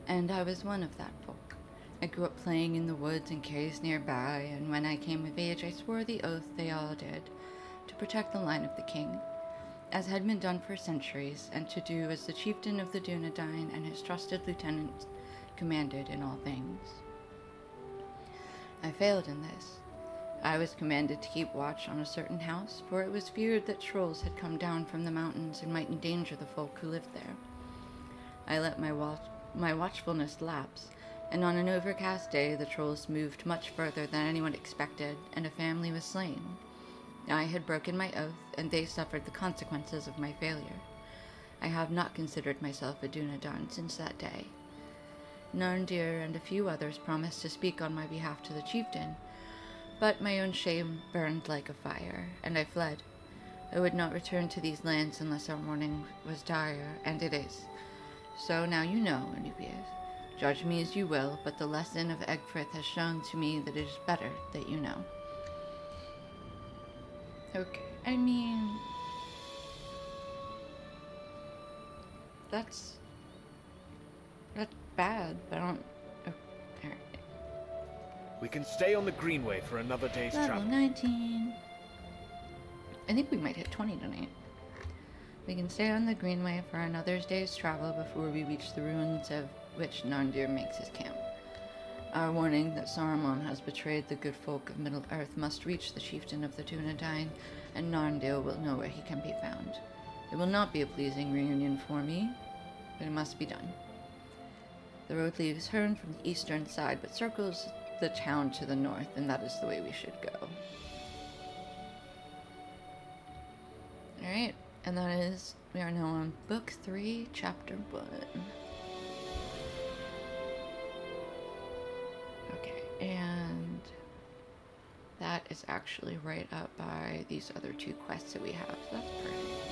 and I was one of that folk. I grew up playing in the woods and caves nearby, and when I came of age I swore the oath they all did, to protect the line of the king, as had been done for centuries, and to do as the chieftain of the Dunedain and his trusted lieutenants commanded in all things. I failed in this. I was commanded to keep watch on a certain house, for it was feared that trolls had come down from the mountains and might endanger the folk who lived there. I let my watchfulness lapse, and on an overcast day the trolls moved much further than anyone expected, and a family was slain. I had broken my oath, and they suffered the consequences of my failure. I have not considered myself a Dunedain since that day. Narndir and a few others promised to speak on my behalf to the chieftain, but my own shame burned like a fire, and I fled. I would not return to these lands unless our mourning was dire, and it is. So now you know, Anubius. Judge me as you will, but the lesson of Egfrith has shown to me that it is better that you know. Okay, I mean... That's bad, but I don't... Oh, alright. We can stay on the Greenway for another day's Level travel. 19. I think we might hit 20 tonight. We can stay on the Greenway for another day's travel before we reach the ruins of which Narndir makes his camp. Our warning that Saruman has betrayed the good folk of Middle-earth must reach the chieftain of the Dunedain, and Narndil will know where he can be found. It will not be a pleasing reunion for me, but it must be done. The road leaves Herne from the eastern side, but circles the town to the north, and that is the way we should go. Alright, and that is, we are now on Book 3, Chapter 1. Okay, and that is actually right up by these other two quests that we have, so that's perfect.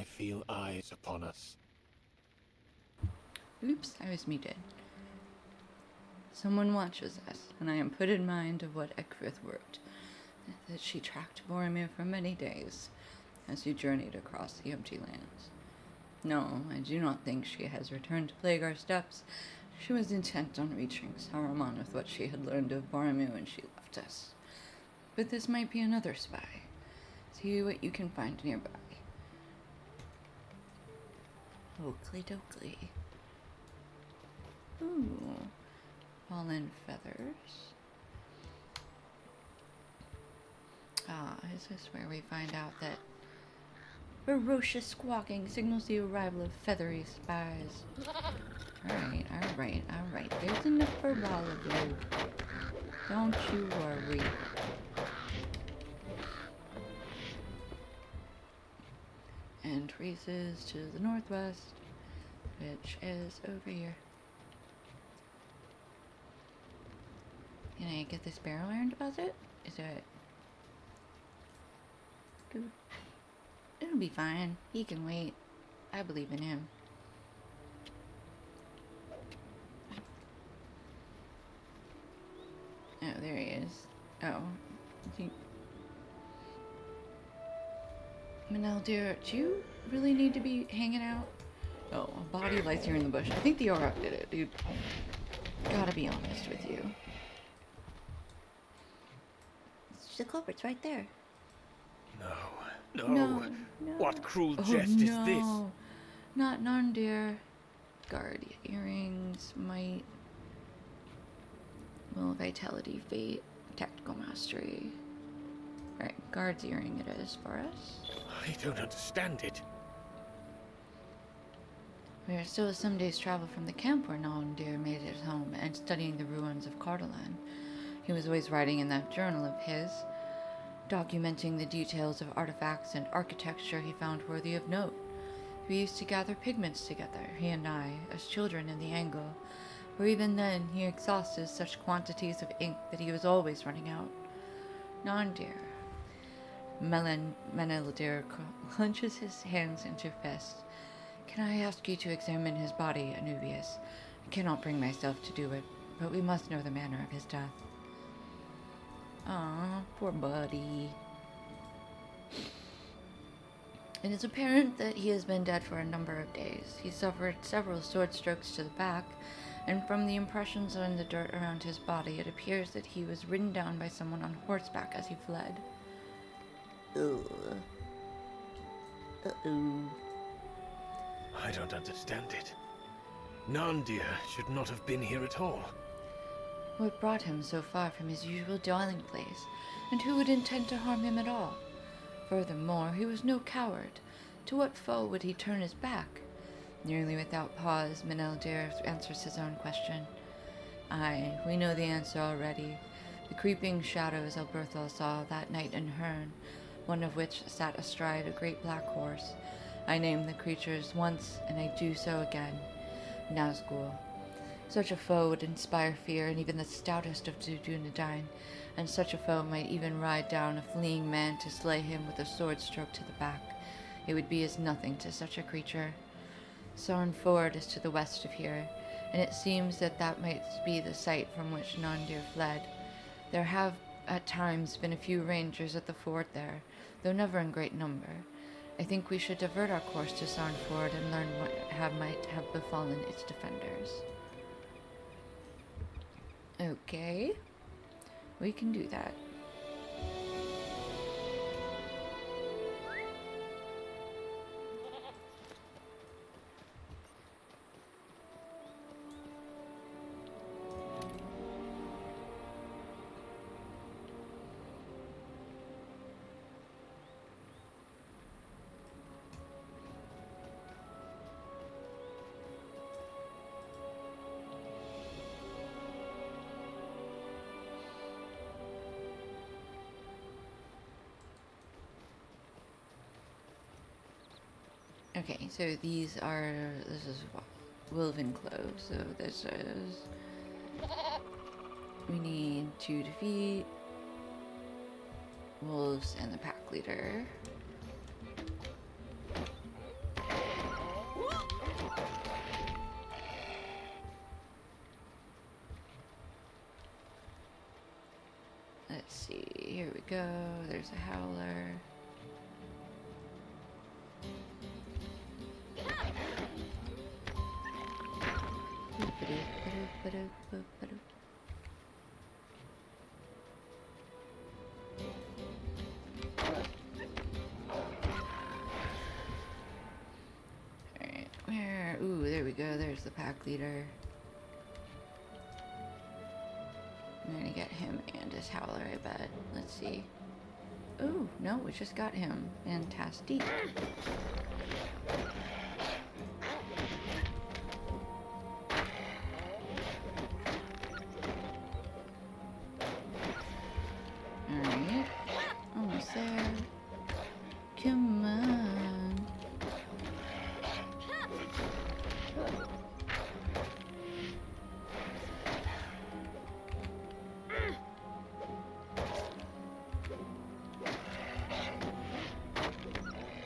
feel eyes upon us. Oops, I was muted. Someone watches us, and I am put in mind of what Ecgfrith wrote, that she tracked Boromir for many days as he journeyed across the empty lands. No, I do not think she has returned to plague our steps. She was intent on reaching Saruman with what she had learned of Boromir when she left us. But this might be another spy. See what you can find nearby. Oakley dokley. Ooh. Fallen feathers. Ah, is this where we find out that ferocious squawking signals the arrival of feathery spies? Alright. There's enough for all of you. Don't you worry. And traces to the northwest, which is over here. Can I get this barrel iron deposit? Is it? Good. It'll be fine. He can wait. I believe in him. Oh, there he is. Oh. Manel, dear, do you really need to be hanging out? Oh, a body lies here in the bush. I think the Auroch did it, dude. Gotta be honest with you. The culprit's right there. No. What cruel jest is this? Not none, dear. Guard earrings, might. Will, vitality, fate, tactical mastery. Right, guard's earring it is for us. I don't understand it. We are still some days' travel from the camp where Nondir made his home and studying the ruins of Cardolan. He was always writing in that journal of his, documenting the details of artifacts and architecture he found worthy of note. We used to gather pigments together, he and I, as children in the angle, for even then he exhausted such quantities of ink that he was always running out. Nondir. Meneldir clenches his hands into fists. Can I ask you to examine his body, Anubius? I cannot bring myself to do it, but we must know the manner of his death. Aw, poor buddy. It is apparent that he has been dead for a number of days. He suffered several sword strokes to the back, and from the impressions on the dirt around his body, it appears that he was ridden down by someone on horseback as he fled. Ugh. Uh-oh. I don't understand it. Nandir should not have been here at all. What brought him so far from his usual dwelling place, and who would intend to harm him at all? Furthermore, he was no coward. To what foe would he turn his back? Nearly without pause, Meneldir answers his own question. Aye, we know the answer already. The creeping shadows Alberthal saw that night in Herne, one of which sat astride a great black horse. I named the creatures once, and I do so again. Nazgul. Such a foe would inspire fear in even the stoutest of Dunedain, and such a foe might even ride down a fleeing man to slay him with a sword stroke to the back. It would be as nothing to such a creature. Sarn Ford is to the west of here, and it seems that that might be the site from which Nondir fled. There have at times been a few rangers at the ford there, though never in great number. I think we should divert our course to Sarn Ford and learn what might have befallen its defenders. Okay, we can do that. Okay, so this is Wilven Clove, so this is, we need to defeat wolves and the pack leader. there's a howler. Alright, where? Ooh, there we go. There's the pack leader. I'm gonna get him and his howler, I bet. Let's see. Ooh, no, we just got him. Fantastic. Alright. Almost there. Come on.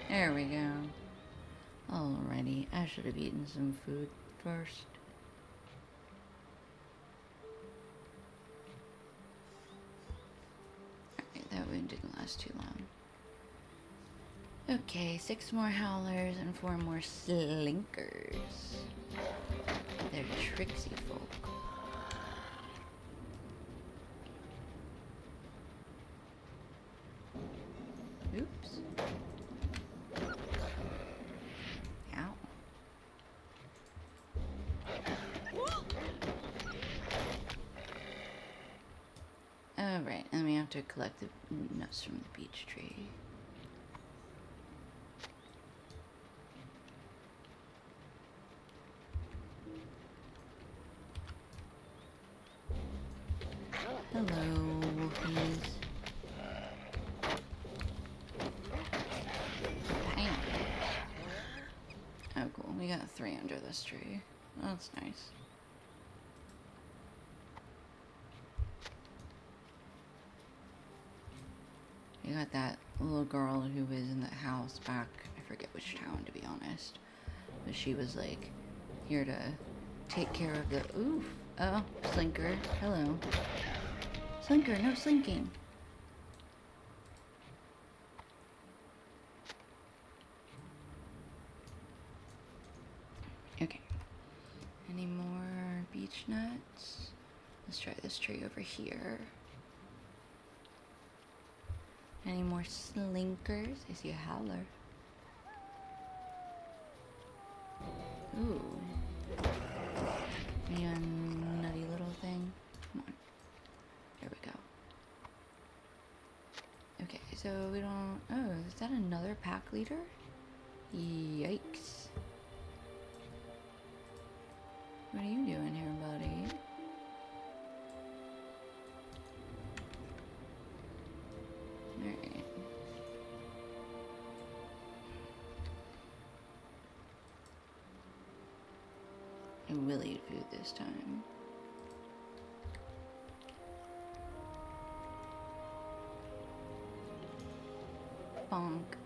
There we go. Alrighty, I should have eaten some food first. Alright, that wound didn't last too long. Okay, 6 more howlers and 4 more slinkers. They're tricksy folk. Oops. Ow. Alright, and we have to collect the nuts from the beech tree. Hello, wolfies. Bam. Oh, cool. We got 3 under this tree. That's nice. We got that little girl who was in the house back, I forget which town to be honest. But she was like here to take care of the oof. Oh, Slinker. Hello. Slinker, no slinking. Okay. Any more beech nuts? Let's try this tree over here. Any more slinkers? I see a howler. Ooh. You nutty little thing. Come on. There we go. Okay, so we don't... Oh, is that another pack leader? Yikes. What are you doing here, buddy? Alright. I will eat food this time. Bonk.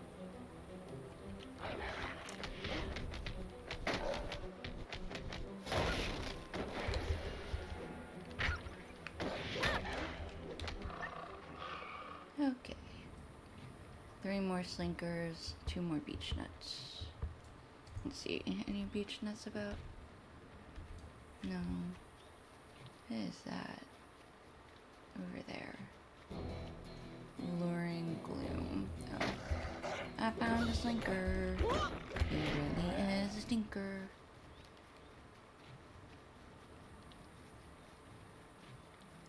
Okay. 3 more slinkers, 2 more beech nuts. Let's see, any beech nuts about? No. What is that? Over there. Luring gloom. Oh. I found a slinker. He really is a stinker.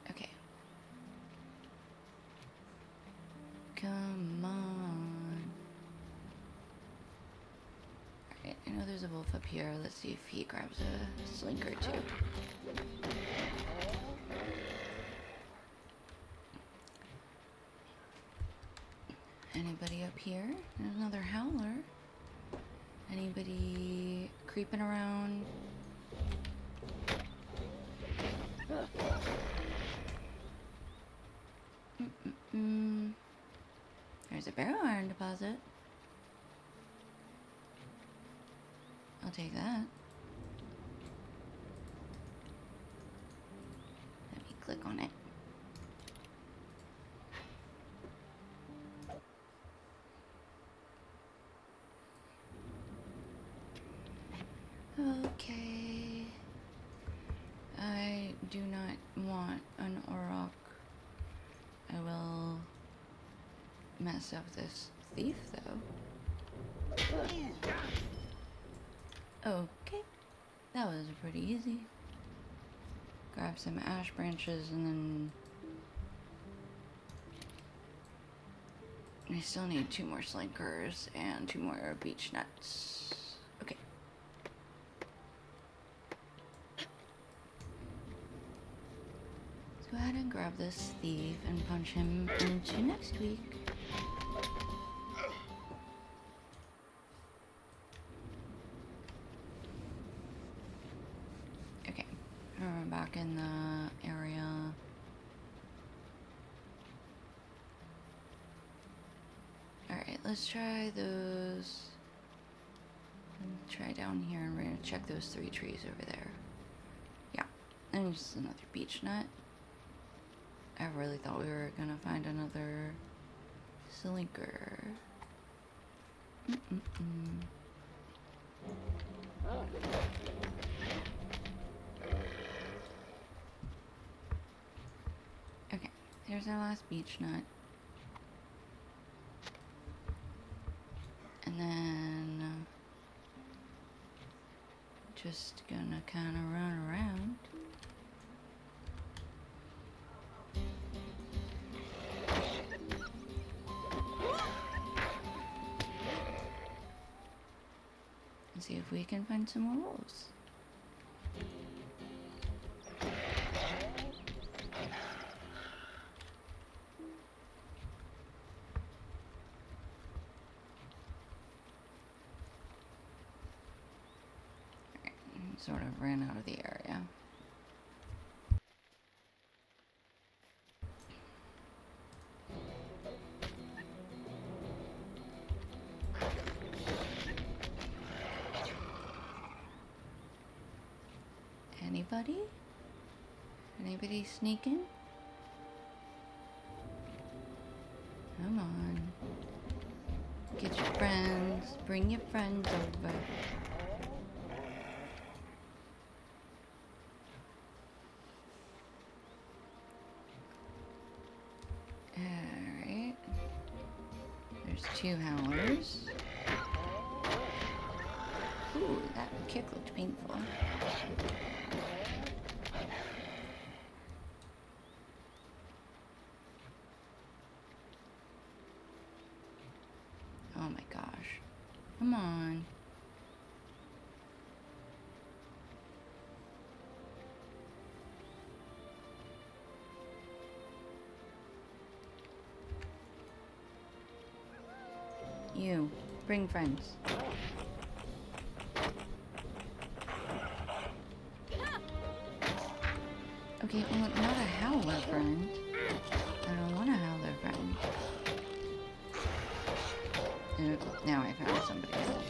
Okay. Come on. Alright, I know there's a wolf up here. Let's see if he grabs a slinker too. Anybody up here? There's another howler. Anybody creeping around? There's a barrow iron deposit. I'll take that. Let me click on it. Okay. I do not want an Auroch. I will mess up this thief, though. Okay. That was pretty easy. Grab some ash branches and then... I still need 2 more slinkers and 2 more beech nuts. Okay. Let's go ahead and grab this thief and punch him into next week. Okay, we're back in the area. Alright, let's try those. Try down here and we're gonna check those 3 trees over there. Yeah, and just another beech nut. I really thought we were gonna find another slinker. Okay, there's our last beech nut. And then just gonna kind of run around. And see if we can find some more wolves. Sort of ran out of the area. Anybody? Anybody sneaking? Come on. Get your friends. Bring your friends over. Alright. There's 2 howlers. Ooh, that kick looked painful. Oh my gosh. Come on. You. Bring friends. Okay, well, not a howler friend. I don't want a howler friend. Now I found somebody else.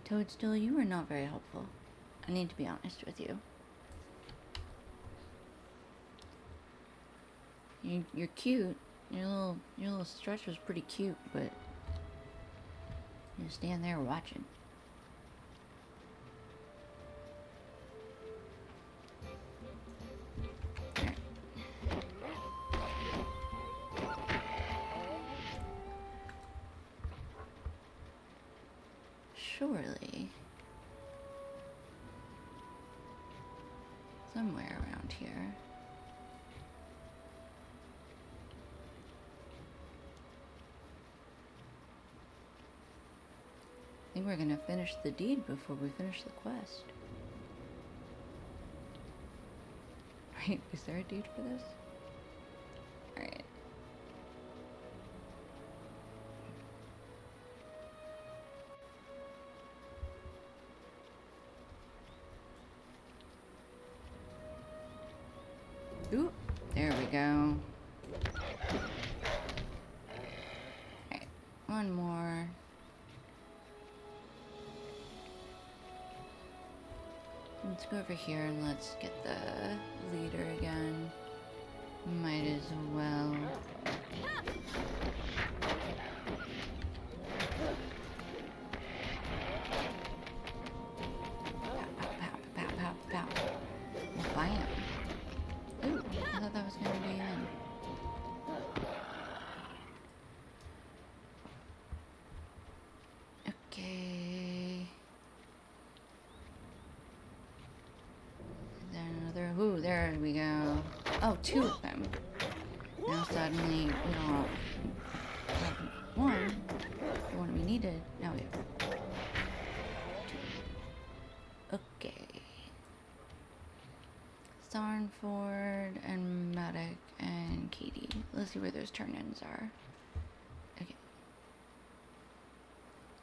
Toadstool, you were not very helpful. I need to be honest with you. You're cute. Your little stretch was pretty cute, but you stand there watching. Alright. Surely somewhere around here. I think we're gonna finish the deed before we finish the quest. Right, is there a deed for this? Alright. Ooh, there we go. Alright, one more. Let's go over here and let's get the leader again. Might as well. Pow, pow, pow, pow, pow. Well, bam. Ooh, I thought that was gonna be in. Okay. Is there another? Ooh, there we go. Oh, two of them. Now suddenly we don't have one. The one we needed. Now we have two. Okay. Sarnford and Maddox and Katie. Let's see where those turn-ins are. Okay.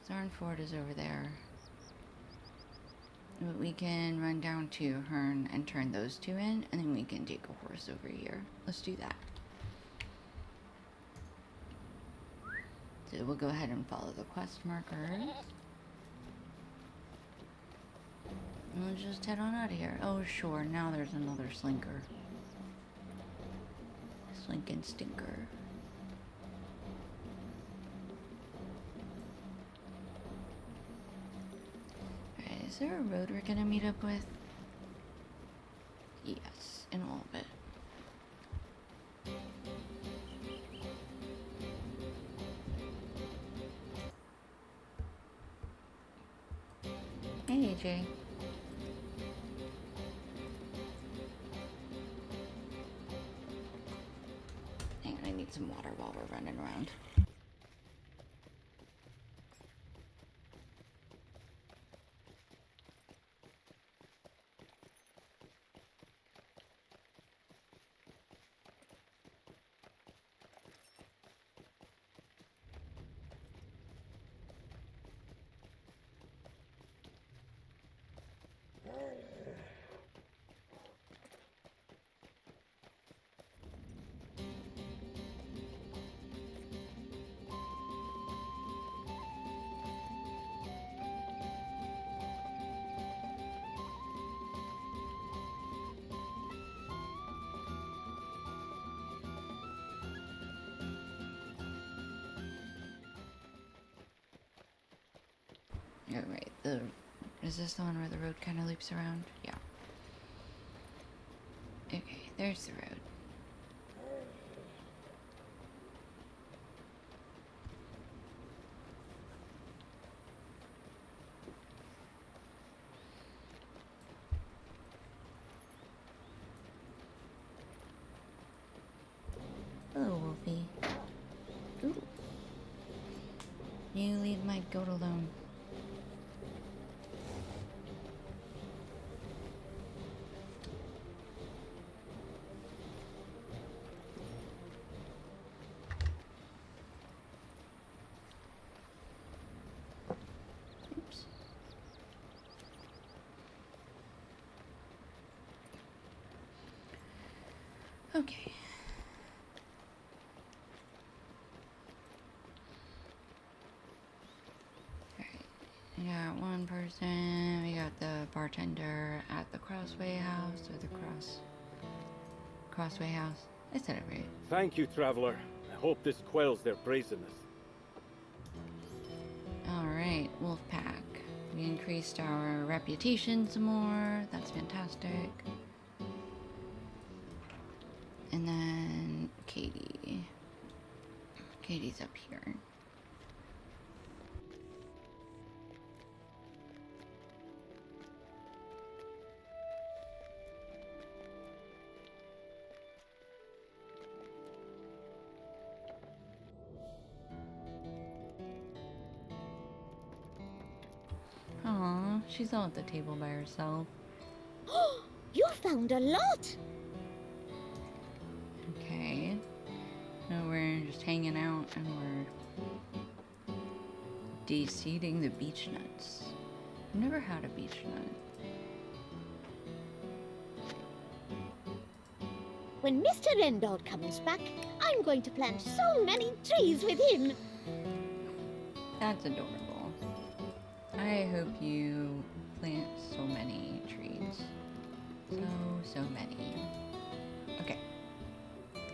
Sarnford is over there. But we can run down to Hearn and turn those two in, and then we can take a horse over here. Let's do that. So we'll go ahead and follow the quest markers. And we'll just head on out of here. Oh, sure, now there's another slinker. Slink and stinker. Alright, is there a road we're gonna meet up with? Yes, in a little bit. Hey, AJ. Hang on, I need some water while we're running around. Oh, right. Is this the one where the road kind of loops around? Yeah. Okay, there's the road. Hello, Wolfie. Ooh. You leave my goat alone. Oops. Okay. We got one person. We got the bartender at the Crossway House, or the Crossway House. I said it right. Thank you, traveler. I hope this quells their brazenness. Alright, Wolfpack. We increased our reputation some more. That's fantastic. And then Katie. Katie's up here. Aw, she's all at the table by herself. You found a lot! Okay. So we're just hanging out and we're de-seeding the beech nuts. I've never had a beech nut. When Mr. Rendald comes back, I'm going to plant so many trees with him. That's adorable. I hope you plant so many trees. questions. So many. Okay.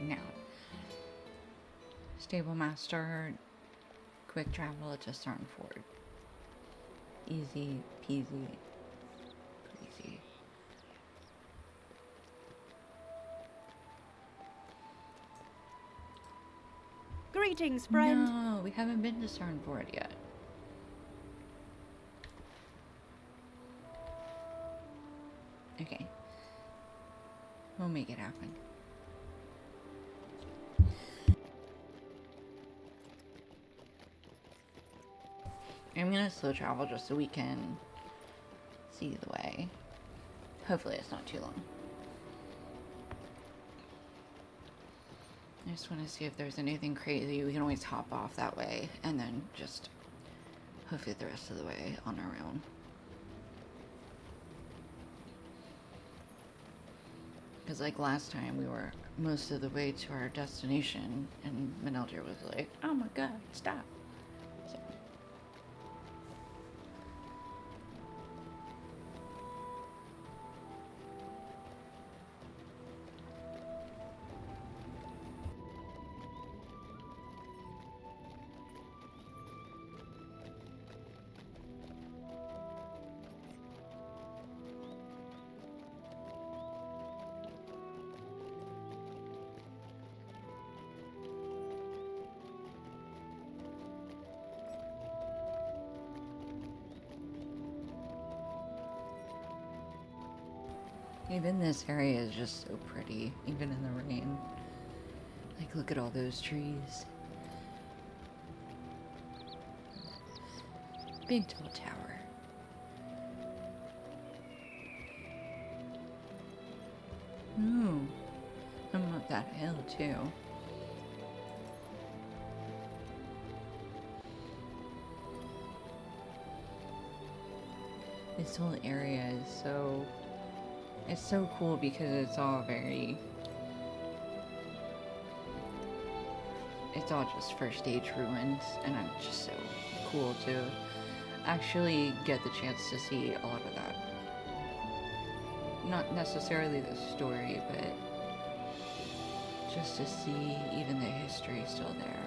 Now. Stable master. Quick travel to Sarnford. Easy peasy. Crazy. Greetings, friend. No, we haven't been to Sarnford yet. Okay. We'll make it happen. I'm gonna slow travel just so we can see the way. Hopefully it's not too long. I just want to see if there's anything crazy. We can always hop off that way and then just hopefully the rest of the way on our own. Because like last time we were most of the way to our destination and Meneldir was like, oh my god, stop. So. Even this area is just so pretty, even in the rain. Like, look at all those trees. Big tall tower. Ooh, I'm up that hill too. This whole area is so... It's so cool because it's all very... It's all just first age ruins, and I'm just so cool to actually get the chance to see a lot of that. Not necessarily the story, but just to see even the history still there.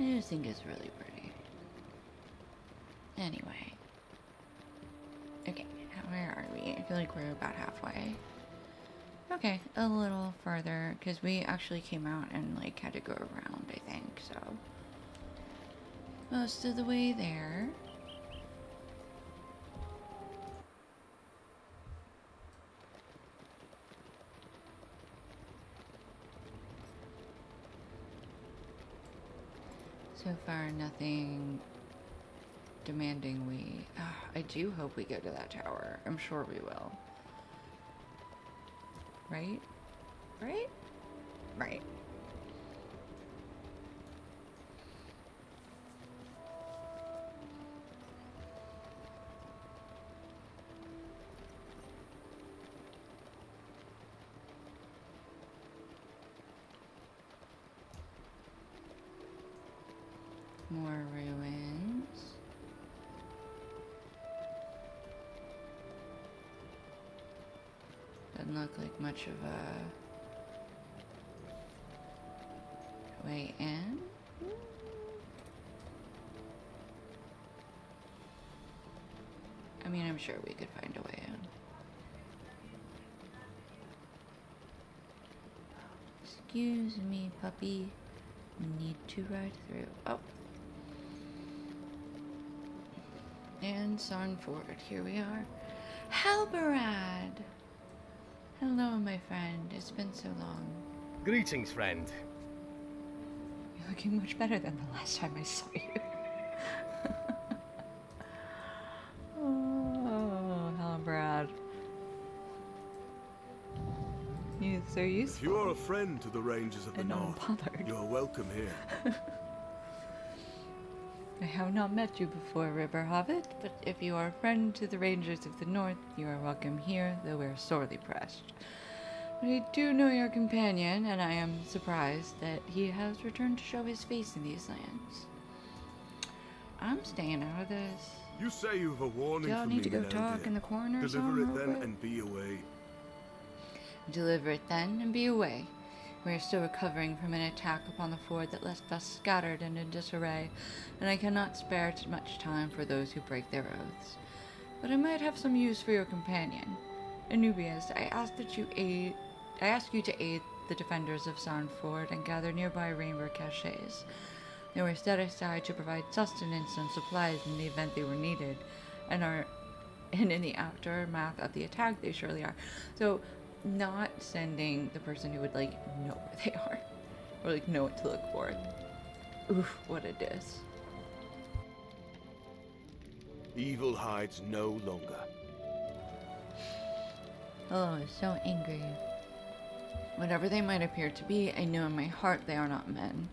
I just think it's really pretty. Anyway. Okay, where are we? I feel like we're about halfway. Okay, a little further, because we actually came out and like had to go around, I think, so. Most of the way there. So far, nothing demanding we... I do hope we go to that tower. I'm sure we will. Right? Right? Right. More ruins. Doesn't look like much of a way in. I mean, I'm sure we could find a way in. Excuse me, puppy. Need to ride through. Oh. And Sarnford, here we are. Halberad! Hello, my friend. It's been so long. Greetings, friend. You're looking much better than the last time I saw you. Oh, Halberad. You're so useful. If you are a friend to the Rangers of the And North, unbothered. you're welcome here. I have not met you before, River Hobbit, but if you are a friend to the Rangers of the North, you are welcome here, though we're sorely pressed. We do know your companion, and I am surprised that he has returned to show his face in these lands. I'm staying out of this. You say you've a Do warning y'all for need me, to go Lady. talk in the corner or Deliver something it real then quick? and be away. Deliver it then and be away. We are still recovering from an attack upon the fort that left us scattered and in disarray, and I cannot spare too much time for those who break their oaths. But I might have some use for your companion. Anubius, I ask you to aid the defenders of Sarnford and gather nearby rainbow caches. They were set aside to provide sustenance and supplies in the event they were needed, and in the aftermath of the attack they surely are. So, not sending the person who would like know where they are, or like know what to look for. Oof, what a diss. Evil hides no longer. Oh, so angry. Whatever they might appear to be, I know in my heart they are not men.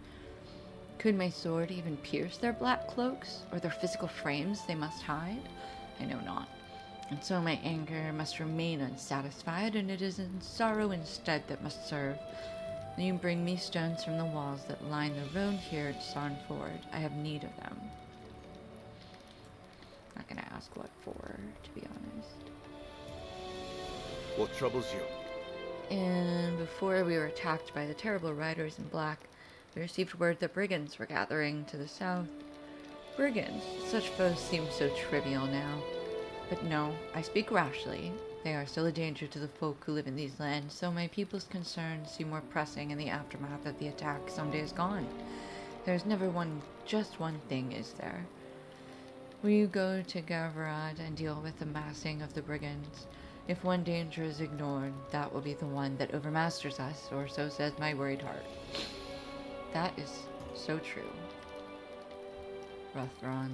Could my sword even pierce their black cloaks, or their physical frames they must hide? I know not. And so my anger must remain unsatisfied, and it is in sorrow instead that must serve. You bring me stones from the walls that line the road here at Sarnford. I have need of them. Not gonna ask what for, to be honest. What troubles you? And before we were attacked by the terrible riders in black, we received word that brigands were gathering to the south. Brigands, such foes seem so trivial now. But no, I speak rashly. They are still a danger to the folk who live in these lands, so my people's concerns seem more pressing in the aftermath of the attack some days gone. There's never just one thing, is there? Will you go to Gavrad and deal with the massing of the brigands? If one danger is ignored, that will be the one that overmasters us, or so says my worried heart. That is so true. Rothron.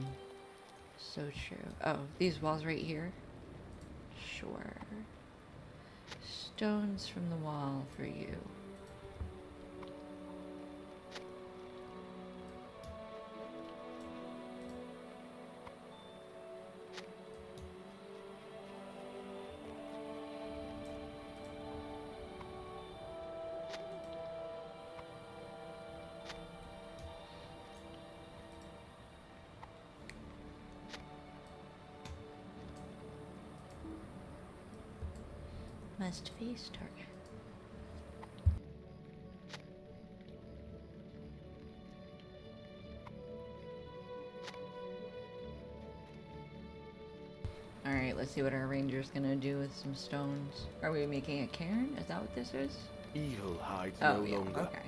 So true. Oh, these walls right here? Sure. Stones from the wall for you. Must face target. Alright, let's see what our ranger's gonna do with some stones. Are we making a cairn? Is that what this is? Evil hides Oh, no yeah, longer. okay.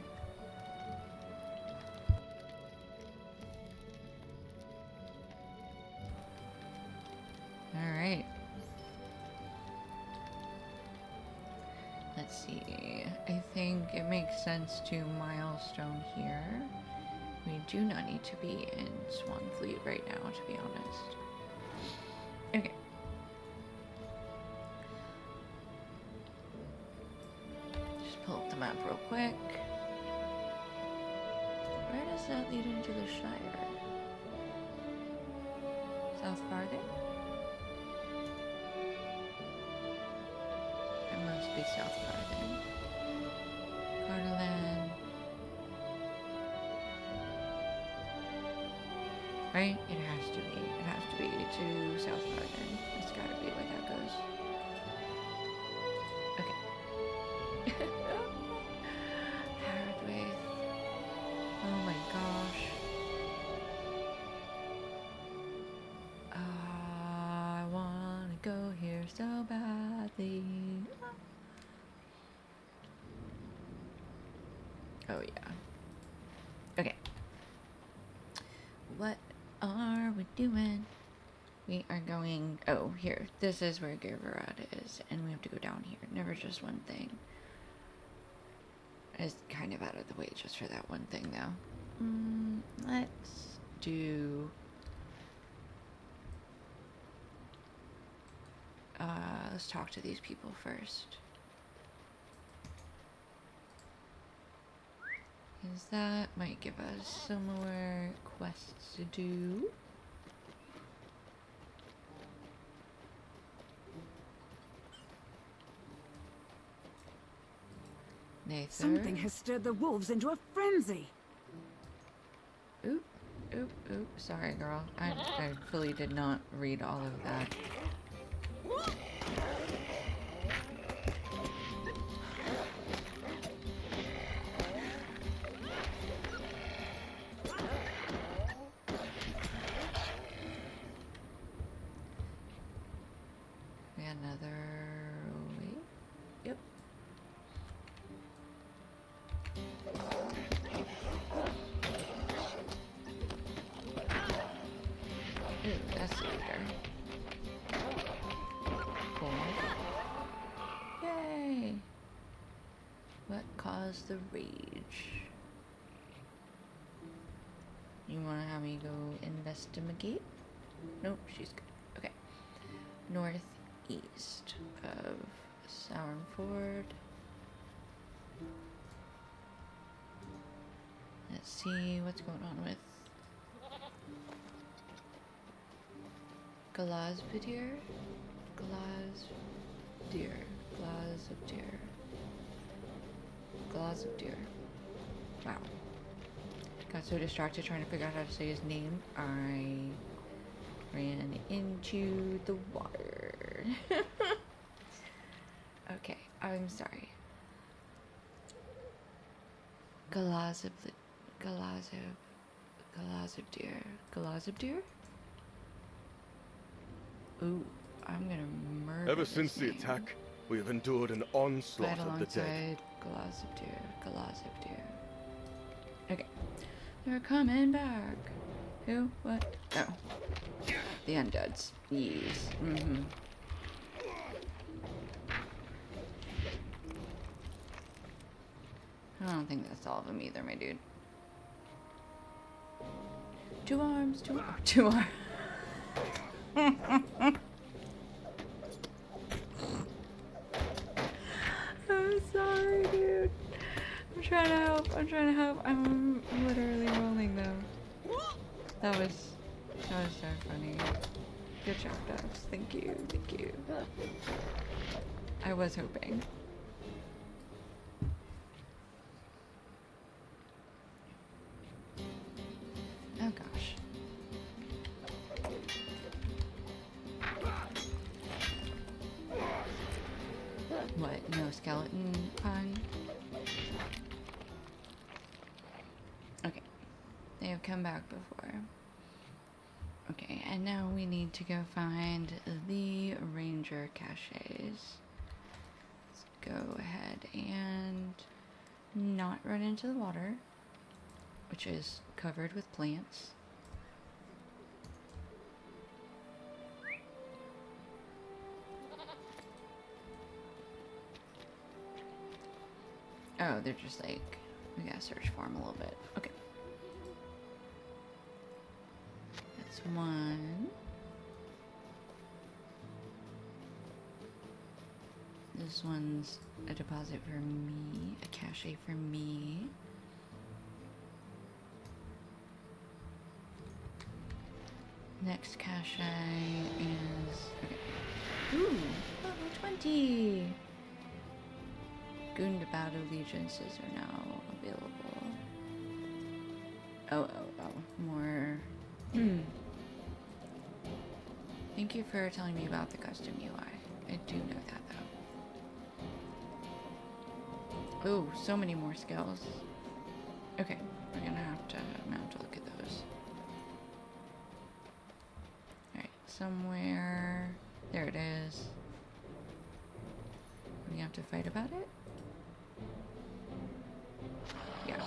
Alright. Let's see. I think it makes sense to milestone here. We do not need to be in Swanfleet right now, to be honest. Okay. Just pull up the map real quick. Where does that lead into the Shire? South Farthing? It must be South Farthing. Carterland. Right? It has to be. It has to be to South Farthing. It's gotta be where that goes. Okay. Hardwaith. Oh my gosh. I wanna go here so badly. Oh yeah. Okay. What are we doing? We are going... Oh, here. This is where Gavrad is. And we have to go down here. Never just one thing. It's kind of out of the way just for that one thing, though. Let's do... let's talk to these people first. Because that might give us some more quests to do. Nathan. Something has stirred the wolves into a frenzy. Oop, oop, oop. Sorry, girl. I fully did not read all of that. Another. Wait. Yep. Ooh, that's later. Cool. Yay! What caused the rage? You wanna have me go investigate? Nope, she's good. Okay. Northeast of Sauronford. Let's see what's going on with Glazbedir? Glazbedir. Wow. Got so distracted trying to figure out how to say his name, I ran into the water. Okay, I'm sorry. Glazbedir. Ooh, I'm gonna murder Ever this since the name. attack, we have endured an onslaught Fight of the dead. alongside Glazbedir. Okay. They're coming back. Who? What? Oh. The undeads. Yes. Mm-hmm. I don't think that's all of them either, my dude. Two arms, two arms. I'm sorry, dude. I'm trying to help. I'm literally rolling though. That was so funny. Good job, Dubs. Thank you. I was hoping. Oh gosh. What? No skeleton pun? Okay. They have come back before. Okay, and now we need to go find the ranger caches. Let's go ahead and not run into the water, which is covered with plants. Oh, they're just like, we gotta search for them a little bit. Okay. That's one. This one's a deposit for me, a cache for me. Next cache is, okay. Ooh, level 20! Goondabout allegiances are now available. Oh, more. Thank you for telling me about the custom UI. I do know that though. Oh, so many more skills. Okay, we're gonna have to look at those. Alright, somewhere. There it is. We have to fight about it? Yeah.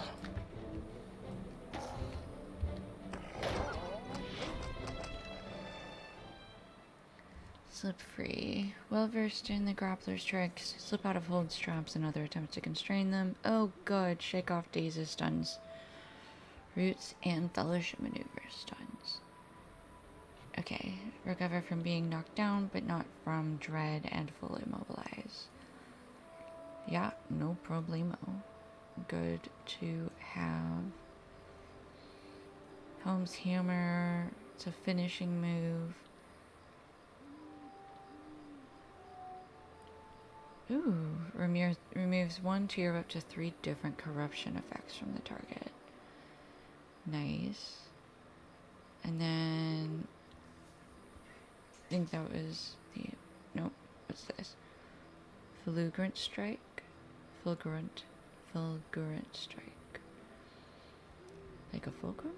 Slip free. Well versed in the grappler's tricks. Slip out of hold straps and other attempts to constrain them. Oh good. Shake off dazes, stuns. Roots and fellowship maneuvers, stuns. Okay. Recover from being knocked down, but not from dread and fully immobilize. Yeah, no problemo. Good to have. Helm's Hammer. It's a finishing move. Ooh, removes 1 tier of up to 3 different corruption effects from the target. Nice. And then I think that was the nope. What's this? Fulgurant strike. Fulgurant strike. Like a fulcrum?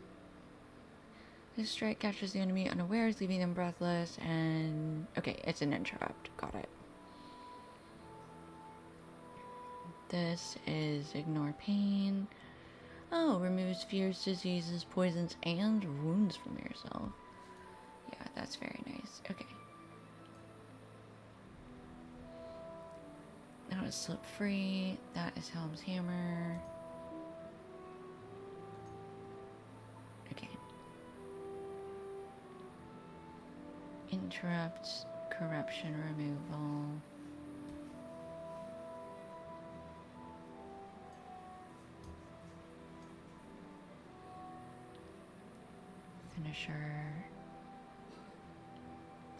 This strike catches the enemy unawares, leaving them breathless, and okay, it's an interrupt. Got it. This is ignore pain. Oh, removes fears, diseases, poisons, and wounds from yourself. Yeah, that's very nice. Okay. That was slip free. That is Helm's Hammer. Okay. Interrupts, corruption removal. Finisher.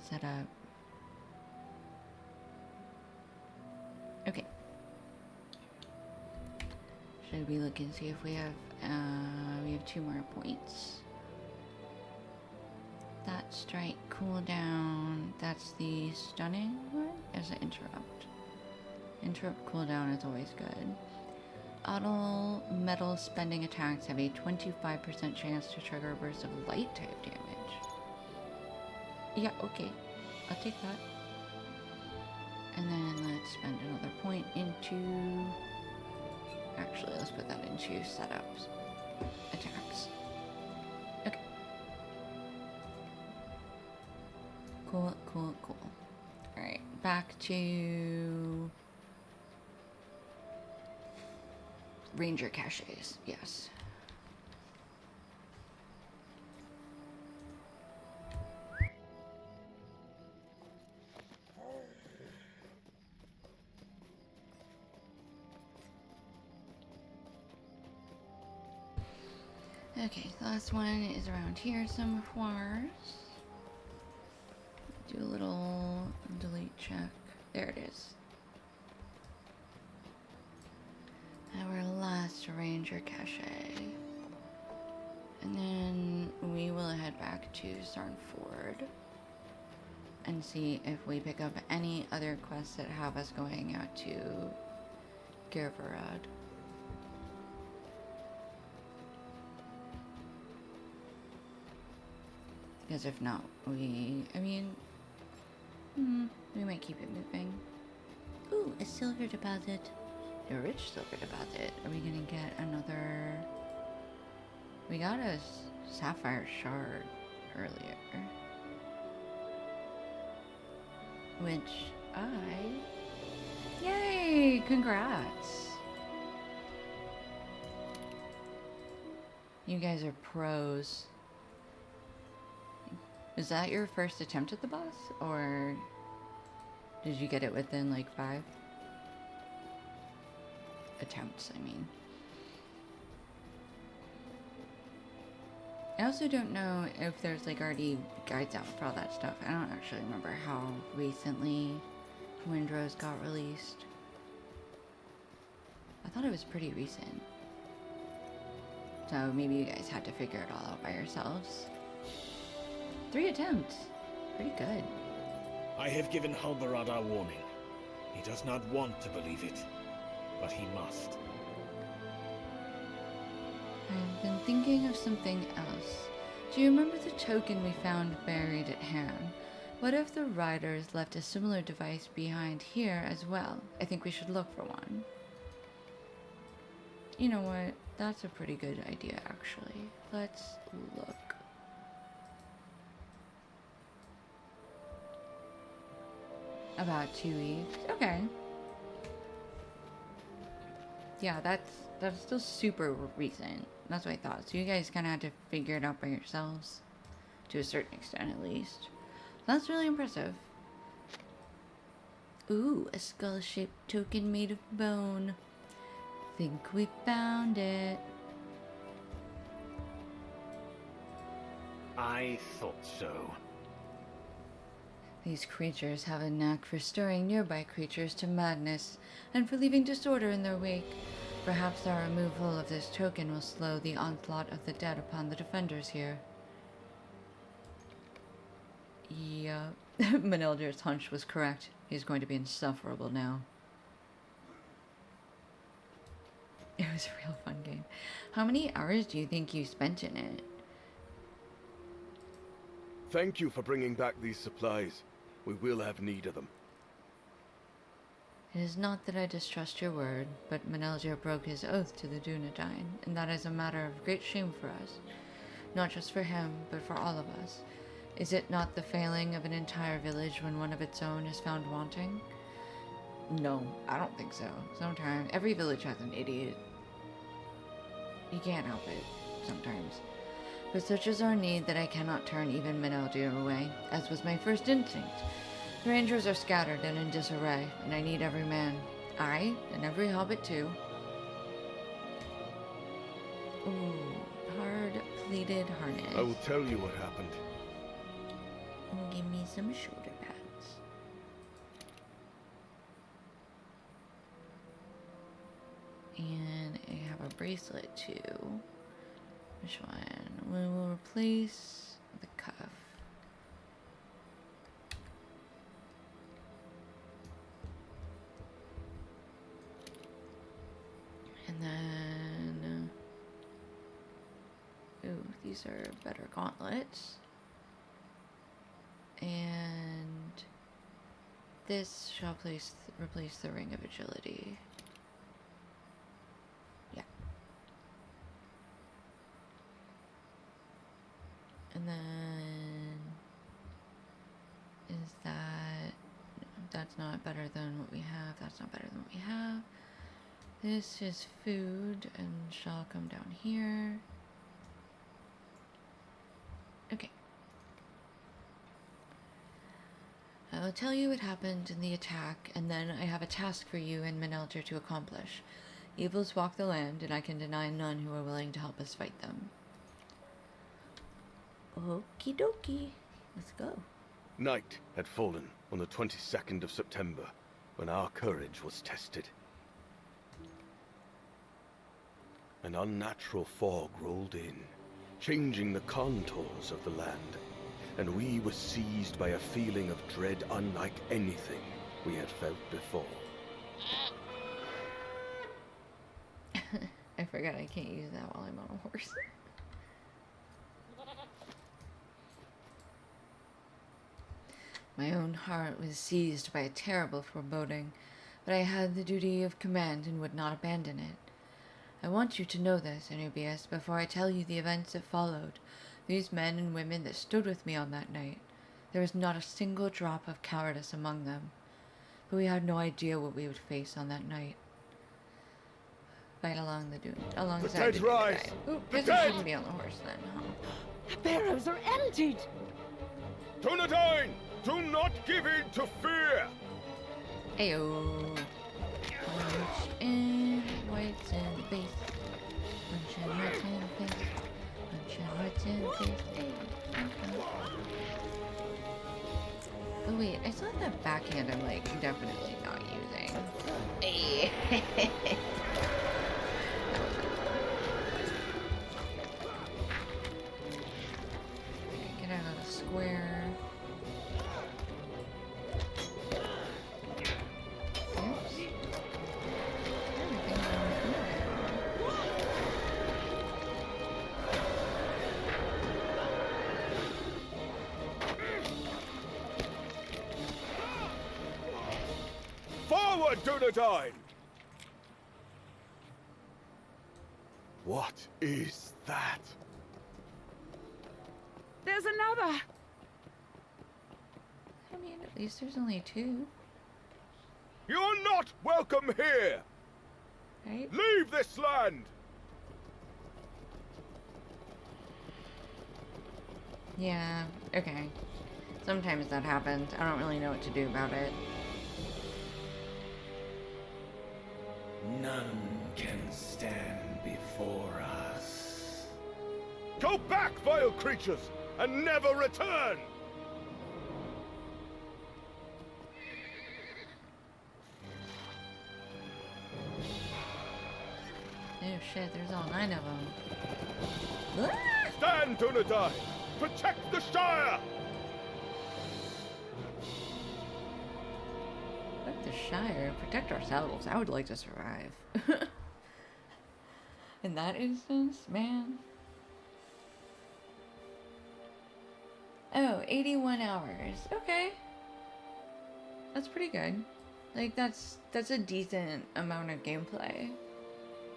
Setup. Okay. Should we look and see if we have 2 more points. That strike cooldown, that's the stunning one? As an interrupt. Interrupt cooldown is always good. Auto metal spending attacks have a 25% chance to trigger a burst of light type damage. Yeah, okay. I'll take that. And then let's spend another point into... Actually, let's put that into setups. Attacks. Okay. Cool. Alright, back to... Ranger caches, yes. Okay, the last one is around here somewhere. Do a little delete check. There it is. Our last ranger cache. And then we will head back to Sarnford and see if we pick up any other quests that have us going out to Gervarad. Because if not, we might keep it moving. Ooh, a silver deposit. A rich silver deposit. Are we gonna get another... We got a sapphire shard earlier. Which Yay! Congrats! You guys are pros. Is that your first attempt at the boss? Or did you get it within like 5 attempts, I mean? I also don't know if there's like already guides out for all that stuff. I don't actually remember how recently Windrose got released. I thought it was pretty recent. So maybe you guys had to figure it all out by yourselves. 3 attempts. Pretty good. I have given Halbarad our warning. He does not want to believe it, but he must. I've been thinking of something else. Do you remember the token we found buried at Han? What if the riders left a similar device behind here as well? I think we should look for one. You know what? That's a pretty good idea, actually. Let's look. About 2 weeks. Okay. Yeah, that's still super recent. That's what I thought. So you guys kind of had to figure it out by yourselves. To a certain extent, at least. That's really impressive. Ooh, a skull-shaped token made of bone. Think we found it. I thought so. These creatures have a knack for stirring nearby creatures to madness and for leaving disorder in their wake. Perhaps our removal of this token will slow the onslaught of the dead upon the defenders here. Yeah, Menelder's hunch was correct. He's going to be insufferable now. It was a real fun game. How many hours do you think you spent in it? Thank you for bringing back these supplies. We will have need of them. It is not that I distrust your word, but Menelder broke his oath to the Dunedain, and that is a matter of great shame for us. Not just for him, but for all of us. Is it not the failing of an entire village when one of its own is found wanting? No, I don't think so. Sometimes, every village has an idiot. You can't help it, sometimes. But such is our need that I cannot turn even Menelder away, as was my first instinct. The rangers are scattered and in disarray, and I need every man. Aye, and every hobbit too. Ooh, hard pleated harness. I will tell you what happened. Give me some shoulder pads. And I have a bracelet too. Which one? We will replace the cuff. And then, ooh, these are better gauntlets. And this shall replace the ring of agility. Yeah. And then, is that, no, that's not better than what we have. That's not better than what we have. This is food and shall come down here. Okay. I will tell you what happened in the attack, and then I have a task for you and Menelder to accomplish. Evils walk the land, and I can deny none who are willing to help us fight them. Okie dokie. Let's go. Night had fallen on the 22nd of September, when our courage was tested. An unnatural fog rolled in, changing the contours of the land, and we were seized by a feeling of dread unlike anything we had felt before. I forgot I can't use that while I'm on a horse. My own heart was seized by a terrible foreboding, but I had the duty of command and would not abandon it. I want you to know this, Anubius, before I tell you the events that followed. These men and women that stood with me on that night, there was not a single drop of cowardice among them. But we had no idea what we would face on that night. Fight along the dune, alongside the dead rise! Dunedain. Oop, The guess dead! I shouldn't be on the horse then, huh? The barrows are emptied! Dunedain, do not give in to fear! Ayo. Punch in, whites in the face. Punch in, whites in the face. Punch in, whites in the face. Ayo. Oh wait, I saw that backhand I'm like definitely not using. Hey. Okay, get out of the square. Oops. Everything's on the floor. Forward, Dunedain! What is that? There's another! I mean, at least there's only two, You're not welcome here! right? Leave this land! Yeah, okay. Sometimes that happens. I don't really know what to do about it. None can stand before us. Go back, vile creatures, and never return! Oh shit, there's all 9 of them. Stand, Dunedain! Protect the Shire! Protect the Shire, protect ourselves. I would like to survive. In that instance, man. Oh, 81 hours. Okay. That's pretty good. Like, that's a decent amount of gameplay.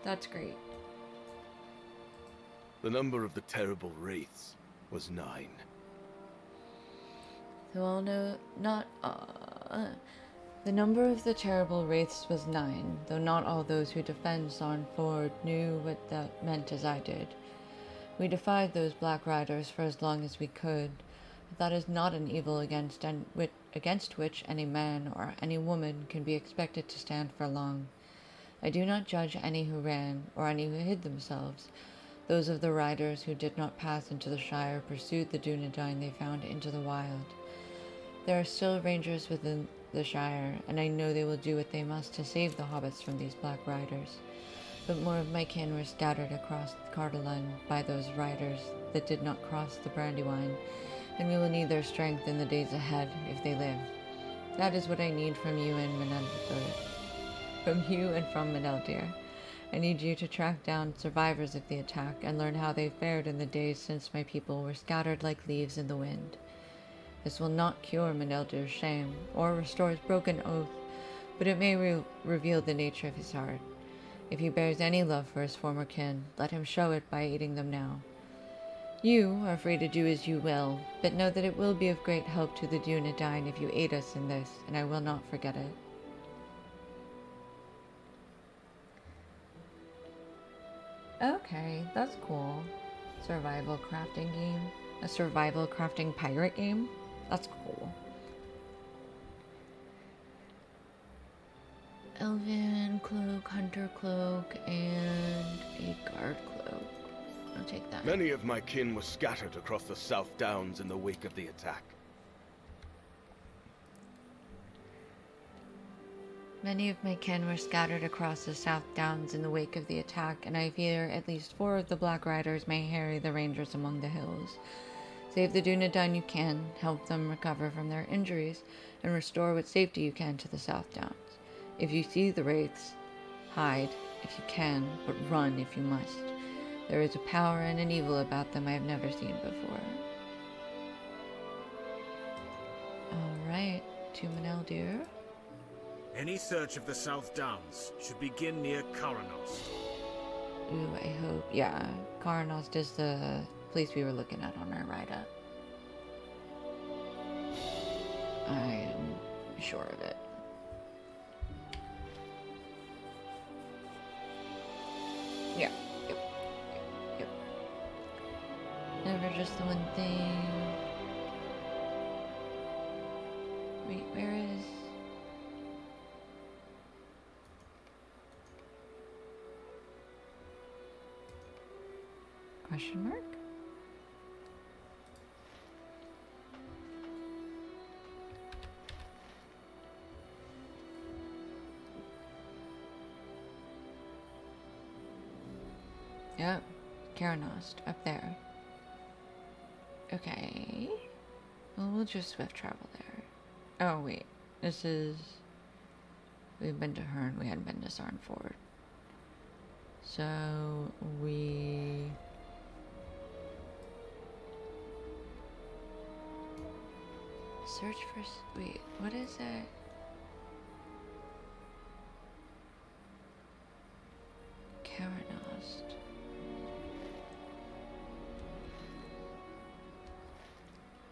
That's great. The number of the terrible wraiths was 9. Well, no, not, the number of the terrible wraiths was 9, though not all those who defend Sarnford knew what that meant as I did. We defied those Black Riders for as long as we could, but that is not an evil against which any man or any woman can be expected to stand for long. I do not judge any who ran, or any who hid themselves. Those of the riders who did not pass into the Shire pursued the Dunedain they found into the wild. There are still rangers within the Shire, and I know they will do what they must to save the hobbits from these Black Riders. But more of my kin were scattered across Cardolan by those riders that did not cross the Brandywine, and we will need their strength in the days ahead if they live. That is what I need from you and from Meneldir. I need you to track down survivors of the attack and learn how they fared in the days since my people were scattered like leaves in the wind. This will not cure Meneldir's shame or restore his broken oath, but it may reveal the nature of his heart. If he bears any love for his former kin, let him show it by aiding them now. You are free to do as you will, but know that it will be of great help to the Dunedain if you aid us in this, and I will not forget it. Okay, that's cool. Survival crafting game. A survival crafting pirate game? That's cool. Elven cloak, hunter cloak, and a guard cloak. I'll take that. Many of my kin were scattered across the South Downs in the wake of the attack. Many of my kin were scattered across the South Downs in the wake of the attack, and I fear at least 4 of the Black Riders may harry the rangers among the hills. Save the Dunedain you can, help them recover from their injuries, and restore what safety you can to the South Downs. If you see the wraiths, hide if you can, but run if you must. There is a power and an evil about them I have never seen before. Alright, to Meneldir. Any search of the South Downs should begin near Karanost. Ooh, I hope. Yeah, Karanost is the place we were looking at on our ride up. I am sure of it. Yeah, yep. Never just the one thing. Wait, where is... Question mark? Yep, Karanost, up there. Okay. Well, we'll just swift travel there. Oh, wait. This is... We've been to Herne, we hadn't been to Sarnford. So, we... Search for... Wait, what is that? Karanost.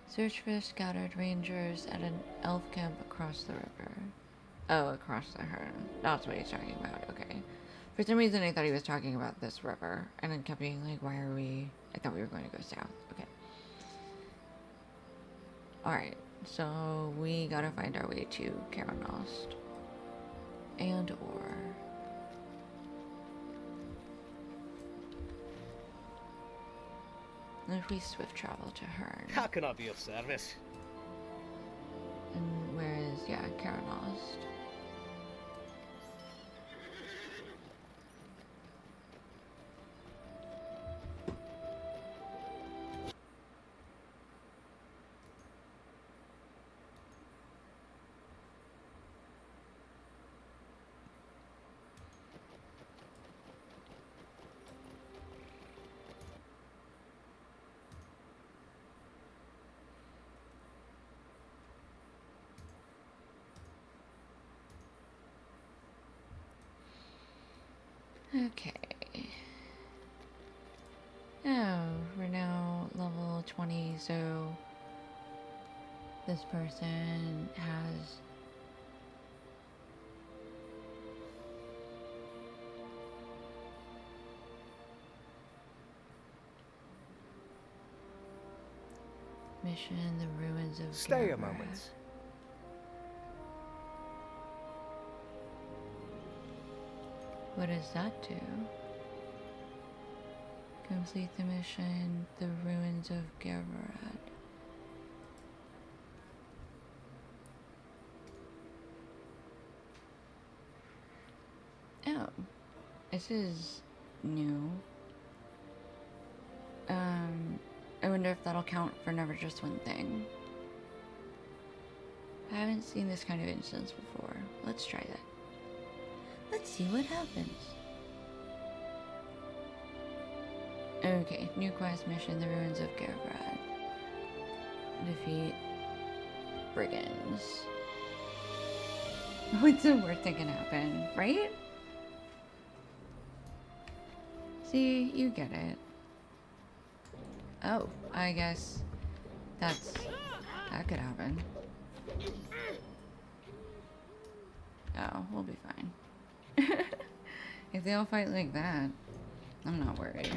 Search for scattered rangers at an elf camp across the river. Oh, across the Herne. That's what he's talking about, okay. For some reason I thought he was talking about this river, and then kept being like, why are we... I thought we were going to go south. Okay. Alright, so we gotta find our way to Karanost. And or... if we swift travel to Herne. How can I be of service? And where is, yeah, Karanost. Okay. Oh, we're now level 20, so this person has mission the ruins of Stay a Gavra. moment. What does that do? Complete the mission, the ruins of Gavarad. Oh, this is new. I wonder if that'll count for never just one thing. I haven't seen this kind of instance before. Let's try that. Let's see what happens. Okay, new quest mission, the ruins of Gavrad. Defeat brigands. What's the worst that can happen, right? See, you get it. Oh, I guess that could happen. Oh, we'll be fine. If they all fight like that, I'm not worried.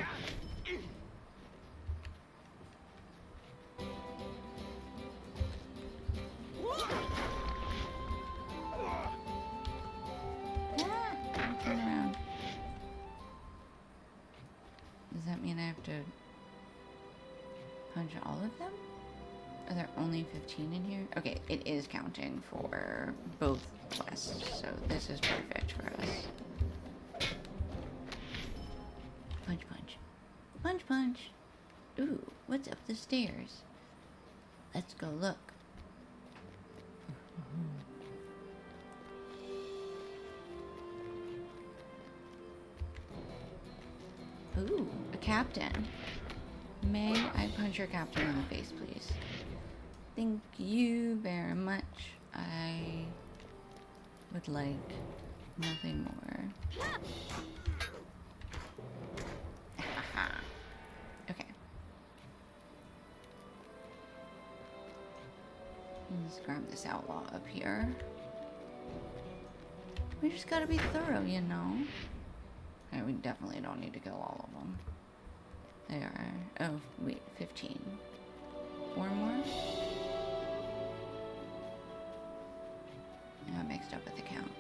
Turn around. Does that mean I have to punch all of them? Are there only 15 in here? Okay, it is counting for both quests, so this is perfect for us. Punch, punch. Punch, punch. Ooh, what's up the stairs? Let's go look. Ooh, a captain. May I punch your captain in the face, please? Thank you very much. I would like nothing more. Okay. Let's grab this outlaw up here. We just gotta be thorough, you know? Okay, we definitely don't need to kill all of them. They are... Oh, wait, 15. 4 more? I got mixed up with the count.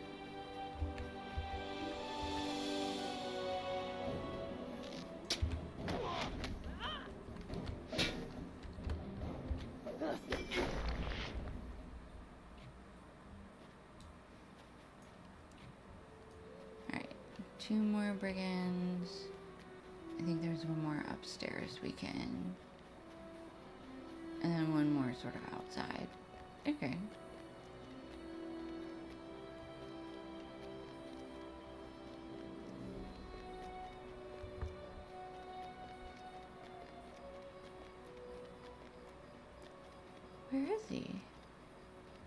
Alright, 2 more brigands. I think there's one more upstairs we can... And then one more sort of outside. Okay. Where is he?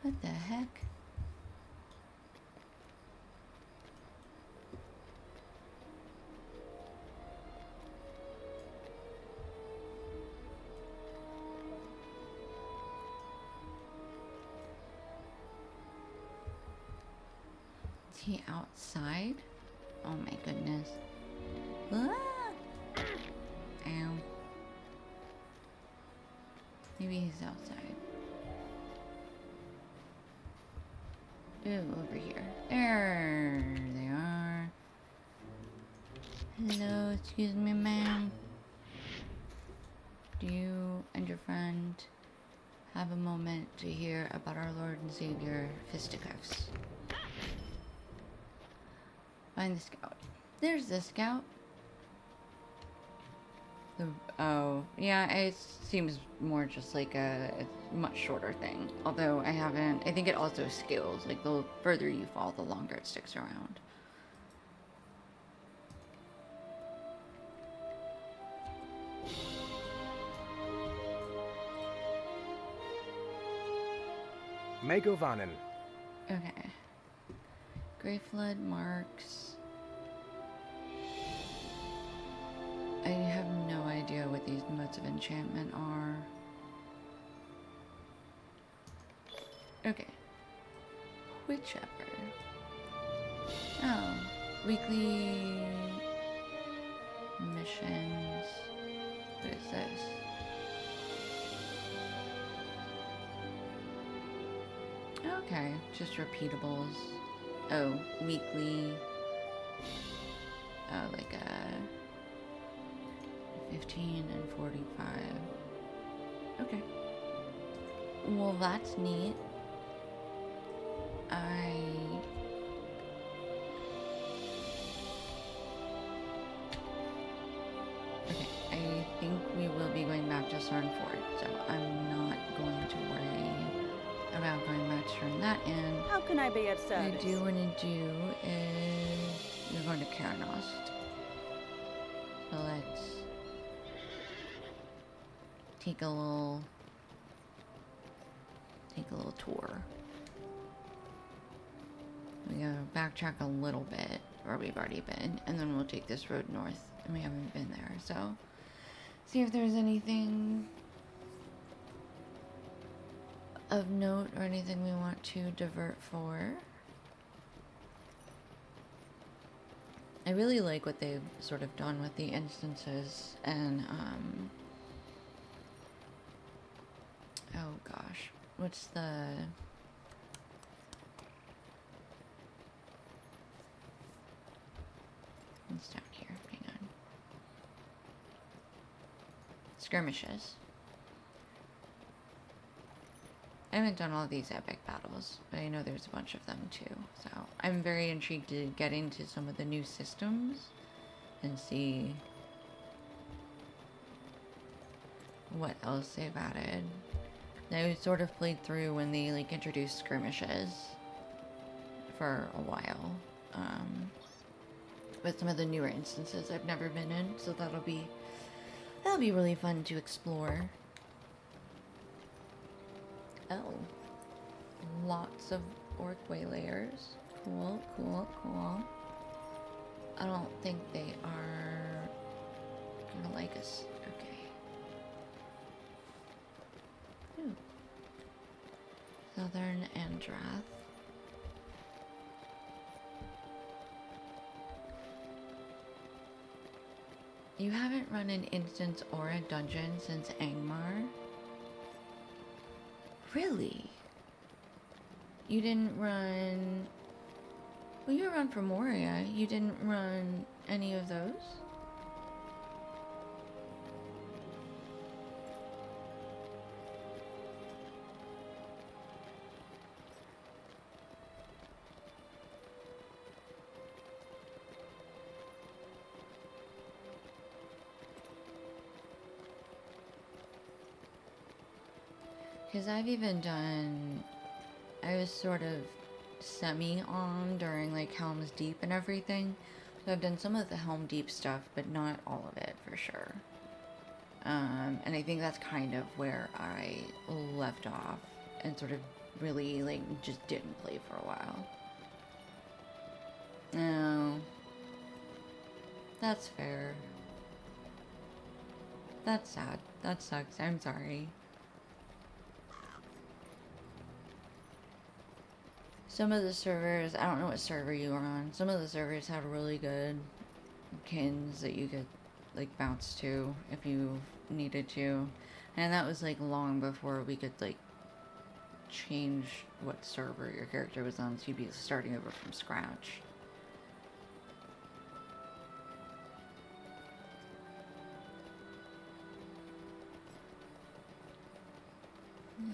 What the heck? Is he outside? Oh my goodness. Ah! Ow. Maybe he's outside. Ooh, over here. There they are. Hello, excuse me, ma'am. Do you and your friend have a moment to hear about our Lord and Savior, Fisticuffs? Find the scout. There's the scout. Oh, yeah, it seems more just like a much shorter thing. Although I think it also scales. Like, the further you fall, the longer it sticks around. Megovanen. Okay. Grey Flood marks I have no idea what these modes of enchantment are. Okay. Whichever. Oh, weekly missions. What is this? Okay, just repeatables. Oh, weekly. Oh, like 15 and 45. Okay. Well, that's neat. Okay, I think we will be going back to Sarn Ford, so I'm not going to worry about going back to turn that in. How can I be of What I service? do want to do is we're going to Karanost. So let's take a little tour. We gotta backtrack a little bit where we've already been, and then we'll take this road north, and we haven't been there, so see if there's anything of note or anything we want to divert for. I really like what they've sort of done with the instances, and oh gosh, what's the it's down here, hang on. Skirmishes. I haven't done all of these epic battles, but I know there's a bunch of them too. So I'm very intrigued to get into some of the new systems and see what else they've added. I sort of played through when they like introduced skirmishes for a while. But some of the newer instances I've never been in, so that'll be really fun to explore. Oh, lots of orc waylayers. Cool, cool, cool. I don't think they are gonna like us. Okay. Ooh. Southern Andrath. You haven't run an instance or a dungeon since Angmar? Really? You didn't run... Well, you run for Moria. You didn't run any of those? Because I've even done... I was sort of semi-on during like Helm's Deep and everything. So I've done some of the Helm Deep stuff, but not all of it for sure. And I think that's kind of where I left off and sort of really like just didn't play for a while. No. That's fair. That's sad. That sucks. I'm sorry. Some of the servers, I don't know what server you were on, some of the servers had really good kins that you could like bounce to if you needed to. And that was like long before we could like change what server your character was on, so you'd be starting over from scratch.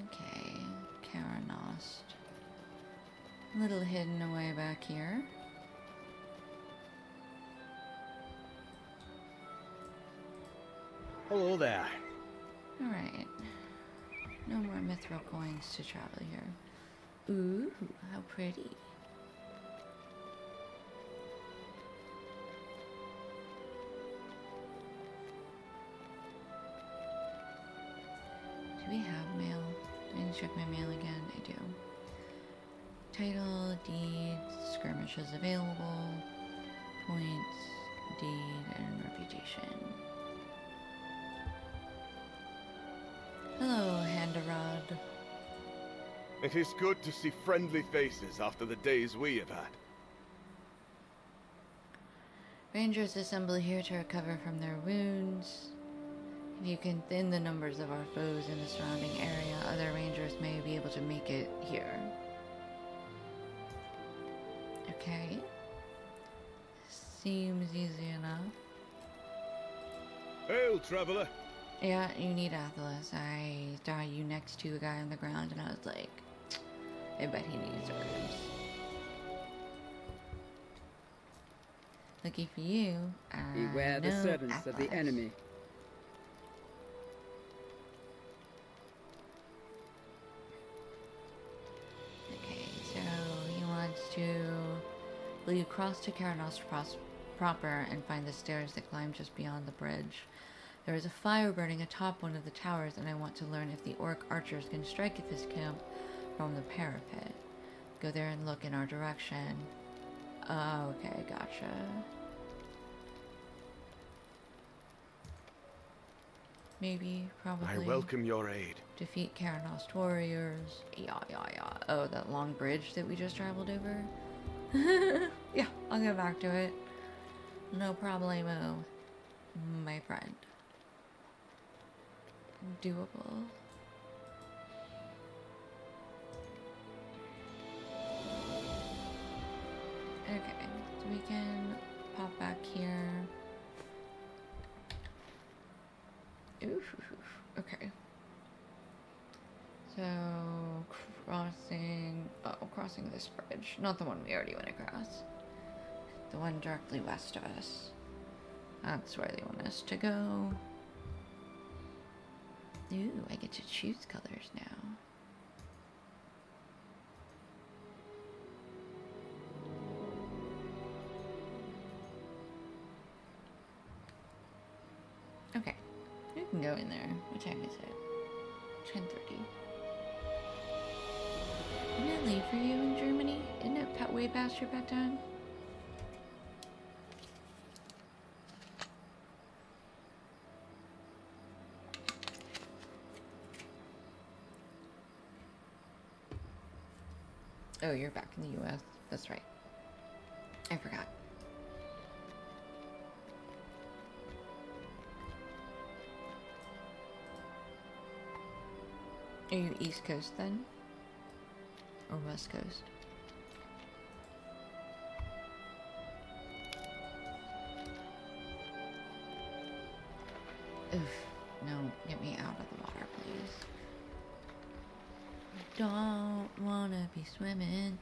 Okay, Karanost. A little hidden away back here. Hello there. Alright. No more mithril coins to travel here. Ooh, how pretty. Do we have mail? Do I need to check my mail again? I do. Title, deed, skirmishes available, points, deed, and reputation. Hello, Handarod. It is good to see friendly faces after the days we have had. Rangers assemble here to recover from their wounds. If you can thin the numbers of our foes in the surrounding area, other rangers may be able to make it here. Okay. Seems easy enough. Hail, traveler! Yeah, you need Athalas. I saw you next to a guy on the ground and I was like, I bet he needs herbs. Lucky for you, Beware the servants of the enemy. Okay, so he wants to... Will you cross to Karanos proper and find the stairs that climb just beyond the bridge? There is a fire burning atop one of the towers, and I want to learn if the orc archers can strike at this camp from the parapet. Go there and look in our direction. Oh, okay, gotcha. Maybe, probably. I welcome your aid. Defeat Karanos warriors. Yeah. Oh, that long bridge that we just traveled over? Yeah, I'll get back to it. No problemo, my friend. Doable. Okay, so we can pop back here. Oof, okay. So, crossing this bridge. Not the one we already went across. The one directly west of us. That's where they want us to go. Ooh, I get to choose colors now. Okay, we can go in there. What time is it? 10:30. Isn't it late for you in Germany? Isn't it way past your bedtime? Oh, you're back in the US. That's right. I forgot. Are you East Coast then? Or West Coast? Oof. No, get me out of the water, please. Don't wanna be swimming.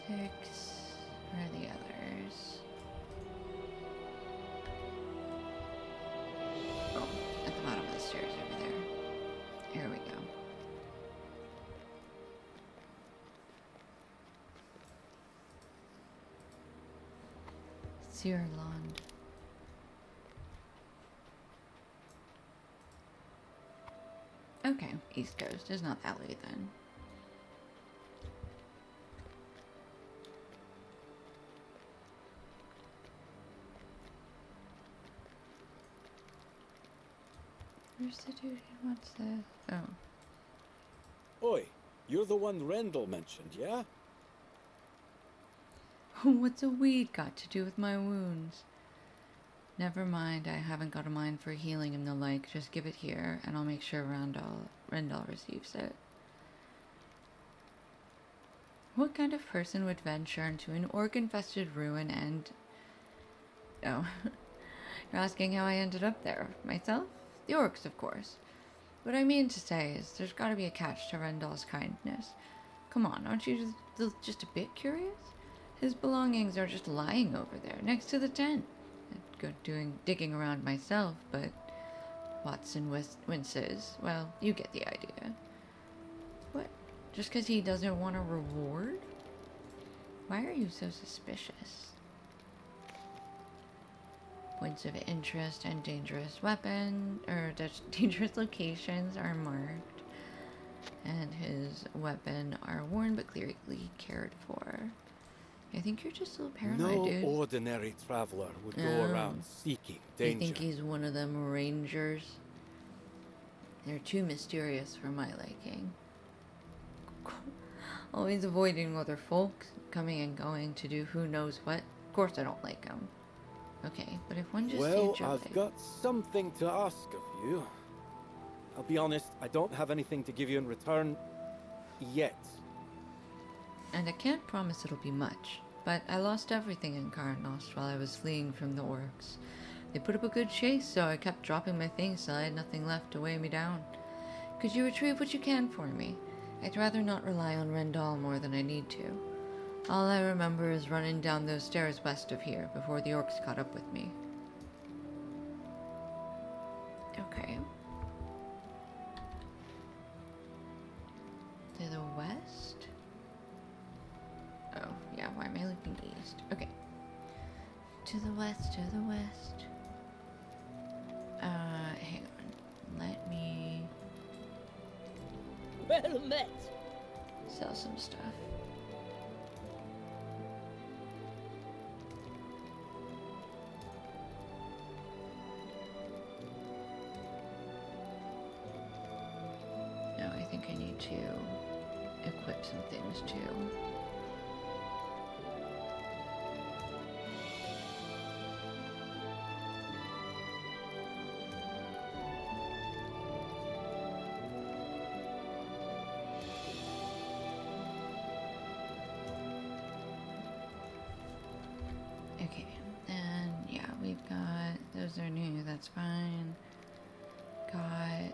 Six. Where are the others? Oh, at the bottom of the stairs over there. Here we go. Searland. Okay, East Coast is not that late then. Where's the dude who wants the... Oh. Oi, you're the one Rendell mentioned, yeah? What's a weed got to do with my wounds? Never mind, I haven't got a mind for healing and the like. Just give it here, and I'll make sure Rendell receives it. What kind of person would venture into an orc-infested ruin and... Oh. You're asking how I ended up there. Myself? The orcs, of course. What I mean to say is there's got to be a catch to Rendell's kindness. Come on, aren't you just a bit curious? His belongings are just lying over there, next to the tent. I'd go digging around myself, but Watson winces. Well, you get the idea. What? Just because he doesn't want a reward? Why are you so suspicious? Points of interest and dangerous weapon, or dangerous locations are marked. And his weapon are worn but clearly cared for. I think you're just a little paranoid, dude. No ordinary traveler would go around seeking danger. You think he's one of them rangers? They're too mysterious for my liking. Always avoiding other folks, coming and going to do who knows what. Of course I don't like them. Okay, but if one just Well, saved your I've life... got something to ask of you. I'll be honest, I don't have anything to give you in return yet. And I can't promise it'll be much, but I lost everything in Karanost while I was fleeing from the orcs. They put up a good chase, so I kept dropping my things till I had nothing left to weigh me down. Could you retrieve what you can for me? I'd rather not rely on Rendal more than I need to. All I remember is running down those stairs west of here before the orcs caught up with me. Okay. To the west? Oh, yeah, why am I looking east? Okay. To the west, to the west. Hang on. Let me... Well met. sell some stuff. No, I think I need to equip some things too. Okay, and yeah, we've got, those are new, that's fine. Got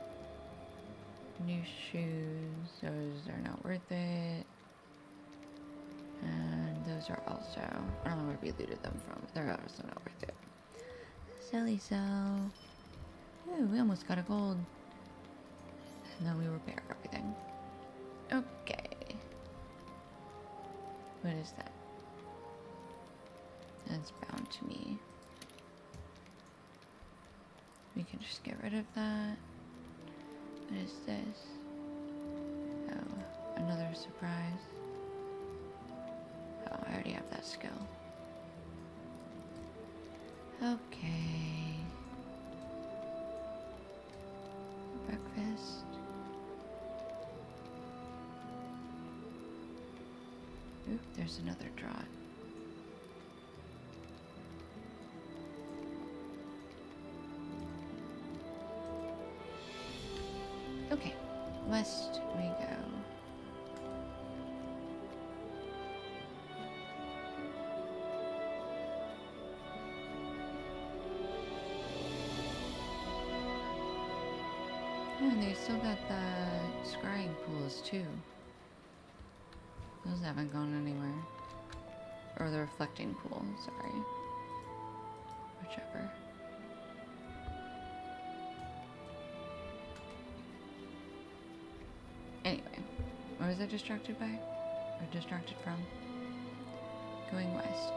new shoes, those are not worth it. And those are also, I don't know where we looted them from, but they're also not worth it. Silly sell. Ooh, we almost got a gold. And then we repair everything. Okay. What is that? That's bound to me. We can just get rid of that. What is this? Oh, another surprise. Oh, I already have that skill. Okay. Breakfast. Oop, there's another draught. Okay, west we go. Oh, and they still got the scrying pools too. Those haven't gone anywhere. Or the reflecting pool, sorry. Whichever. Anyway, what was I distracted by? Or distracted from? Going west.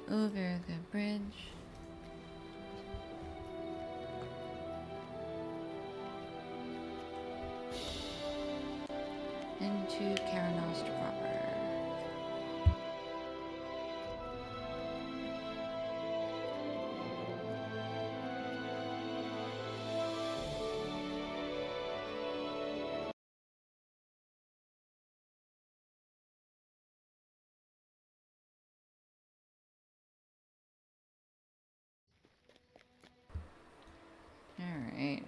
Over the bridge. Into Karanost proper. Alright.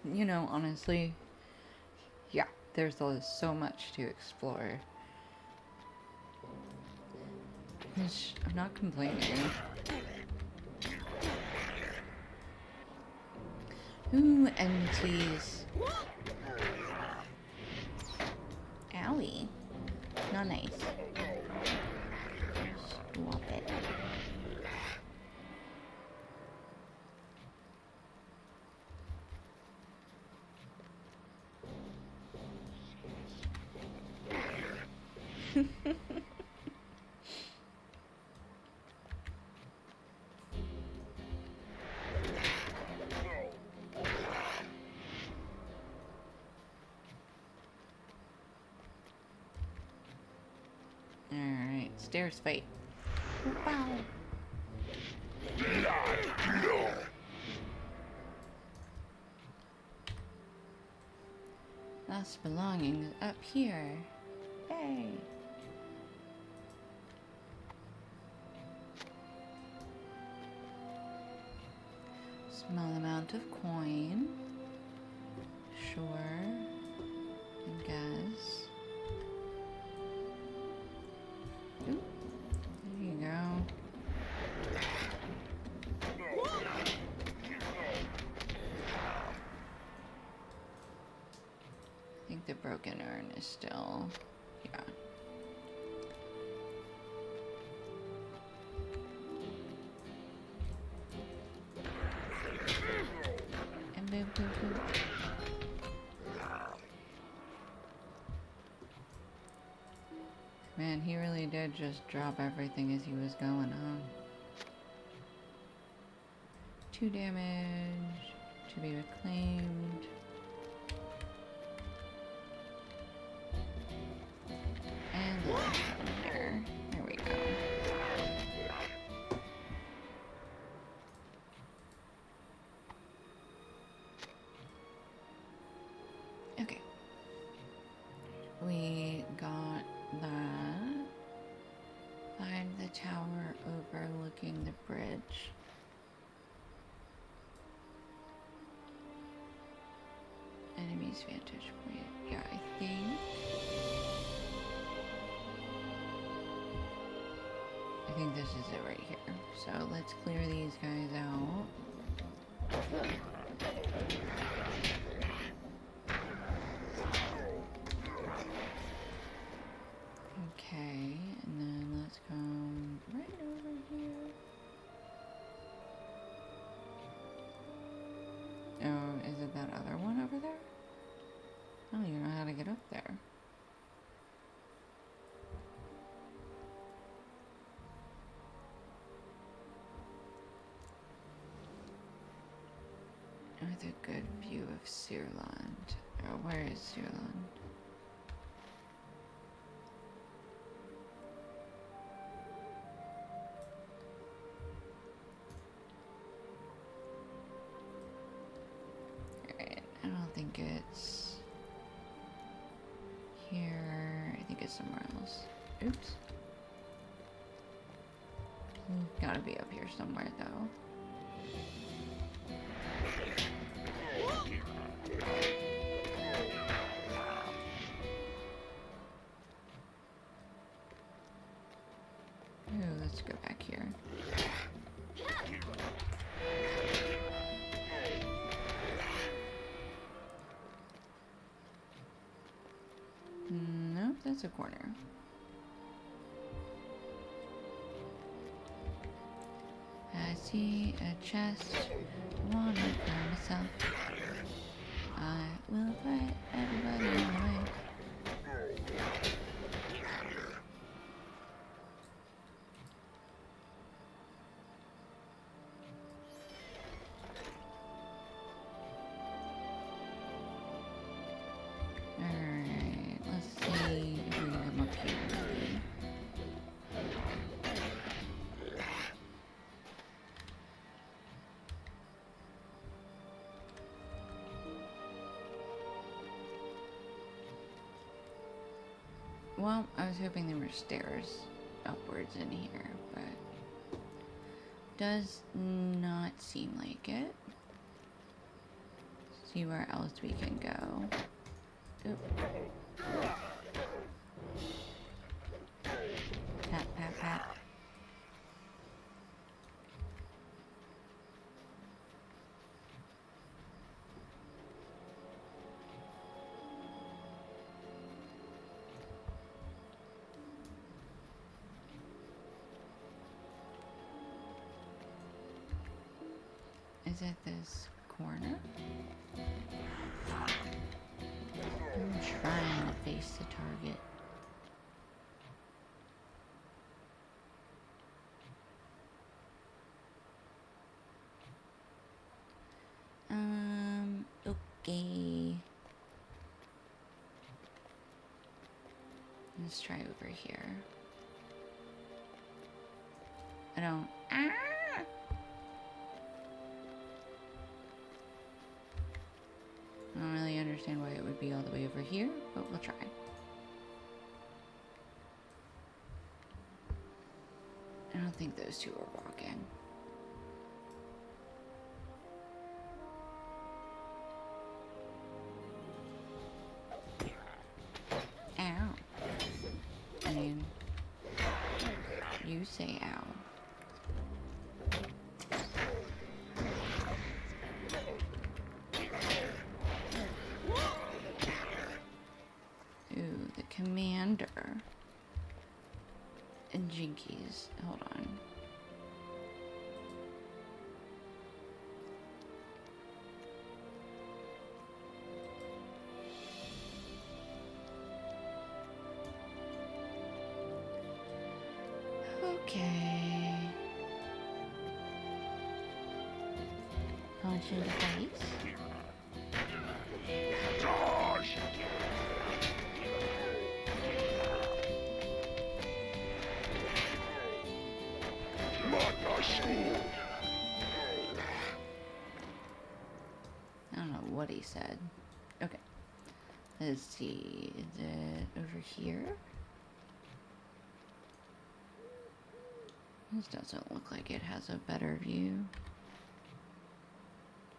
You know, honestly, yeah, there's so much to explore. I'm not complaining. Ooh, empties. Owie. Not nice. Swap it. Stairs fight. Wow. Lost belongings up here. Yay. Small amount of coin. Sure. I guess. Oop. There you go. I think the broken urn is still, yeah. And boop, boop, boop. Man, he really did just drop everything as he was going on. 2 damage to be reclaimed. And there. There we go. Okay. We got that. Find the tower overlooking the bridge. Enemy's vantage point. Yeah, I think this is it right here. So let's clear these guys out. Okay, and then let's come right over here. Oh, is it that other one over there? I don't even know how to get up there. With a good view of Searland. Oh, where is Searland? Alright, I don't think it's here. I think it's somewhere else. Oops. Gotta be up here somewhere though. Ooh, let's go back here. Nope, that's a corner. I see a chest. Wanna find myself. I will fight everybody on the way. Alright, let's see if we can come up here. Well, I was hoping there were stairs upwards in here, but does not seem like it. See where else we can go. Oop. Pat, pat, pat. Is it this corner? I'm trying to face the target. Okay. Let's try over here. don't... Ah! I don't really understand why it would be all the way over here, but we'll try. I don't think those two are walking. Ow. I mean, you say ow. Ooh, the commander. And Jinkies. Hold on. Okay. Punch in the face. Charge! I don't know what he said. Okay. Let's see. Is it over here? This doesn't look like it has a better view.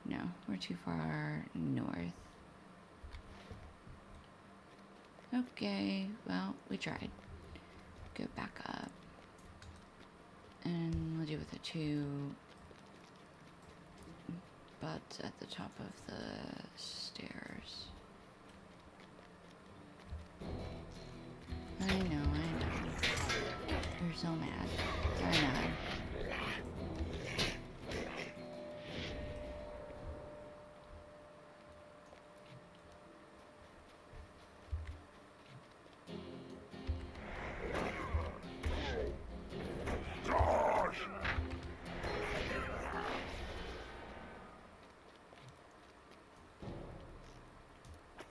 No, we're too far north. Okay, well, we tried. Go back up. And we'll do with the two butts at the top of the stairs. I know. You're so mad. So mad.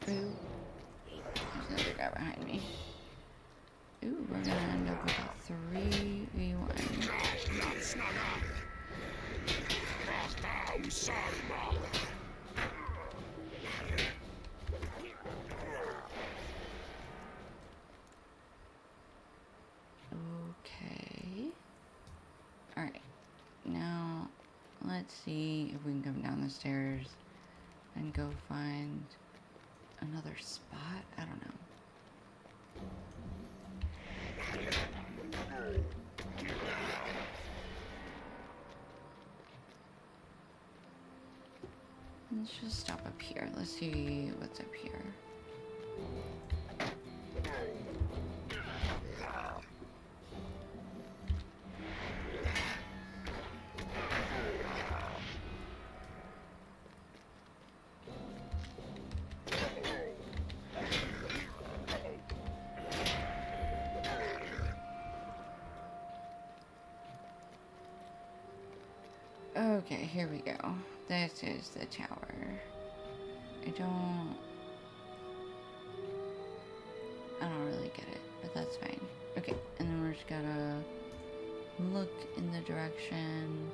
Ooh. There's another guy behind me. Ooh, we're gonna end up with a 3v1. Okay. Alright. Now, let's see if we can come down the stairs and go find another spot. I don't know. Let's just stop up here. Let's see what's up here. Okay, here we go. This is the tower. I don't really get it, but that's fine. Okay, and then we're just gotta look in the direction.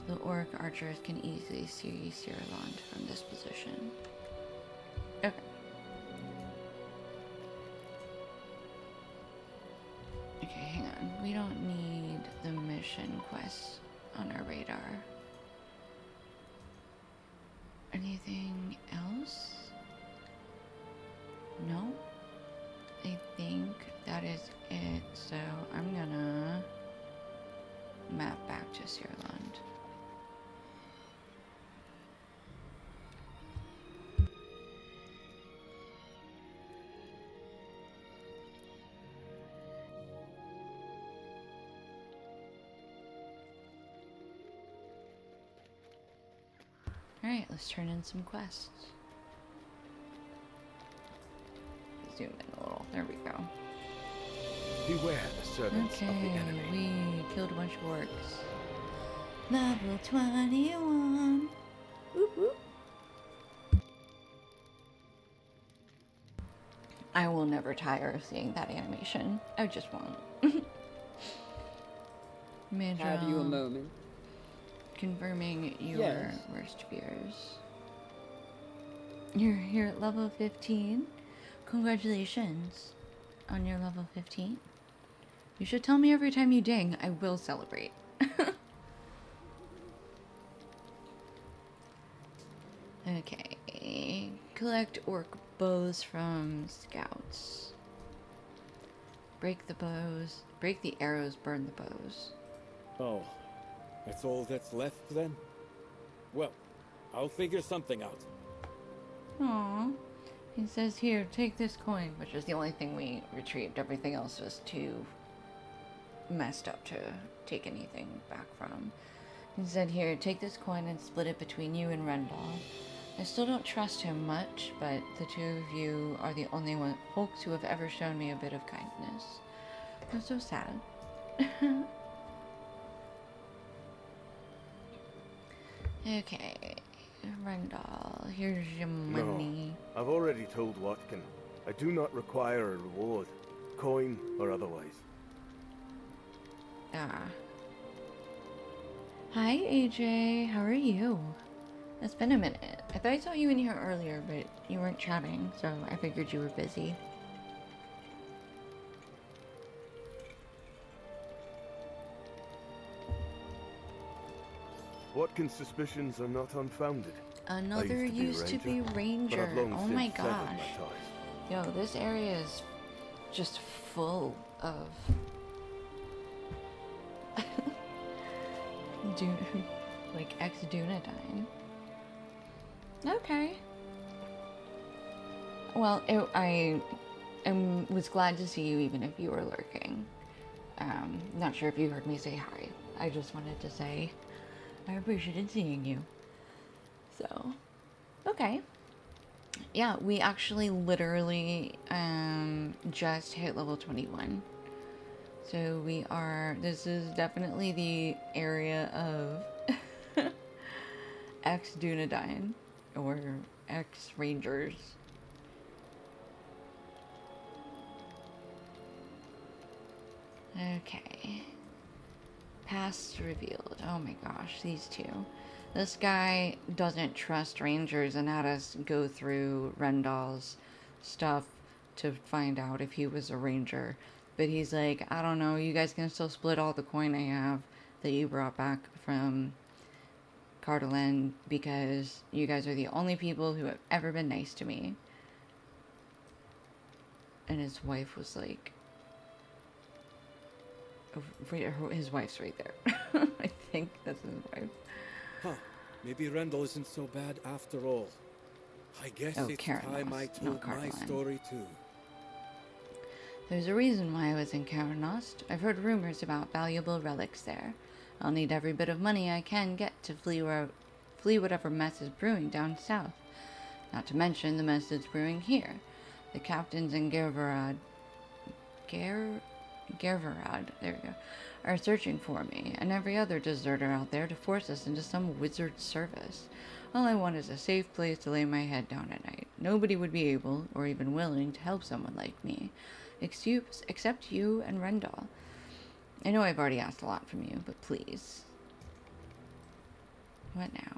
The orc archers can easily see Sirland from this position. Okay. Okay, hang on. We don't need the mission quest on our radar. Anything else? No? I think that is it. So I'm gonna map back to Sirland. Alright, let's turn in some quests. Zoom in a little. There we go. Beware the servants of the enemy. We killed a bunch of orcs. Level 21. Whoop whoop. I will never tire of seeing that animation. I just won't. Have you a moment? Confirming your Yes. worst fears. You're here at level 15. Congratulations on your level 15. You should tell me every time you ding. I will celebrate. Okay. Collect orc bows from scouts. Break the bows. Break the arrows, burn the bows. Oh, that's all that's left then? Well, I'll figure something out. Aww. He says, here, take this coin, which is the only thing we retrieved. Everything else was too messed up to take anything back from. He said, here, take this coin and split it between you and Rendal. I still don't trust him much, but the two of you are the only folks who have ever shown me a bit of kindness. I'm so sad. Okay, Rendal, here's your money. No, I've already told Watkin. I do not require a reward, coin or otherwise. Ah. Hi, AJ. How are you? It's been a minute. I thought I saw you in here earlier, but you weren't chatting, so I figured you were busy. Watkin's suspicions are not unfounded. Another used to be ranger. Oh my gosh. Yo, this area is just full of like ex-Dunedain. Okay. Well, I was glad to see you even if you were lurking. Not sure if you heard me say hi. I just wanted to say I appreciated seeing you. So, okay. Yeah, we actually literally just hit level 21. So this is definitely the area of ex-Dunedain or ex-Rangers. Okay. Past revealed. Oh my gosh, these two. This guy doesn't trust Rangers and had us go through Rendal's stuff to find out if he was a Ranger. But he's like, I don't know, you guys can still split all the coin I have that you brought back from Cardolan because you guys are the only people who have ever been nice to me. And his wife was like, his wife's right there. I think that's his wife. Huh. Maybe Rendal isn't so bad after all. I guess it's time I told my story too. There's a reason why I was in Karanost. I've heard rumors about valuable relics there. I'll need every bit of money I can get to flee whatever mess is brewing down south. Not to mention the mess that's brewing here. The captains in Gervarad, there we go, are searching for me and every other deserter out there to force us into some wizard's service. All I want is a safe place to lay my head down at night. Nobody would be able, or even willing, to help someone like me. Except you and Rendal. I know I've already asked a lot from you, but please. What now?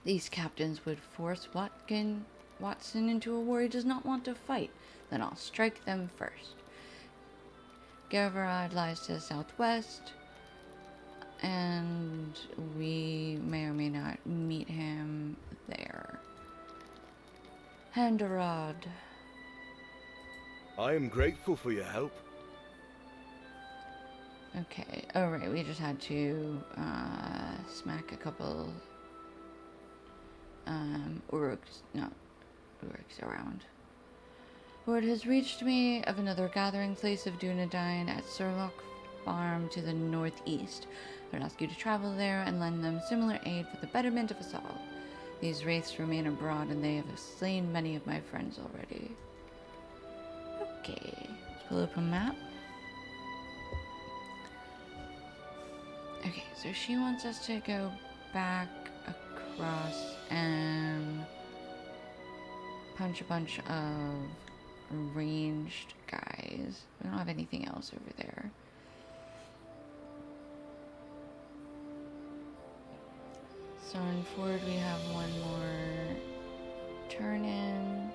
These captains would force Watson into a war he does not want to fight. Then I'll strike them first. Gervarad lies to the southwest, and we may or may not meet him there. Handarad. I am grateful for your help. Okay, alright, we just had to smack a couple Uruks around. Word has reached me of another gathering place of Dunedain at Surlock Farm to the northeast. I would ask you to travel there and lend them similar aid for the betterment of us all. These wraiths remain abroad and they have slain many of my friends already. Okay, let's pull up a map. Okay, so she wants us to go back across and punch a bunch of ranged guys. anyways. We don't have anything else over there. So in Ford we have one more turn in.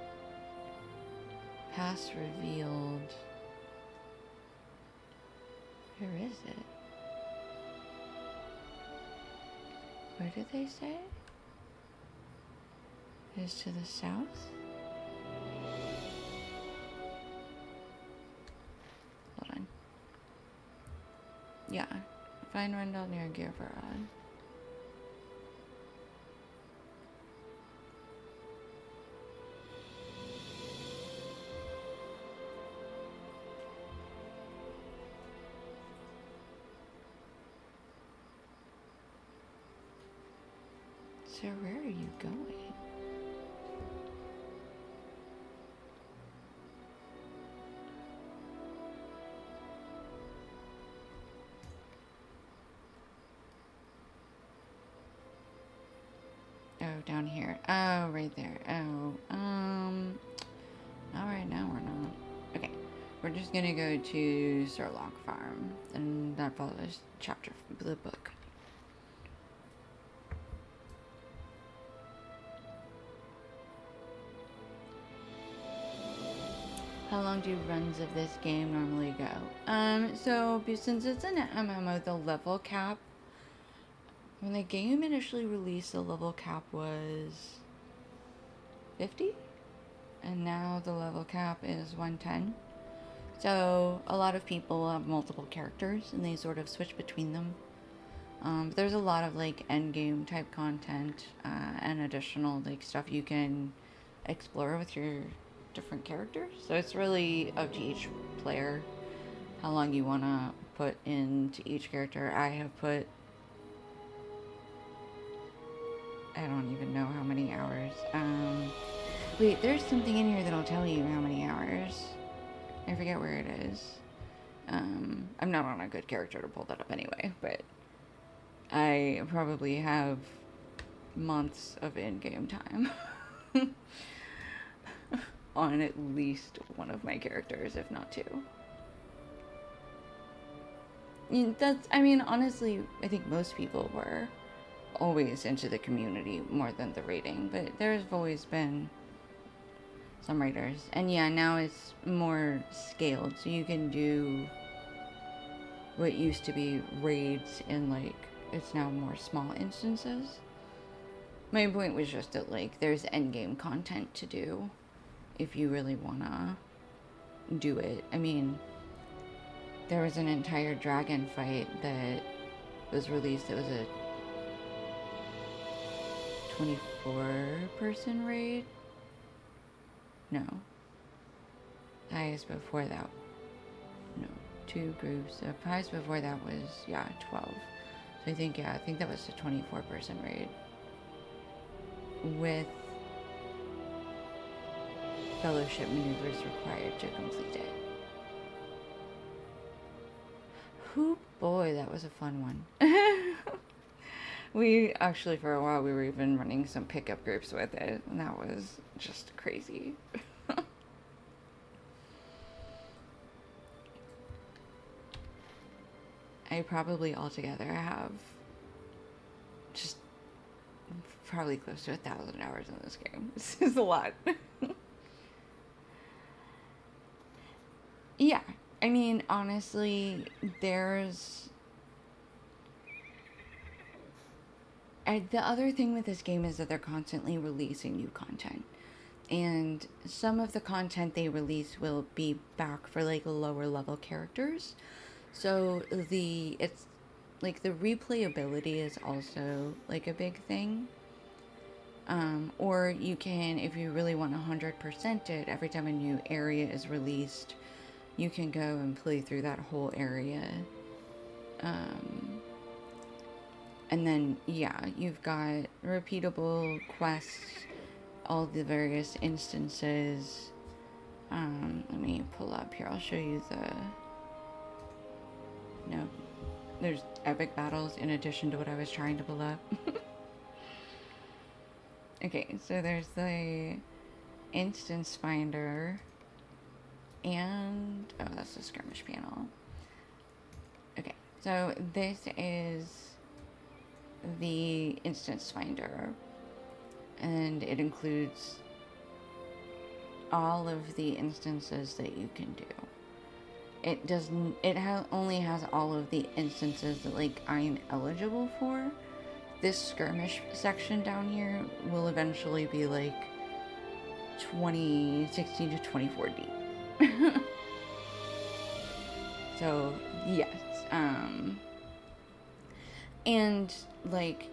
Pass revealed. Where is it? Where did they say? It is to the south? Hold on. Yeah. Find Rendell near Girvarod. So where are you going? Oh, down here. Oh, right there. Oh, all right, now we're not. Okay, we're just gonna go to Surlock Farm, and that follows chapter of the book. How long do runs of this game normally go? So since it's an MMO, the level cap, when the game initially released, the level cap was 50, and now the level cap is 110. So a lot of people have multiple characters, and they sort of switch between them. There's a lot of like end game type content and additional like stuff you can explore with your different characters. So it's really up to each player how long you want to put into each character. I have put, I don't even know how many hours. Wait, there's something in here that'll tell you how many hours. I forget where it is. I'm not on a good character to pull that up anyway, but I probably have months of in-game time on at least one of my characters, if not two. That's, I mean, honestly, I think most people were always into the community more than the raiding, but there's always been some raiders. And yeah, now it's more scaled, so you can do what used to be raids in, like, it's now more small instances. My point was just that, like, there's endgame content to do if you really wanna do it. I mean, there was an entire dragon fight that was released. It was a 24-person raid. No. Highest before that. No. 2 groups. The highest before that was, yeah, 12. So I think that was a 24-person raid. With fellowship maneuvers required to complete it. Whew, boy, that was a fun one. We actually, for a while, we were even running some pickup groups with it, and that was just crazy. I probably altogether have just probably close to 1,000 hours in this game. This is a lot. Yeah, I mean, honestly, there's... the other thing with this game is that they're constantly releasing new content. And some of the content they release will be back for, like, lower level characters. So it's, like, the replayability is also, like, a big thing. Or you can, if you really want 100% it, every time a new area is released, you can go and play through that whole area. And then, yeah, you've got repeatable quests, all the various instances. Let me pull up here. I'll show you no, there's epic battles in addition to what I was trying to pull up. Okay, so there's the instance finder, and oh, that's the skirmish panel. Okay, so this is the instance finder, and it includes all of the instances that you can do. It doesn't, only has all of the instances that like I'm eligible for. This skirmish section down here will eventually be like 16 to 24 deep. So yes, and like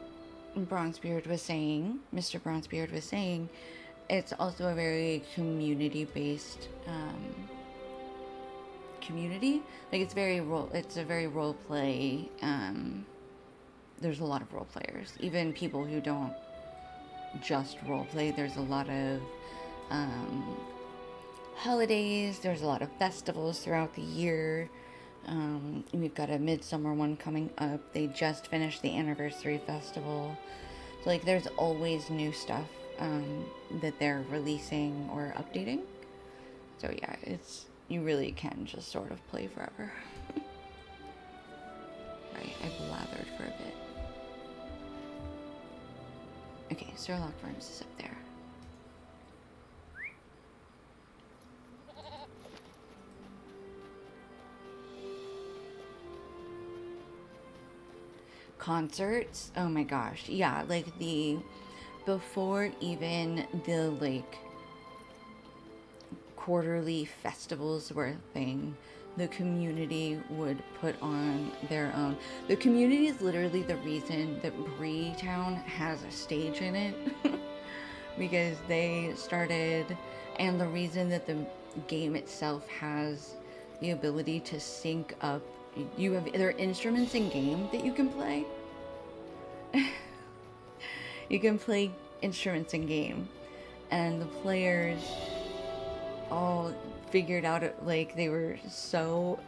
Bronzebeard was saying, Mr. Bronzebeard was saying, it's also a very community-based community. Like it's a very role play. There's a lot of role players, even people who don't just role play. There's a lot of holidays. There's a lot of festivals throughout the year. We've got a midsummer one coming up. They just finished the anniversary festival. So like there's always new stuff that they're releasing or updating. So yeah, you really can just sort of play forever. Right, I blathered for a bit. Okay, Sir Lockworms is up there. Concerts, oh my gosh, yeah, like before even the like quarterly festivals were a thing, the community would put on their own. The community is literally the reason that Breetown has a stage in it. Because they started, and the reason that the game itself has the ability to sync up. There are instruments in game that you can play. You can play instruments in game, and the players all figured out like they were so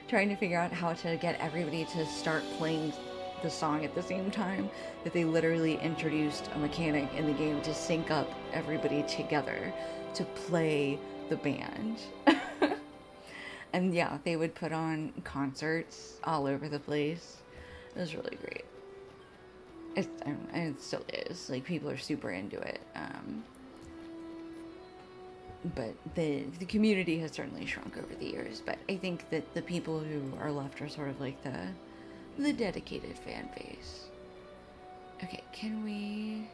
trying to figure out how to get everybody to start playing the song at the same time that they literally introduced a mechanic in the game to sync up everybody together to play the band. And yeah, they would put on concerts all over the place. It was really great. It still is. Like, people are super into it. But the community has certainly shrunk over the years. But I think that the people who are left are sort of like the dedicated fan base. Okay, can we...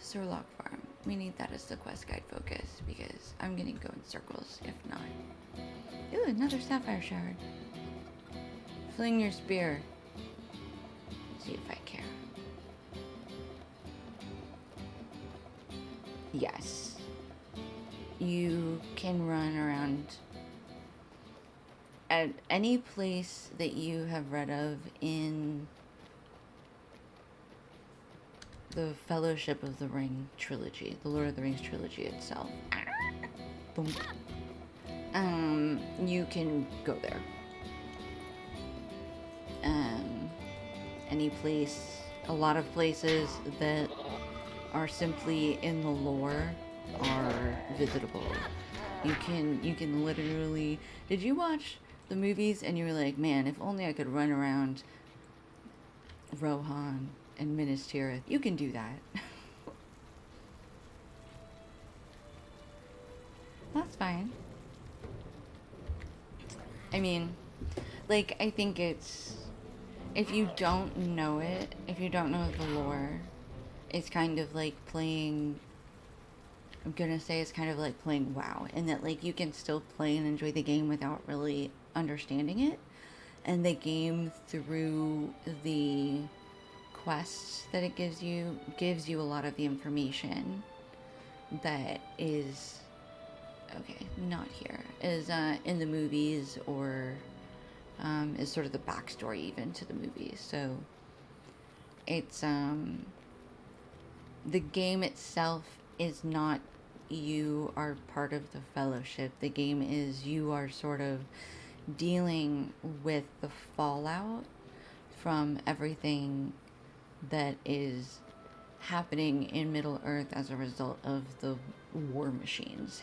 Surlock Farm. We need that as the quest guide focus, because I'm gonna go in circles if not. Ooh, another sapphire shard. Fling your spear. See if I care. Yes. You can run around at any place that you have read of in the Fellowship of the Ring trilogy, the Lord of the Rings trilogy itself. Boom. You can go there. Any place, a lot of places that are simply in the lore are visitable. You can literally... Did you watch the movies and you were like, man, if only I could run around Rohan and Minas Tirith? You can do that. That's fine. I mean, like, I think it's... If you don't know it, if you don't know the lore, it's kind of like playing... I'm gonna say it's kind of like playing WoW, in that, like, you can still play and enjoy the game without really understanding it. And the game, through the quests that it gives you a lot of the information that is... Okay, not here. Is in the movies, or is sort of the backstory even to the movies. So it's the game itself is not you are part of the Fellowship. The game is you are sort of dealing with the fallout from everything that is happening in Middle Earth as a result of the war machines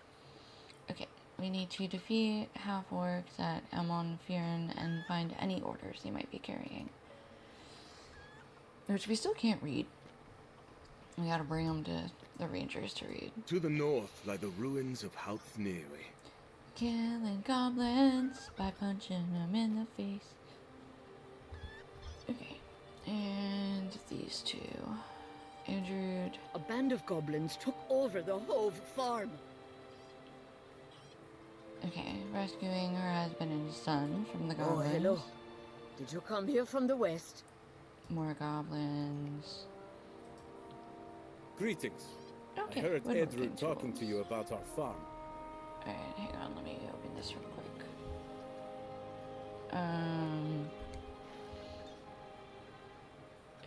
we need to defeat half-orcs at Amon Firen and find any orders they might be carrying. Which we still can't read. We gotta bring them to the rangers to read. To the north lie the ruins of Halthneri. Killing goblins by punching them in the face. Okay, and these two. Andrew. A band of goblins took over the Hove farm. Okay, rescuing her husband and son from the goblins. Oh, hello. Did you come here from the west? More goblins. Greetings. Okay, I heard Edru talking to you about our farm. Alright, hang on, let me open this real quick.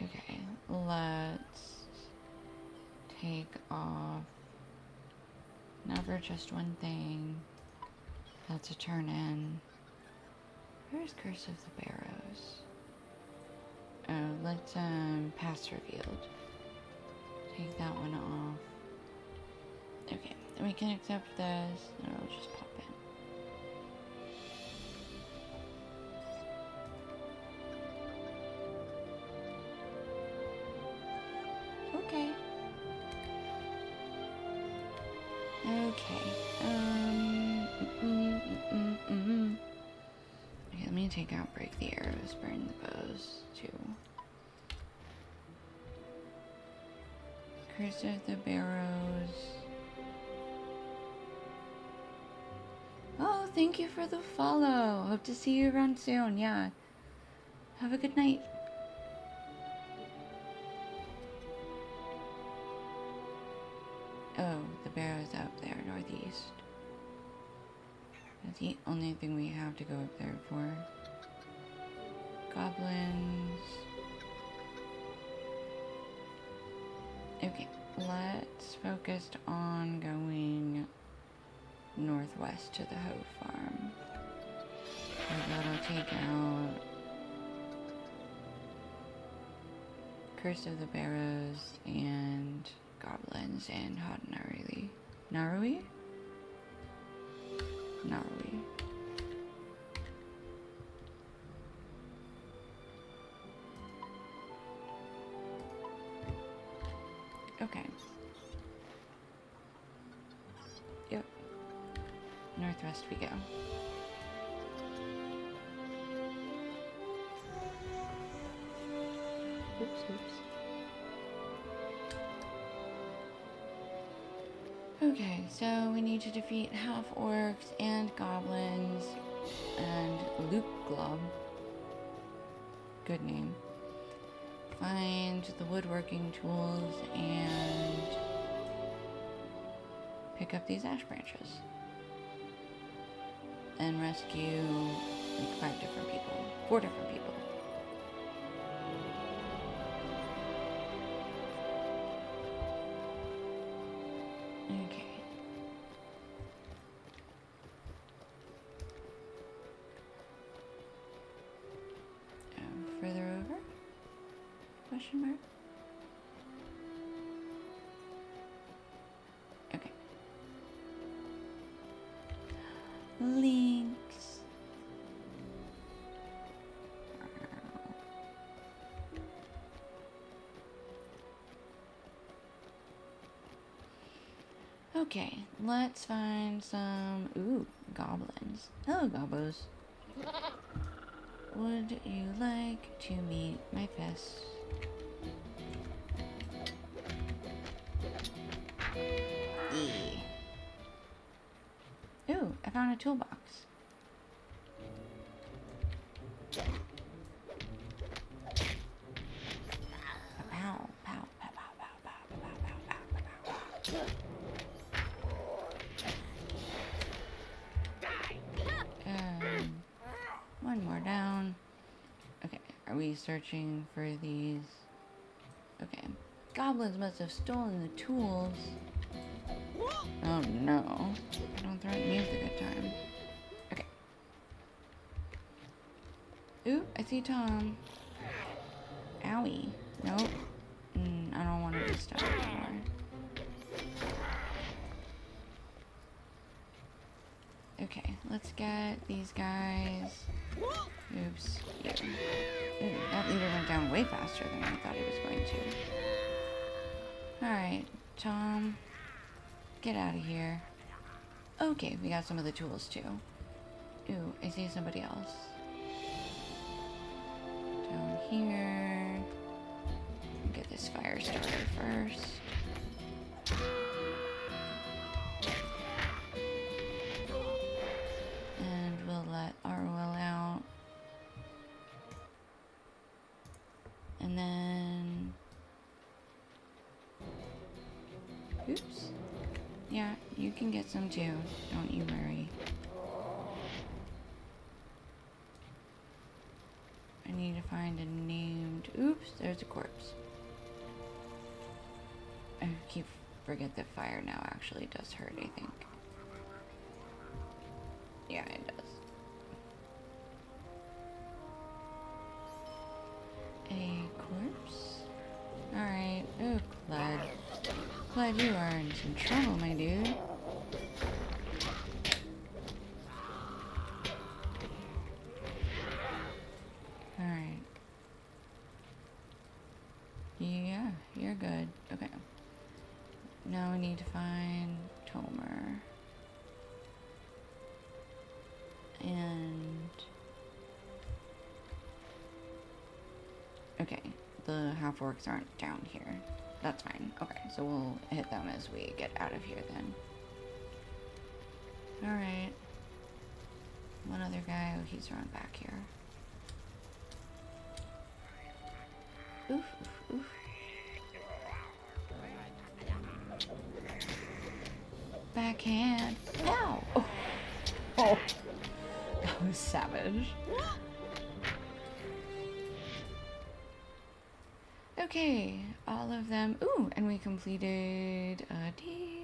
Okay, let's take off. Never just one thing. That's a turn in. Where's Curse of the Barrows? Oh, let's pass revealed. Take that one off. Okay, then we can accept this, and it'll just pop in. Okay. Okay. Okay, let me take out break the arrows, burn the bows, too. Curse of the Barrows. Oh, thank you for the follow. Hope to see you around soon. Yeah. Have a good night. Oh, the Barrow's up there, northeast. That's the only thing we have to go up there for. Goblins. Okay, let's focus on going northwest to the Hove farm. So that'll take out Curse of the Barrows and goblins and Hodnarui. Narui? Narui. Okay. Yep. Northwest we go. Oops, oops. Okay, so we need to defeat half-orcs and goblins and Luke Glob. Good name. Find the woodworking tools and pick up these ash branches. And rescue like 4 different people. Okay. Further over? Question mark? Okay. Links. Okay, let's find some, goblins. Hello, gobbos. Would you like to meet my fists? Yeah. Ooh, I found a toolbox. Pow, pow, pow, pow, pow, pow, pow, pow, pow, pow, pow. One more down. Okay, are we searching for these? Okay. Goblins must have stolen the tools. Oh no. Don't threaten me with a good time. Okay. Ooh, I see Tom. Owie. Nope. I don't want to be stuck anymore. Okay, let's get these guys. Oops. You. Ooh, that leader went down way faster than I thought he was going to. Alright, Tom. Get out of here. Okay, we got some of the tools too. Ooh, I see somebody else. Down here. Get this fire started first. And we'll let Arwell out. And then... Oops. Yeah, you can get some too. Don't you worry. I need to find a named... Oops, there's a corpse. I keep forget that fire now actually does hurt, I think. Yeah, it does. A corpse? Alright. Oh, Clyde. Clyde, you are in some trouble, my dude. Alright. Yeah, you're good. Okay. Now we need to find Tomer. And... okay, the half-orcs aren't down here. That's fine. Okay, so we'll hit them as we get out of here then. Alright. One other guy. Oh, he's run back here. Oof, oof, oof. Backhand. Ow! Oh. Oh. That was savage. Okay, all of them. Ooh, and we completed a deed.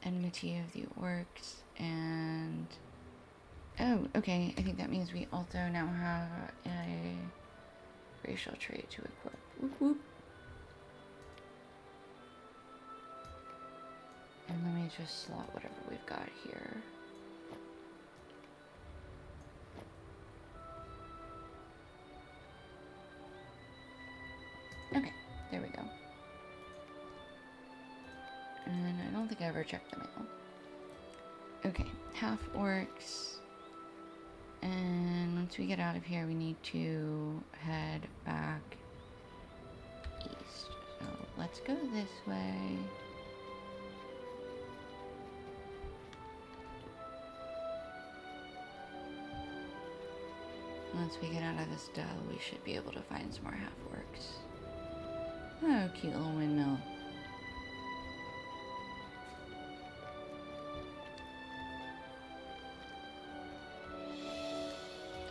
Enmity of the orcs and... oh, okay. I think that means we also now have a racial trait to equip. Whoop, whoop. And let me just slot whatever we've got here. Okay, there we go. And I don't think I ever checked the mail. Okay, half orcs. And once we get out of here, we need to head back east. So let's go this way. Once we get out of this dell, we should be able to find some more half-orcs. Oh, cute little windmill.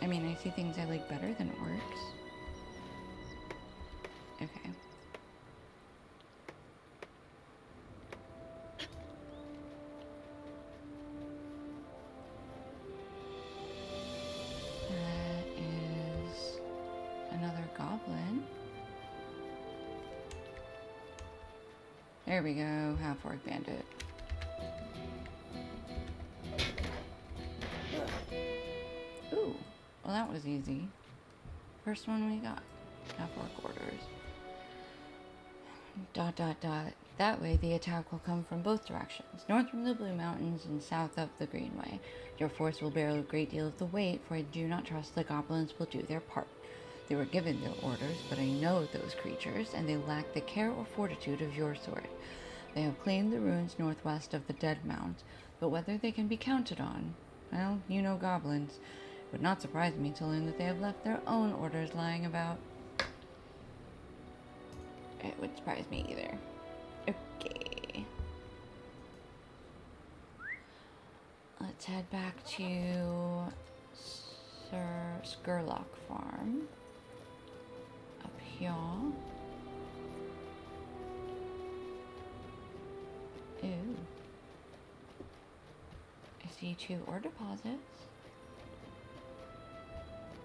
I mean, I see things I like better than orcs. Okay. That is another goblin. There we go, half-orc bandit. Ooh, well that was easy. First one we got. Half-orc orders. ... That way the attack will come from both directions. North from the Blue Mountains and south up the Greenway. Your force will bear a great deal of the weight, for I do not trust the goblins will do their part. They were given their orders, but I know those creatures, and they lack the care or fortitude of your sort. They have claimed the ruins northwest of the Dead Mount, but whether they can be counted on, well, you know goblins. It would not surprise me to learn that they have left their own orders lying about. It would surprise me either. Okay. Let's head back to Sir Skurlock Farm. Up here. Ooh. I see 2 ore deposits.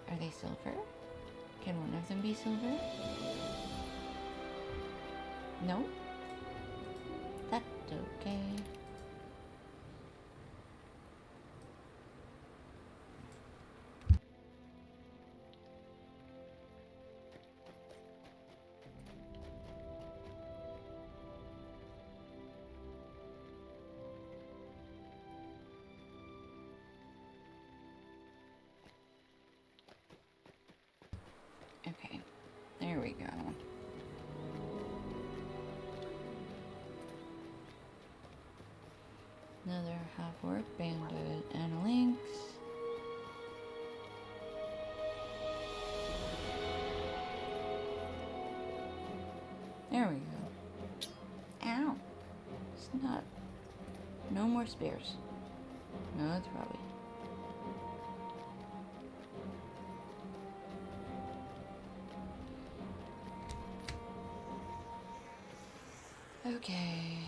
Are they silver? Can one of them be silver? No? That's okay. Okay, there we go. Another half-orc bandit and a lynx. There we go. Ow! It's not. No more spears. No, it's probably. Okay.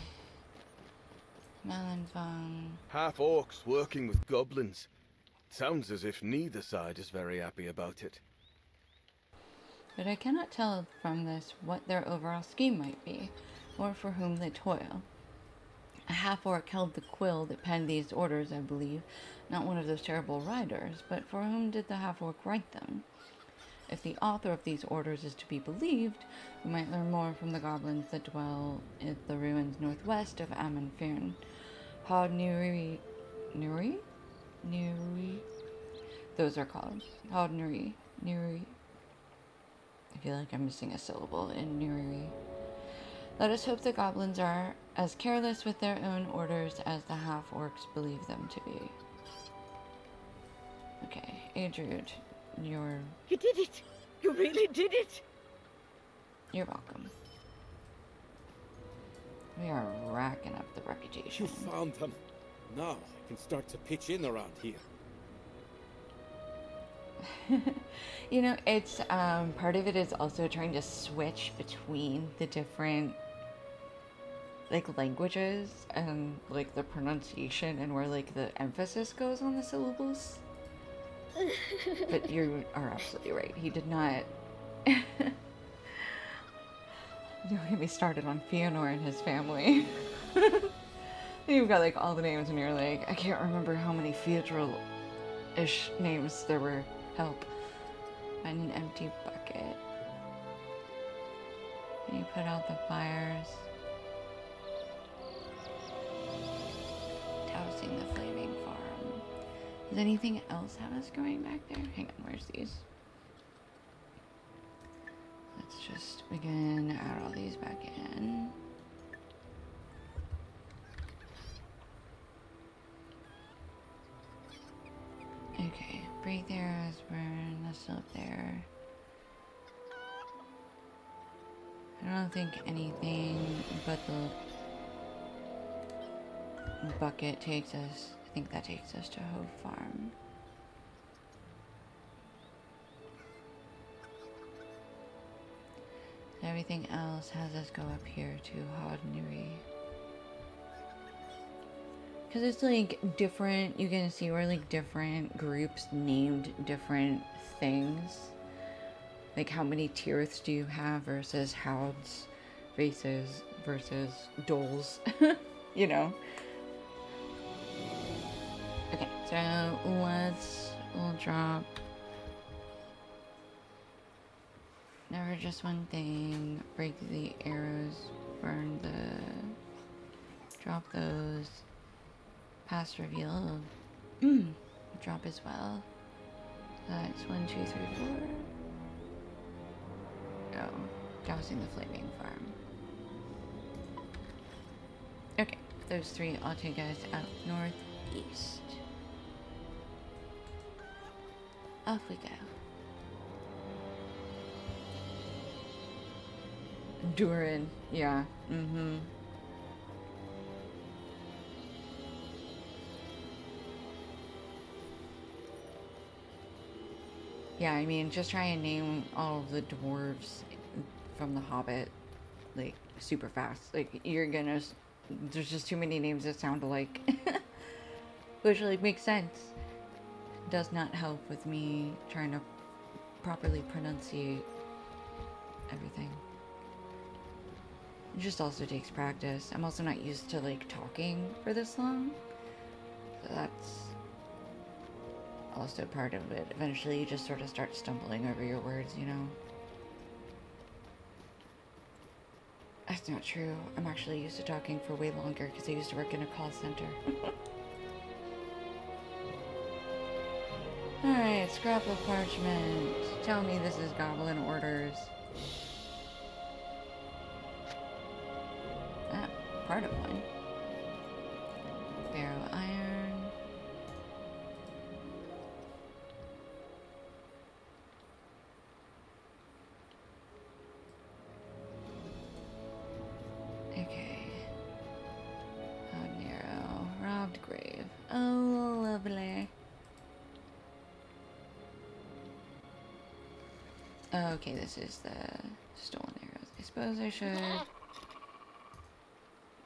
Melanfang. Half-orcs working with goblins. Sounds as if neither side is very happy about it. But I cannot tell from this what their overall scheme might be, or for whom they toil. A half-orc held the quill that penned these orders, I believe, not one of those terrible writers, but for whom did the half-orc write them? If the author of these orders is to be believed, we might learn more from the goblins that dwell in the ruins northwest of Amanfirn. Hod Nuri... Nuri? Nuri? Those are called. Hod Nuri. Nuri. I feel like I'm missing a syllable in Nuri. Let us hope the goblins are as careless with their own orders as the half-orcs believe them to be. Okay, Adriud, you're... You did it! You really did it! You're welcome. We are racking up the reputation. You found them. Now I can start to pitch in around here. You know, it's part of it is also trying to switch between the different like languages and like the pronunciation and where like the emphasis goes on the syllables. But you are absolutely right. He did not. Don't get me started on Fëanor and his family. You've got like all the names and you're like, I can't remember how many Fëanor-ish names there were. Help. Find an empty bucket. Can you put out the fires? Dousing the flaming farm. Does anything else have us going back there? Hang on, where's these? Let's just begin add all these back in. Okay, break there as burn, that's still up there. I don't think anything but the bucket takes us, I think that takes us to Hove Farm. Everything else has us go up here to Hod Nuri. Because it's like different, you can see where like different groups named different things. Like how many Tiriths do you have versus Houds versus Doles, you know? Okay, so we'll drop never just one thing, break the arrows, burn drop those. Past reveal, drop as well. That's 1, 2, 3, 4. Oh, dousing the flaming farm. Okay, those 3 I'll take us out northeast. Off we go. Durin, yeah, Yeah, I mean, just try and name all of the dwarves from The Hobbit, like, super fast. Like, you're gonna... There's just too many names that sound alike. Which, like, makes sense. Does not help with me trying to properly pronunciate everything. It just also takes practice. I'm also not used to like talking for this long. So that's also part of it. Eventually you just sort of start stumbling over your words, you know? That's not true. I'm actually used to talking for way longer because I used to work in a call center. Alright, scrap of parchment. Tell me this is goblin orders. Ah, part of one. Barrow iron. Okay. Oh, narrow. Robbed grave. Oh, lovely. Okay, this is the stolen arrows. I suppose I should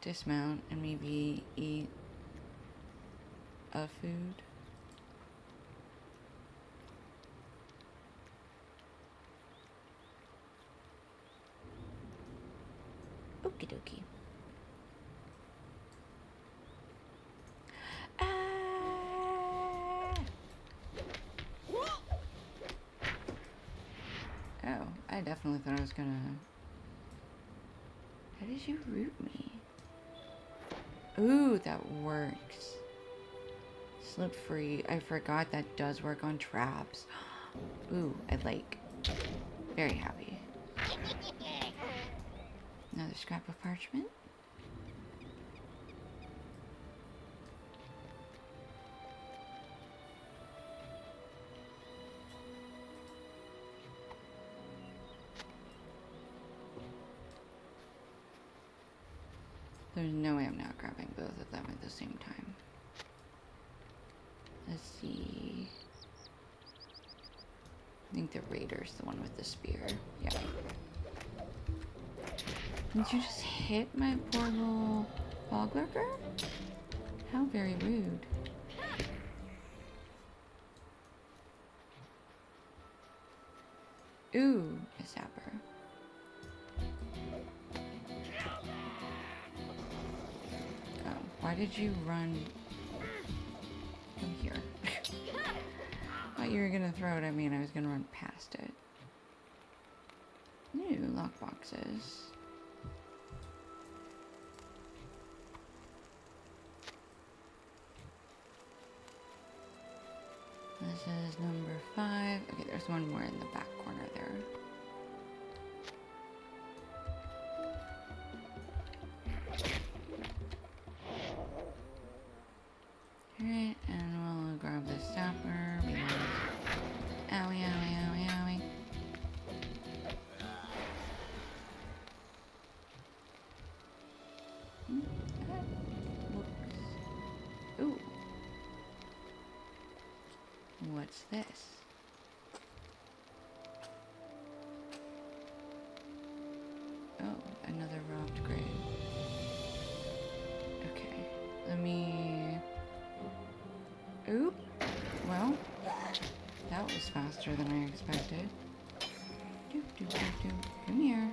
dismount and maybe eat a food. Okie dokie. Oh, I definitely thought I was gonna... How did you root me? Ooh, that works. Slip free. I forgot that does work on traps. Ooh, I like. Very happy. Another scrap of parchment. There's no way I'm not grabbing both of them at the same time. Let's see. I think the raider's the one with the spear. Yeah. Did you just hit my poor little fog lurker? How very rude. Ooh, a sapper. Oh, why did you run from here? Thought you were gonna throw it at me and I was gonna run past it. New lockboxes. This is number 5. Okay, there's one more in the back corner there. Alright, and we'll grab the stopper. Owie, owie, owie, owie. Whoops. Ooh. What's this? Oh, another robbed grave. Okay, let me... Oop. Well, that was faster than I expected. Doop, doop, doop, doop. Come here.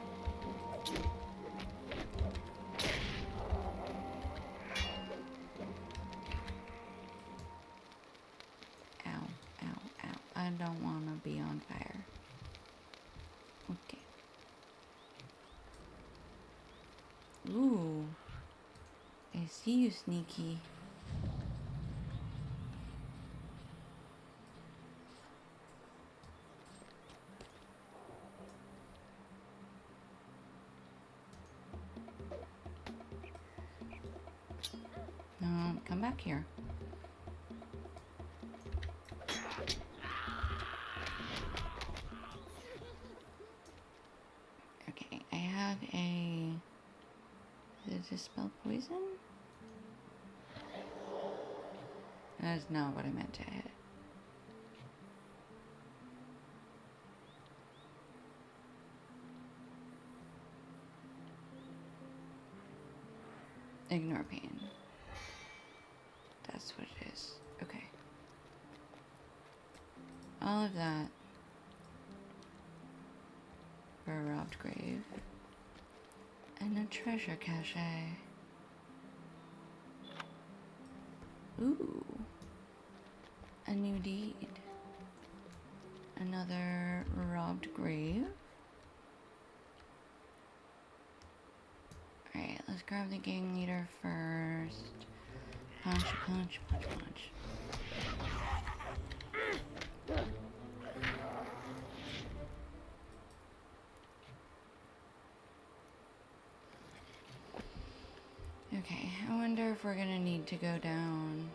I don't want to be on fire. Okay. Ooh. I see you, Sneaky. No, come back here. Okay, I have a... Does this spell poison? That is not what I meant to hit. Ignore pain. That's what it is. Okay. All of that for a robbed grave. And a treasure cache. Ooh. A new deed. Another robbed grave. Alright, let's grab the gang leader first. Punch, punch, punch, punch. Okay, I wonder if we're gonna need to go down.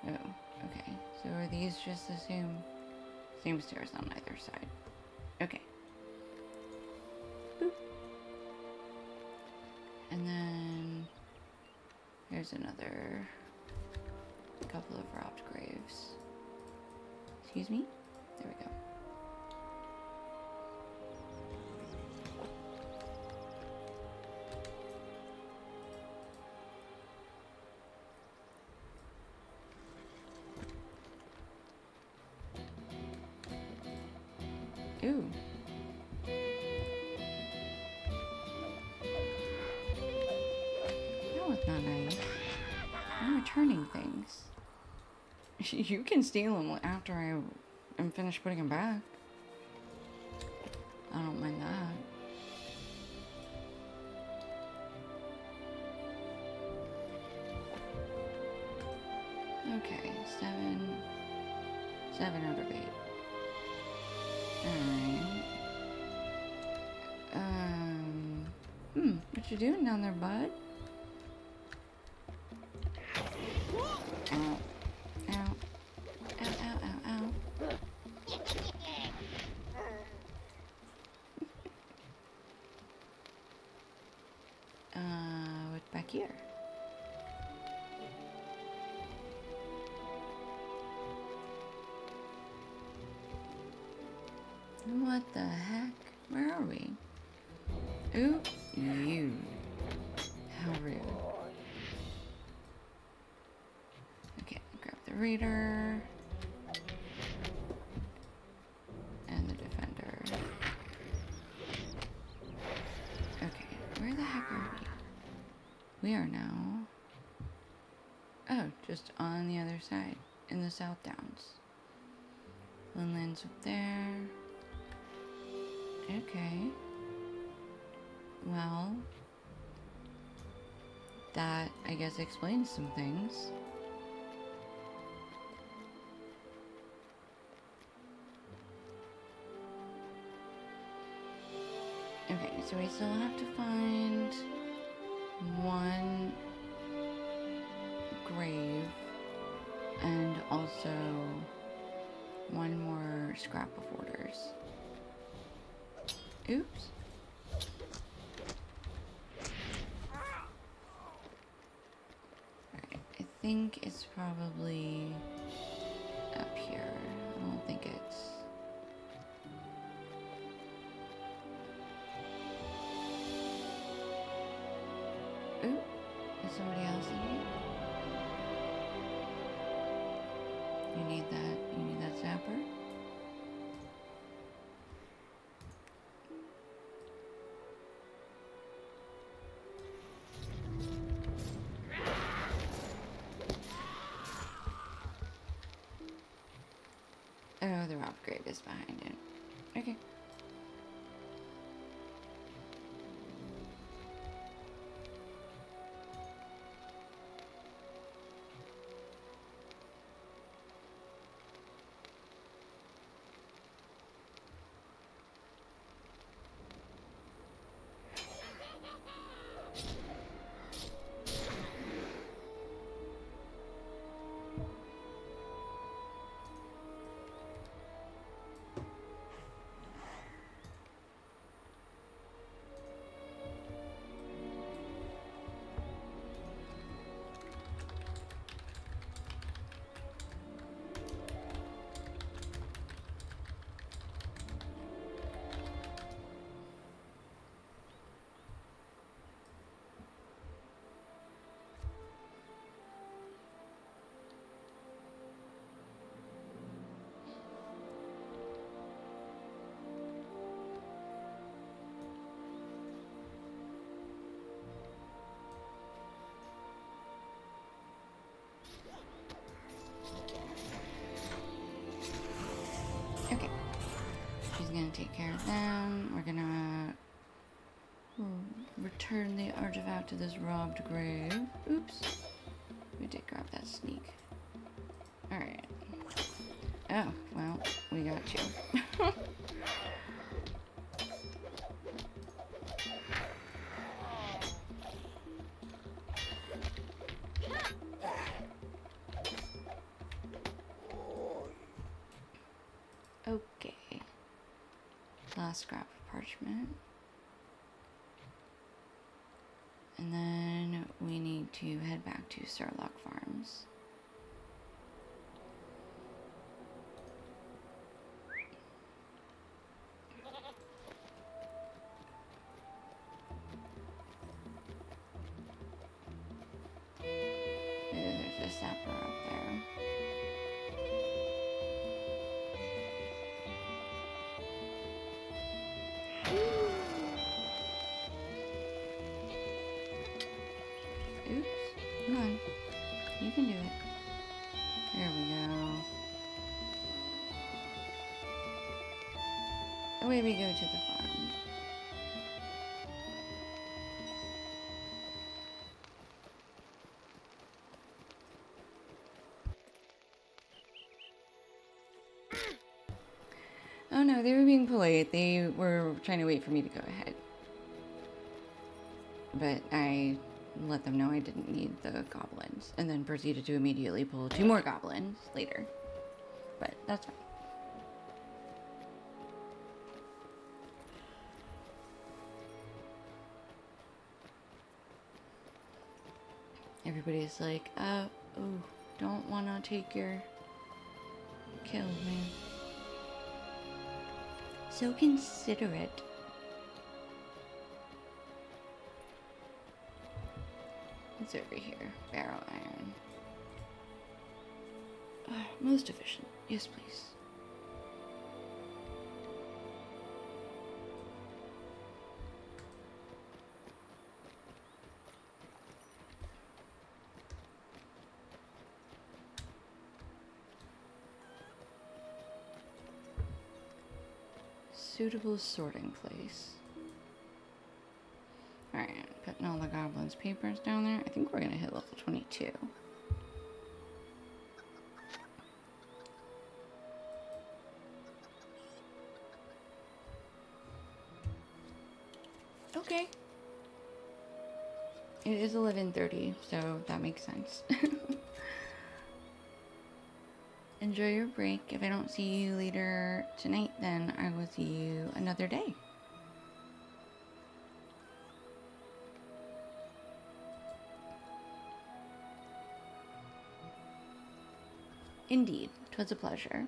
Oh, okay. So are these just the same stairs on either side? Okay. Boop. And then there's another couple of robbed graves. Excuse me? There we go. Ooh. That was not nice. I'm returning things. You can steal them after I am finished putting them back. I don't mind that. Okay, 7 out of 8. Alright. What you doing down there, bud? Ow. Ow. Ow, ow, ow, ow. What's back here? What the heck? Where are we? Ooh, you. How rude. Okay, grab the reader. And the defender. Okay, where the heck are we? We are now... Oh, just on the other side. In the South Downs. Linland's up there. Okay. Well, that, I guess, explains some things. Okay, so we still have to find one grave and also one more scrap of orders. Oops. Alright, I think it's probably up here. I don't think it's... Ooh, is somebody else in here? You need that zapper? Oh, the robbed grave is behind it. Okay. take care of them. We're gonna return the artifact to this robbed grave. Oops. We did grab that sneak. Alright. Oh, well, we got you. Okay. Last scrap of parchment. And then we need to head back to Surlock Farms. There's a sapper up there. Oops. Come on. You can do it. There we go. Away we go to the farm. Oh no, they were being polite. They were trying to wait for me to go ahead. But I let them know I didn't need the goblins, and then proceeded to immediately pull 2 more goblins later. But that's fine. Everybody's like, oh, don't want to take your kill, man. So considerate. What's over here? Barrow iron. Most efficient. Yes, please. Suitable sorting place. Alright, putting all the goblins' papers down there. I think we're gonna hit level 22. Okay. It is 11:30, so that makes sense. Enjoy your break. If I don't see you later tonight, then I will see you another day. Indeed, 'twas a pleasure.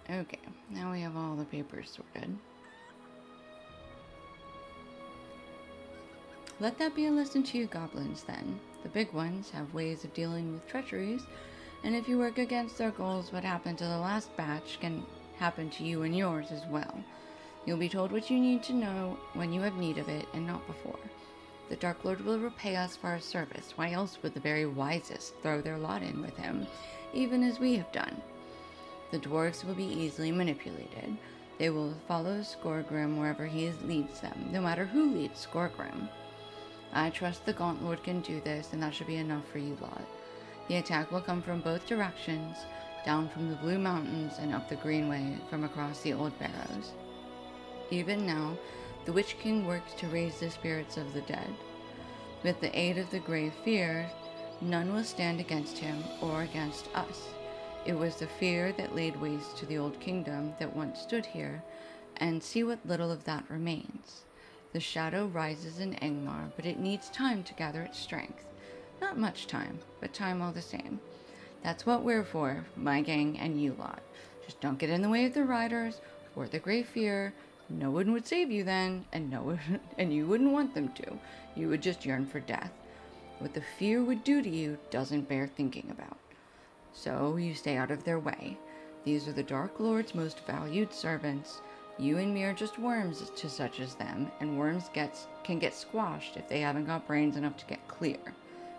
Okay, now we have all the papers sorted. Let that be a lesson to you goblins, then. The big ones have ways of dealing with treacheries, and if you work against their goals, what happened to the last batch can happen to you and yours as well. You'll be told what you need to know when you have need of it, and not before. The Dark Lord will repay us for our service. Why else would the very wisest throw their lot in with him, even as we have done? The dwarves will be easily manipulated. They will follow Skorgrim wherever he leads them, no matter who leads Skorgrim. I trust the Gaunt Lord can do this, and that should be enough for you lot. The attack will come from both directions, down from the Blue Mountains and up the Greenway from across the Old Barrows. Even now, the Witch King works to raise the spirits of the dead. With the aid of the Grave Fear, none will stand against him or against us. It was the fear that laid waste to the old kingdom that once stood here, and see what little of that remains. The shadow rises in Angmar, but it needs time to gather its strength. Not much time, but time all the same. That's what we're for, my gang and you lot. Just don't get in the way of the riders or the Grave Fear. No one would save you then, and you wouldn't want them to. You would just yearn for death. What the fear would do to you doesn't bear thinking about. So you stay out of their way. These are the Dark Lord's most valued servants. You and me are just worms to such as them, and worms can get squashed if they haven't got brains enough to get clear.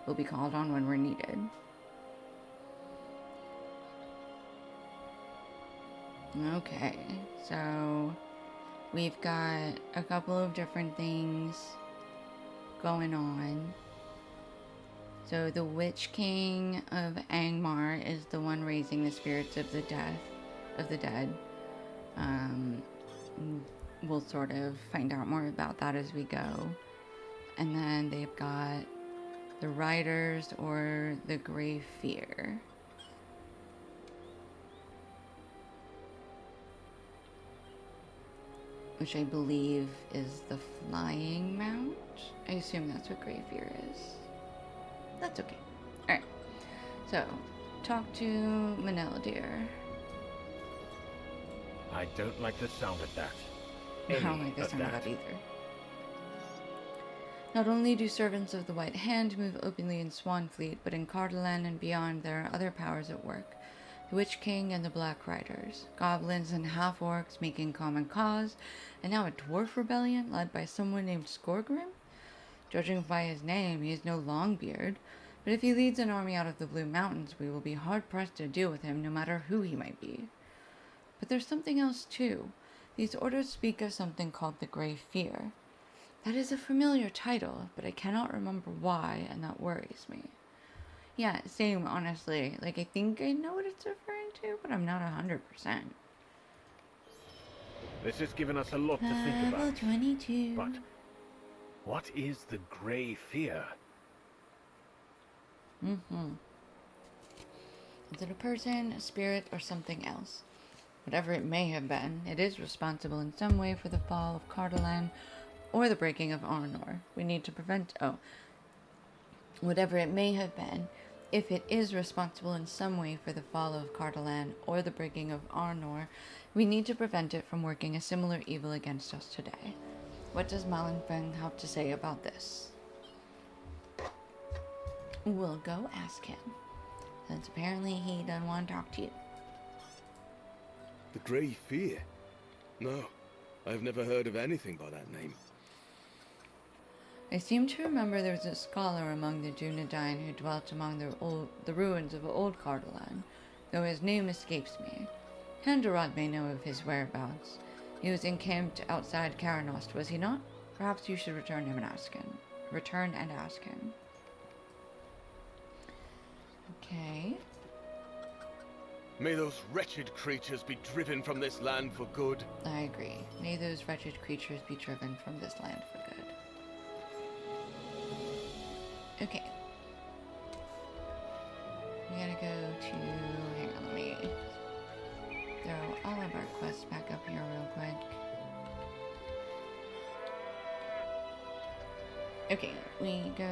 We'll be called on when we're needed. Okay, so we've got a couple of different things going on. So the Witch King of Angmar is the one raising the spirits of the dead. We'll sort of find out more about that as we go. And then they've got the Riders or the Grave Fear. Which I believe is the Flying Mount. I assume that's what Grave Fear is. That's okay. Alright. So, talk to Manila, dear. I don't like the sound of that. I don't like the sound of that either. Not only do servants of the White Hand move openly in Swanfleet, but in Cardolan and beyond there are other powers at work. The Witch King and the Black Riders, goblins and half-orcs making common cause, and now a dwarf rebellion led by someone named Skorgrim? Judging by his name, he is no Longbeard, but if he leads an army out of the Blue Mountains, we will be hard-pressed to deal with him no matter who he might be. But there's something else too. These orders speak of something called the Grave Fear. That is a familiar title, but I cannot remember why, and that worries me. Yeah, same, honestly. Like, I think I know what it's referring to, but I'm not 100%. This has given us a lot to think about. Level 22. But what is the Grey Fear? Is it a person, a spirit, or something else? Whatever it may have been, it is responsible in some way for the fall of Cardolan or the breaking of Arnor. We need to prevent... Whatever it may have been, if it is responsible in some way for the fall of Cardolan or the breaking of Arnor, we need to prevent it from working a similar evil against us today. What does Malenfeng have to say about this? We'll go ask him, since apparently he doesn't want to talk to you. The Grey Fear? No, I've never heard of anything by that name. I seem to remember there was a scholar among the Dunedain who dwelt among the ruins of old Cardolan, though his name escapes me. Handarod may know of his whereabouts. He was encamped outside Karanost, was he not? Perhaps you should return and ask him. Okay. May those wretched creatures be driven from this land for good. I agree. May those wretched creatures be driven from this land for good. Okay. We gotta go to... Hang on, let me throw all of our quests back up here real quick. Okay, we go...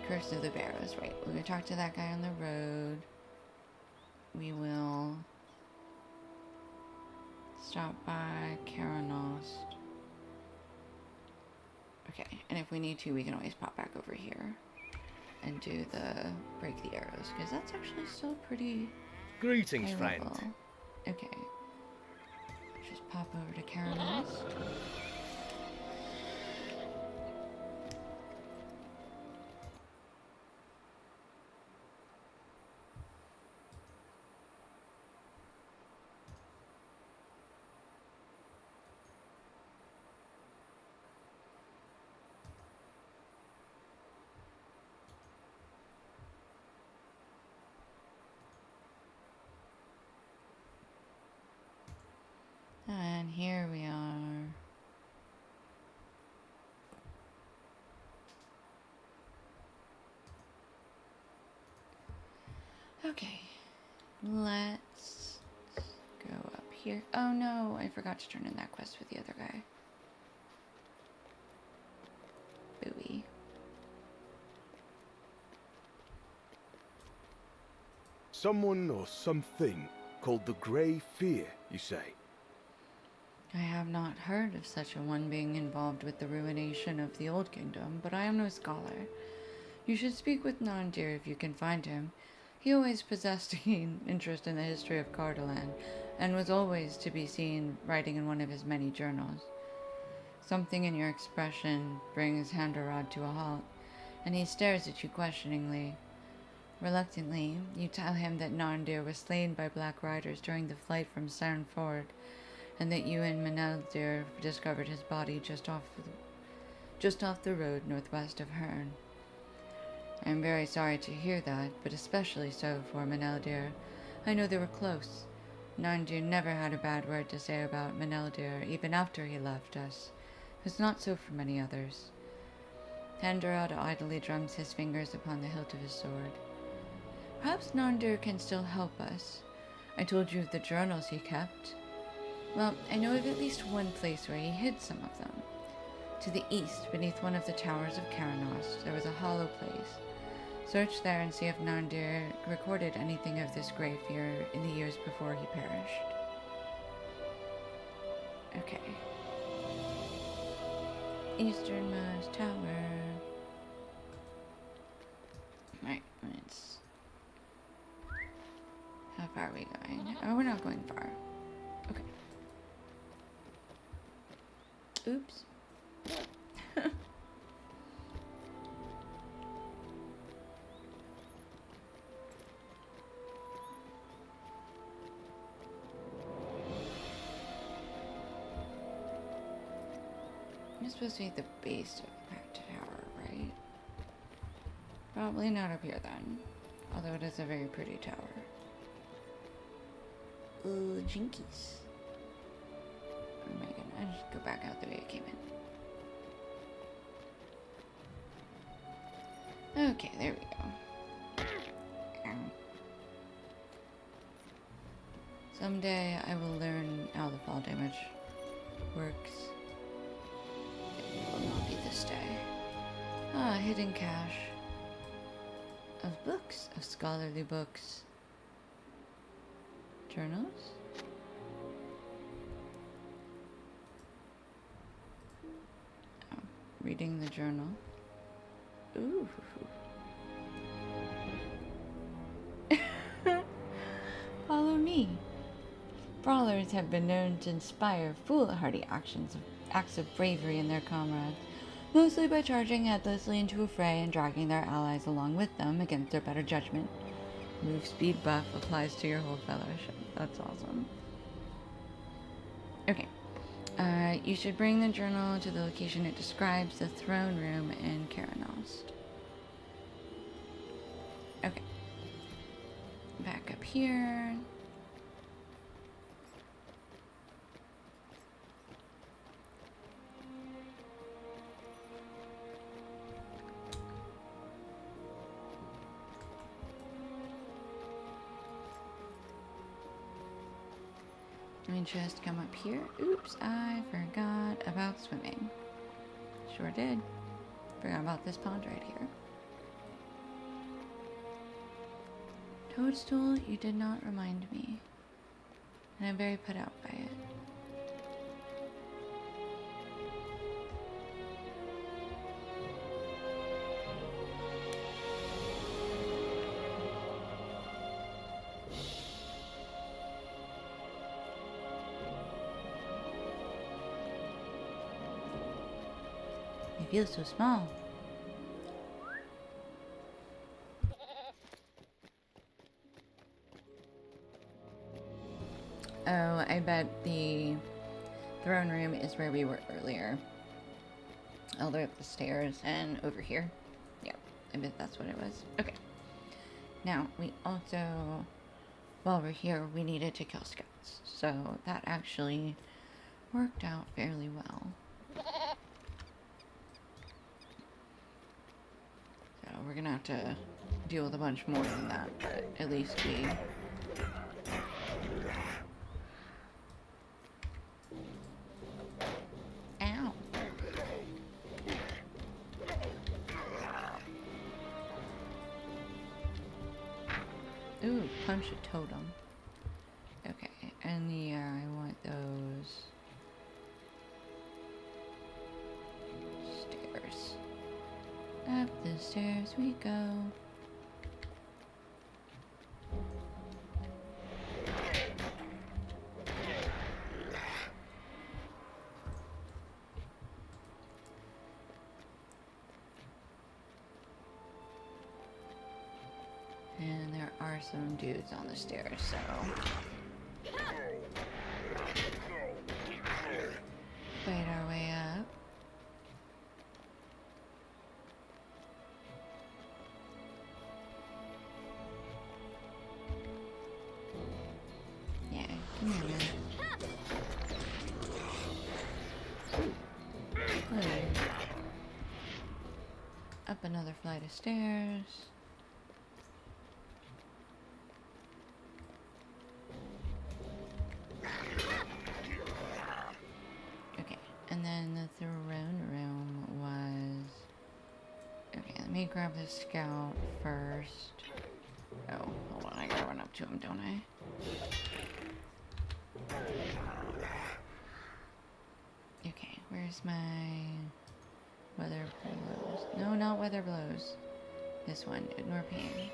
Curse of the Barrows, right. We're gonna talk to that guy on the road. We will... stop by Karanost. Okay, and if we need to, we can always pop back over here and do the break the arrows, because that's actually still pretty... Greetings, friend. Level. Okay. Just pop over to Karanost. And here we are. Okay, let's go up here. Oh no, I forgot to turn in that quest with the other guy. Booey. Someone or something called the Grey Fear, you say? I have not heard of such a one being involved with the ruination of the Old Kingdom, but I am no scholar. You should speak with Nandir if you can find him. He always possessed a keen interest in the history of Cardolan, and was always to be seen writing in one of his many journals. Something in your expression brings Handarad to a halt, and he stares at you questioningly. Reluctantly, you tell him that Narndir was slain by Black Riders during the flight from Sarnford, and that you and Meneldir discovered his body just off the road northwest of Herne. I am very sorry to hear that, but especially so for Meneldir. I know they were close. Narndir never had a bad word to say about Meneldir, even after he left us. It's not so for many others. Handarad idly drums his fingers upon the hilt of his sword. Perhaps Narndir can still help us. I told you of the journals he kept. Well, I know of at least one place where he hid some of them. To the east, beneath one of the towers of Karanos, there was a hollow place. Search there and see if Narndir recorded anything of this grave here in the years before he perished. Okay. Easternmost tower. Right, let's... How far are we going? Oh, we're not going far. Okay. Oops. You're supposed to be at the base of the tower, right? Probably not up here then. Although it is a very pretty tower. Ooh, jinkies. Oh my god, I just go back out the way I came in. Okay, there we go. Ow. Someday I will learn how the fall damage works. It will not be this day. Ah, hidden cache. Of books, of scholarly books. Journals? Oh, reading the journal. Ooh. Follow me. Brawlers have been known to inspire foolhardy acts of bravery in their comrades, mostly by charging headlessly into a fray and dragging their allies along with them against their better judgment. Move speed buff applies to your whole fellowship. That's awesome. Okay. You should bring the journal to the location it describes, the throne room in Karanost. Okay. Back up here. Let me just come up here. Oops, I forgot about swimming. Sure did. Forgot about this pond right here. Toadstool, you did not remind me. And I'm very put out by it. It feels so small. Oh, I bet the throne room is where we were earlier. Although up the stairs and over here. Yeah, I bet that's what it was. Okay. Now, we also, while we're here, we needed to kill scouts. So that actually worked out fairly well. So we're gonna have to deal with a bunch more than that, but at least we... Ow! Ooh, punch a totem. Okay, and yeah, I want those stairs. Up the stairs we go. And there are some dudes on the stairs, so... fight our way up. Yeah, come here, man. Hello. Up another flight of stairs. Okay, and then the throne room was... Okay, let me grab the scout first. Oh, hold on, I gotta run up to him, don't I? Okay, where's my weather blows? No, not weather blows. This one, ignore pain.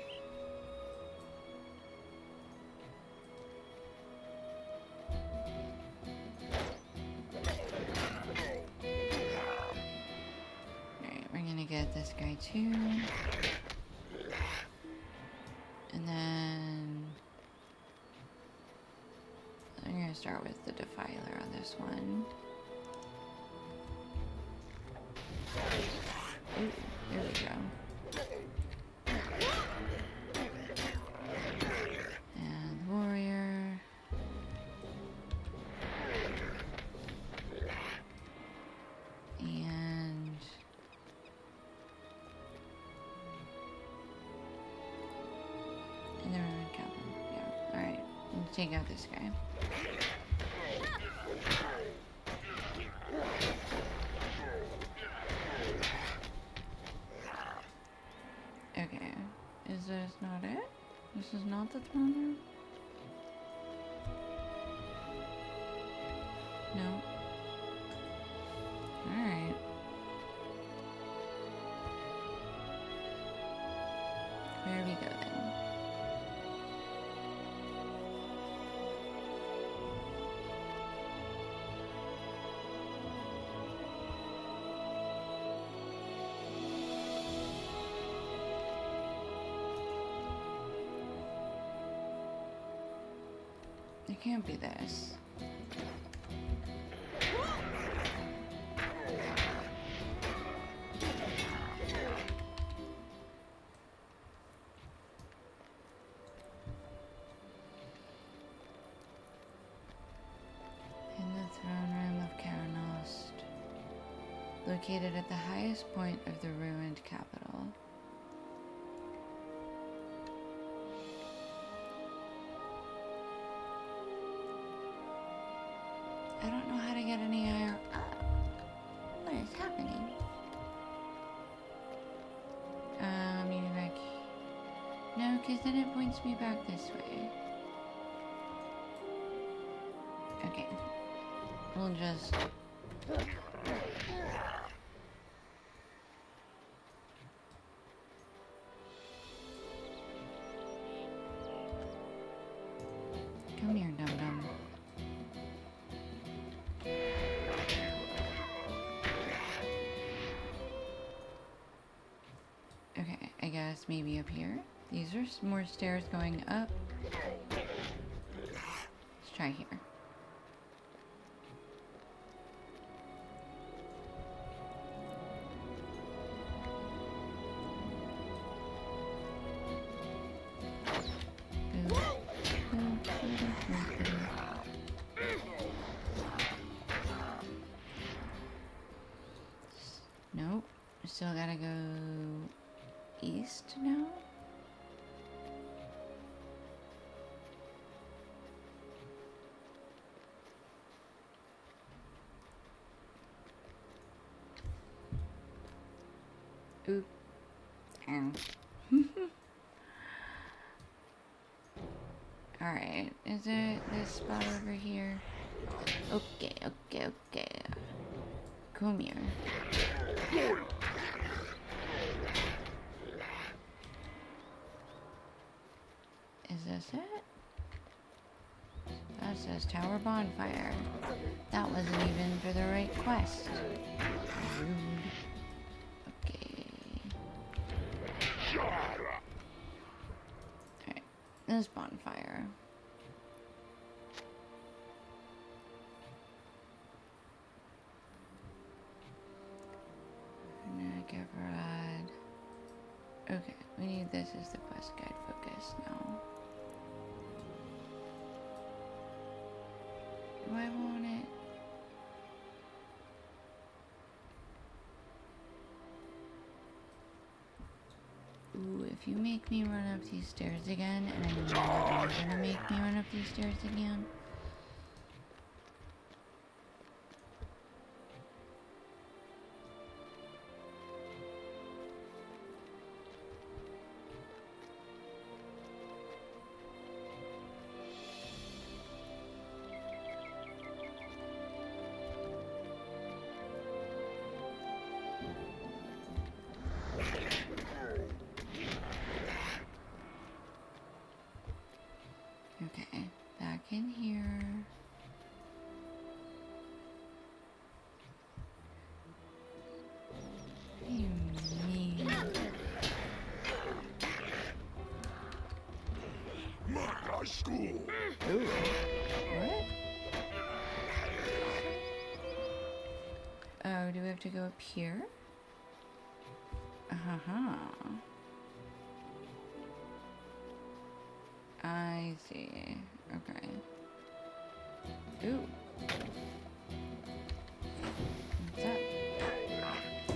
Alright, we're gonna get this guy too. And then I'm gonna start with the defiler on this one. Ooh, there we go. And warrior. And then we're gonna yeah, alright. Let's take out this guy. Okay, is this not it? This is not the throne room? No. Alright. Where we go then? It can't be this. In the throne room of Karanost, located at the highest point of the ruined capital. I don't know how to get any higher up. What is happening? Maybe back. No, because then it points me back this way. Okay. We'll just... Come here, dum-dum. Okay, I guess maybe up here. These are more stairs going up. Let's try here. Nope. Still gotta go east now? Oop. Alright, is it this spot over here? Okay, okay, okay. Come here. Is this it? That says Tower Bonfire. That wasn't even for the right quest. Rude. Okay. this bonfire. Rad. Okay, we need this as the quest guide focus now. Do I want it? Ooh, if you make me run up these stairs again, and I know that you're gonna make me run up these stairs again. Okay, back in here. What do you mean? Ooh. What? Oh, do we have to go up here? Uh-huh. I see. Okay. Ooh. What's up?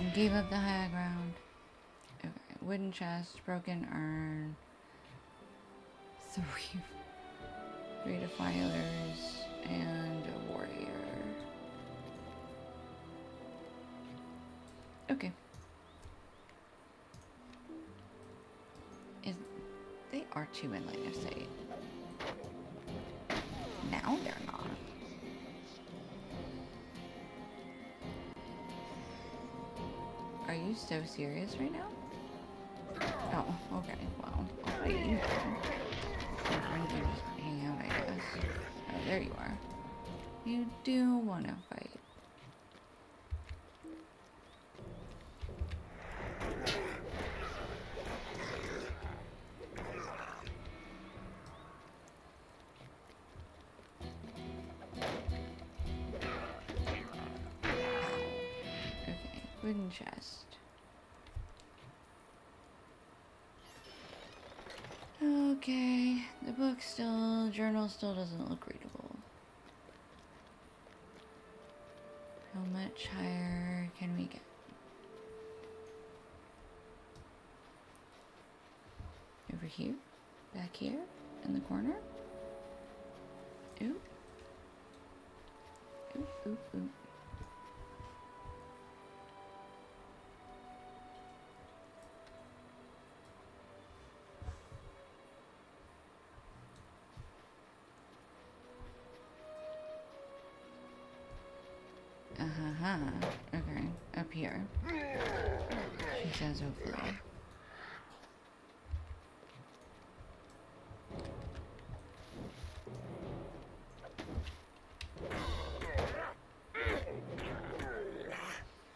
You gave up the high ground. Okay. Wooden chest, broken urn. Three defilers and a warrior. Okay. They are two in line of sight. Now they're not. Are you so serious right now? Oh, okay. Well, I'll fight you. My friends are just hang out, I guess. Oh, there you are. You do want to fight. Wooden chest. Okay, the journal still doesn't look readable. How much higher can we get? Over here? Back here? In the corner? Ooh. Ooh, ooh, ooh. Okay, up here. She says hopefully.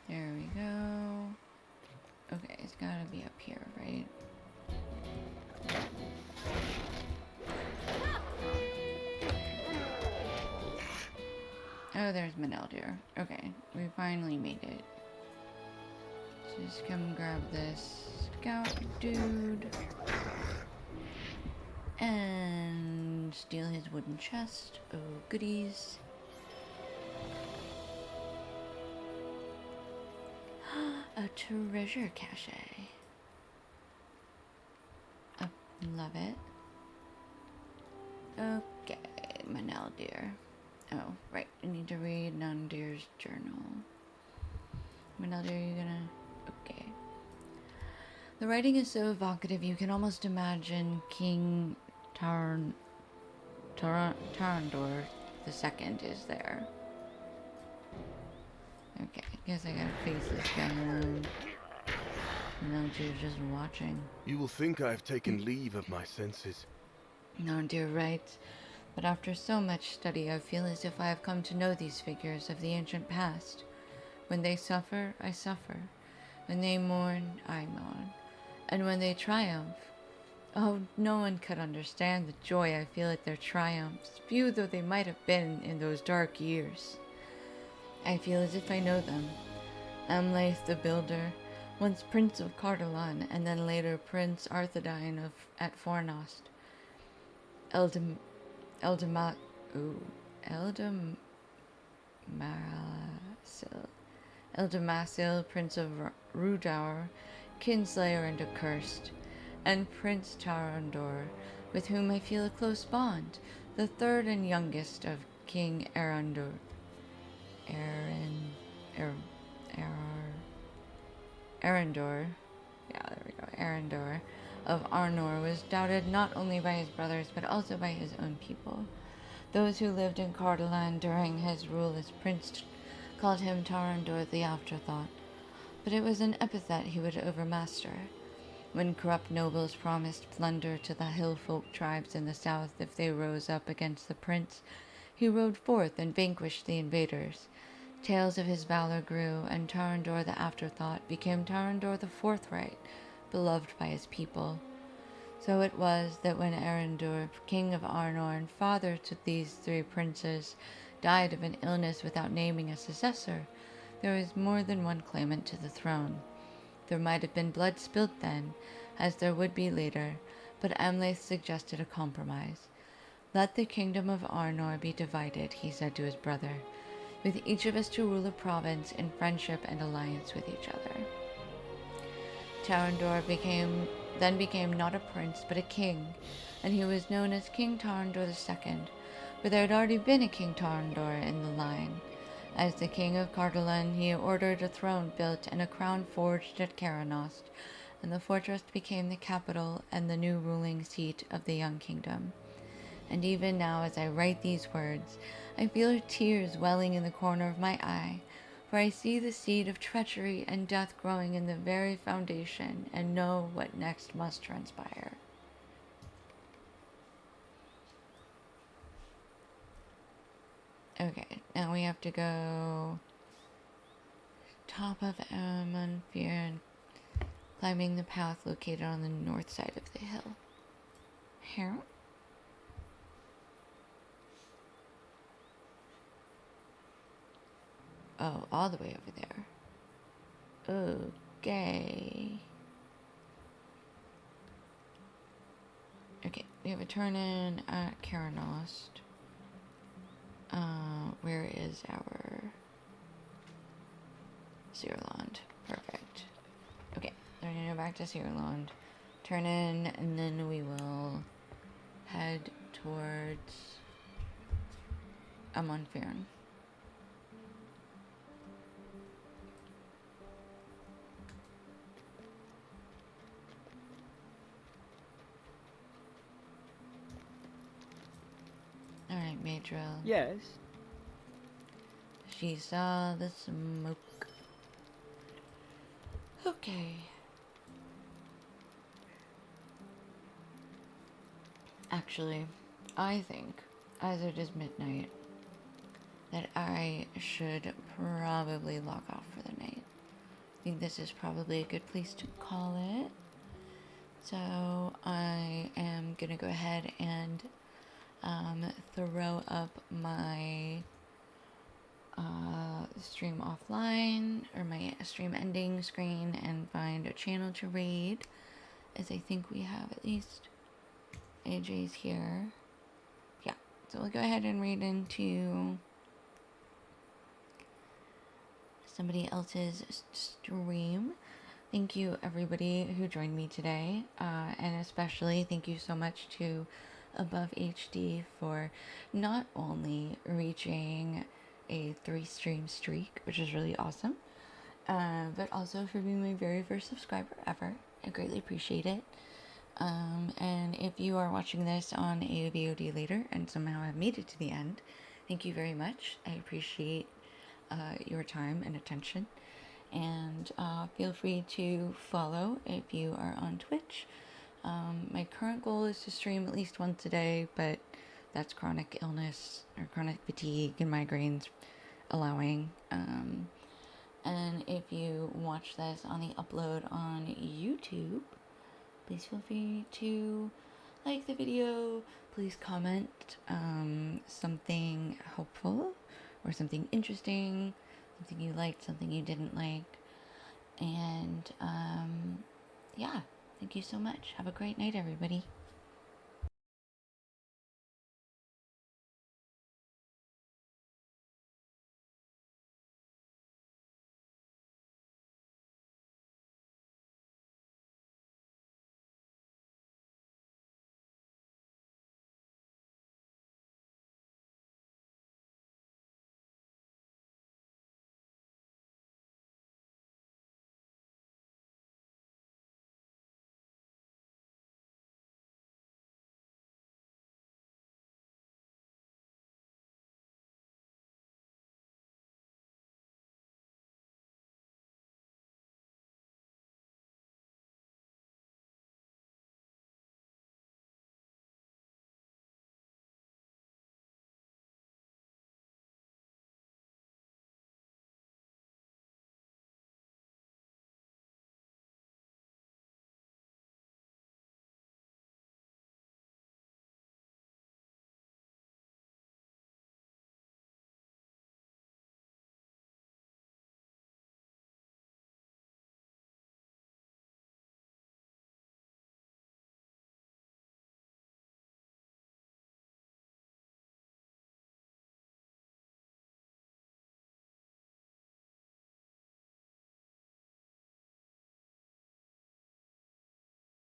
There we go. Okay, it's gotta be up here, right? Oh, there's Maneldir. Okay, we finally made it. Just come grab this scout dude. And steal his wooden chest. Oh, goodies. A treasure cache. Love it. Okay, Maneldir. Oh, right. I need to read Nandir's journal. Maneldir, are you gonna... Okay. The writing is so evocative you can almost imagine King Tarandor II is there. Okay, I guess I gotta face this guy around. Maneldir's just watching. You will think I have taken leave of my senses. Nandir writes, but after so much study I feel as if I have come to know these figures of the ancient past. When they suffer, I suffer. When they mourn, I mourn. And when they triumph, Oh, no one could understand the joy I feel at their triumphs, few though they might have been in those dark years. I feel as if I know them. Amlaeth the Builder, once Prince of Cardolan, and then later Prince Arthedain at Fornost. Eldam... Eldama... Ooh. Eldamasil. Eldamasil, Prince of Rudaur, Kinslayer and Accursed, and Prince Tarandor, with whom I feel a close bond, the third and youngest of King Arandor. Arandor, yeah, there we go, Arandor of Arnor was doubted not only by his brothers but also by his own people. Those who lived in Cardolan during his rule as prince called him Tarandor the Afterthought, but it was an epithet he would overmaster. When corrupt nobles promised plunder to the hillfolk tribes in the south if they rose up against the prince, he rode forth and vanquished the invaders. Tales of his valor grew, and Tarandor the Afterthought became Tarandor the Forthright, beloved by his people. So it was that when Arandor, king of Arnor and father to these three princes, died of an illness without naming a successor, there was more than one claimant to the throne. There might have been blood spilled then, as there would be later, but Amlaeth suggested a compromise. Let the kingdom of Arnor be divided, he said to his brother, with each of us to rule a province in friendship and alliance with each other. Tarandor then became not a prince but a king, and he was known as King Tarandor II, for there had already been a King Tarandor in the line. As the king of Cardolan, he ordered a throne built and a crown forged at Caranost, and the fortress became the capital and the new ruling seat of the young kingdom. And even now, as I write these words, I feel tears welling in the corner of my eye, for I see the seed of treachery and death growing in the very foundation, and know what next must transpire. Okay, now we have to go top of Amonfir and climbing the path located on the north side of the hill. Here. Oh, all the way over there. Okay. Okay, we have a turn in at Caranost. Where is our Zirland? Perfect. Okay, we're gonna go back to Zirland, turn in, and then we will head towards Amonfirn. Alright, Madril. Yes? She saw the smoke. Okay. Actually, I think, as it is midnight, that I should probably log off for the night. I think this is probably a good place to call it. So I am gonna go ahead and throw up my stream offline, or my stream ending screen, and find a channel to raid, as I think we have at least AJ's here. Yeah, so we'll go ahead and raid into somebody else's stream. Thank you everybody who joined me today, and especially thank you so much to Above HD for not only reaching a 3-stream streak, which is really awesome, but also for being my very first subscriber ever. I greatly appreciate it. And if you are watching this on a VOD later and somehow have made it to the end, thank you very much. I appreciate your time and attention. And feel free to follow if you are on Twitch. My current goal is to stream at least once a day, but that's chronic illness or chronic fatigue and migraines allowing. And if you watch this on the upload on YouTube, please feel free to like the video. Please comment something helpful or something interesting, something you liked, something you didn't like. And yeah, thank you so much. Have a great night, everybody.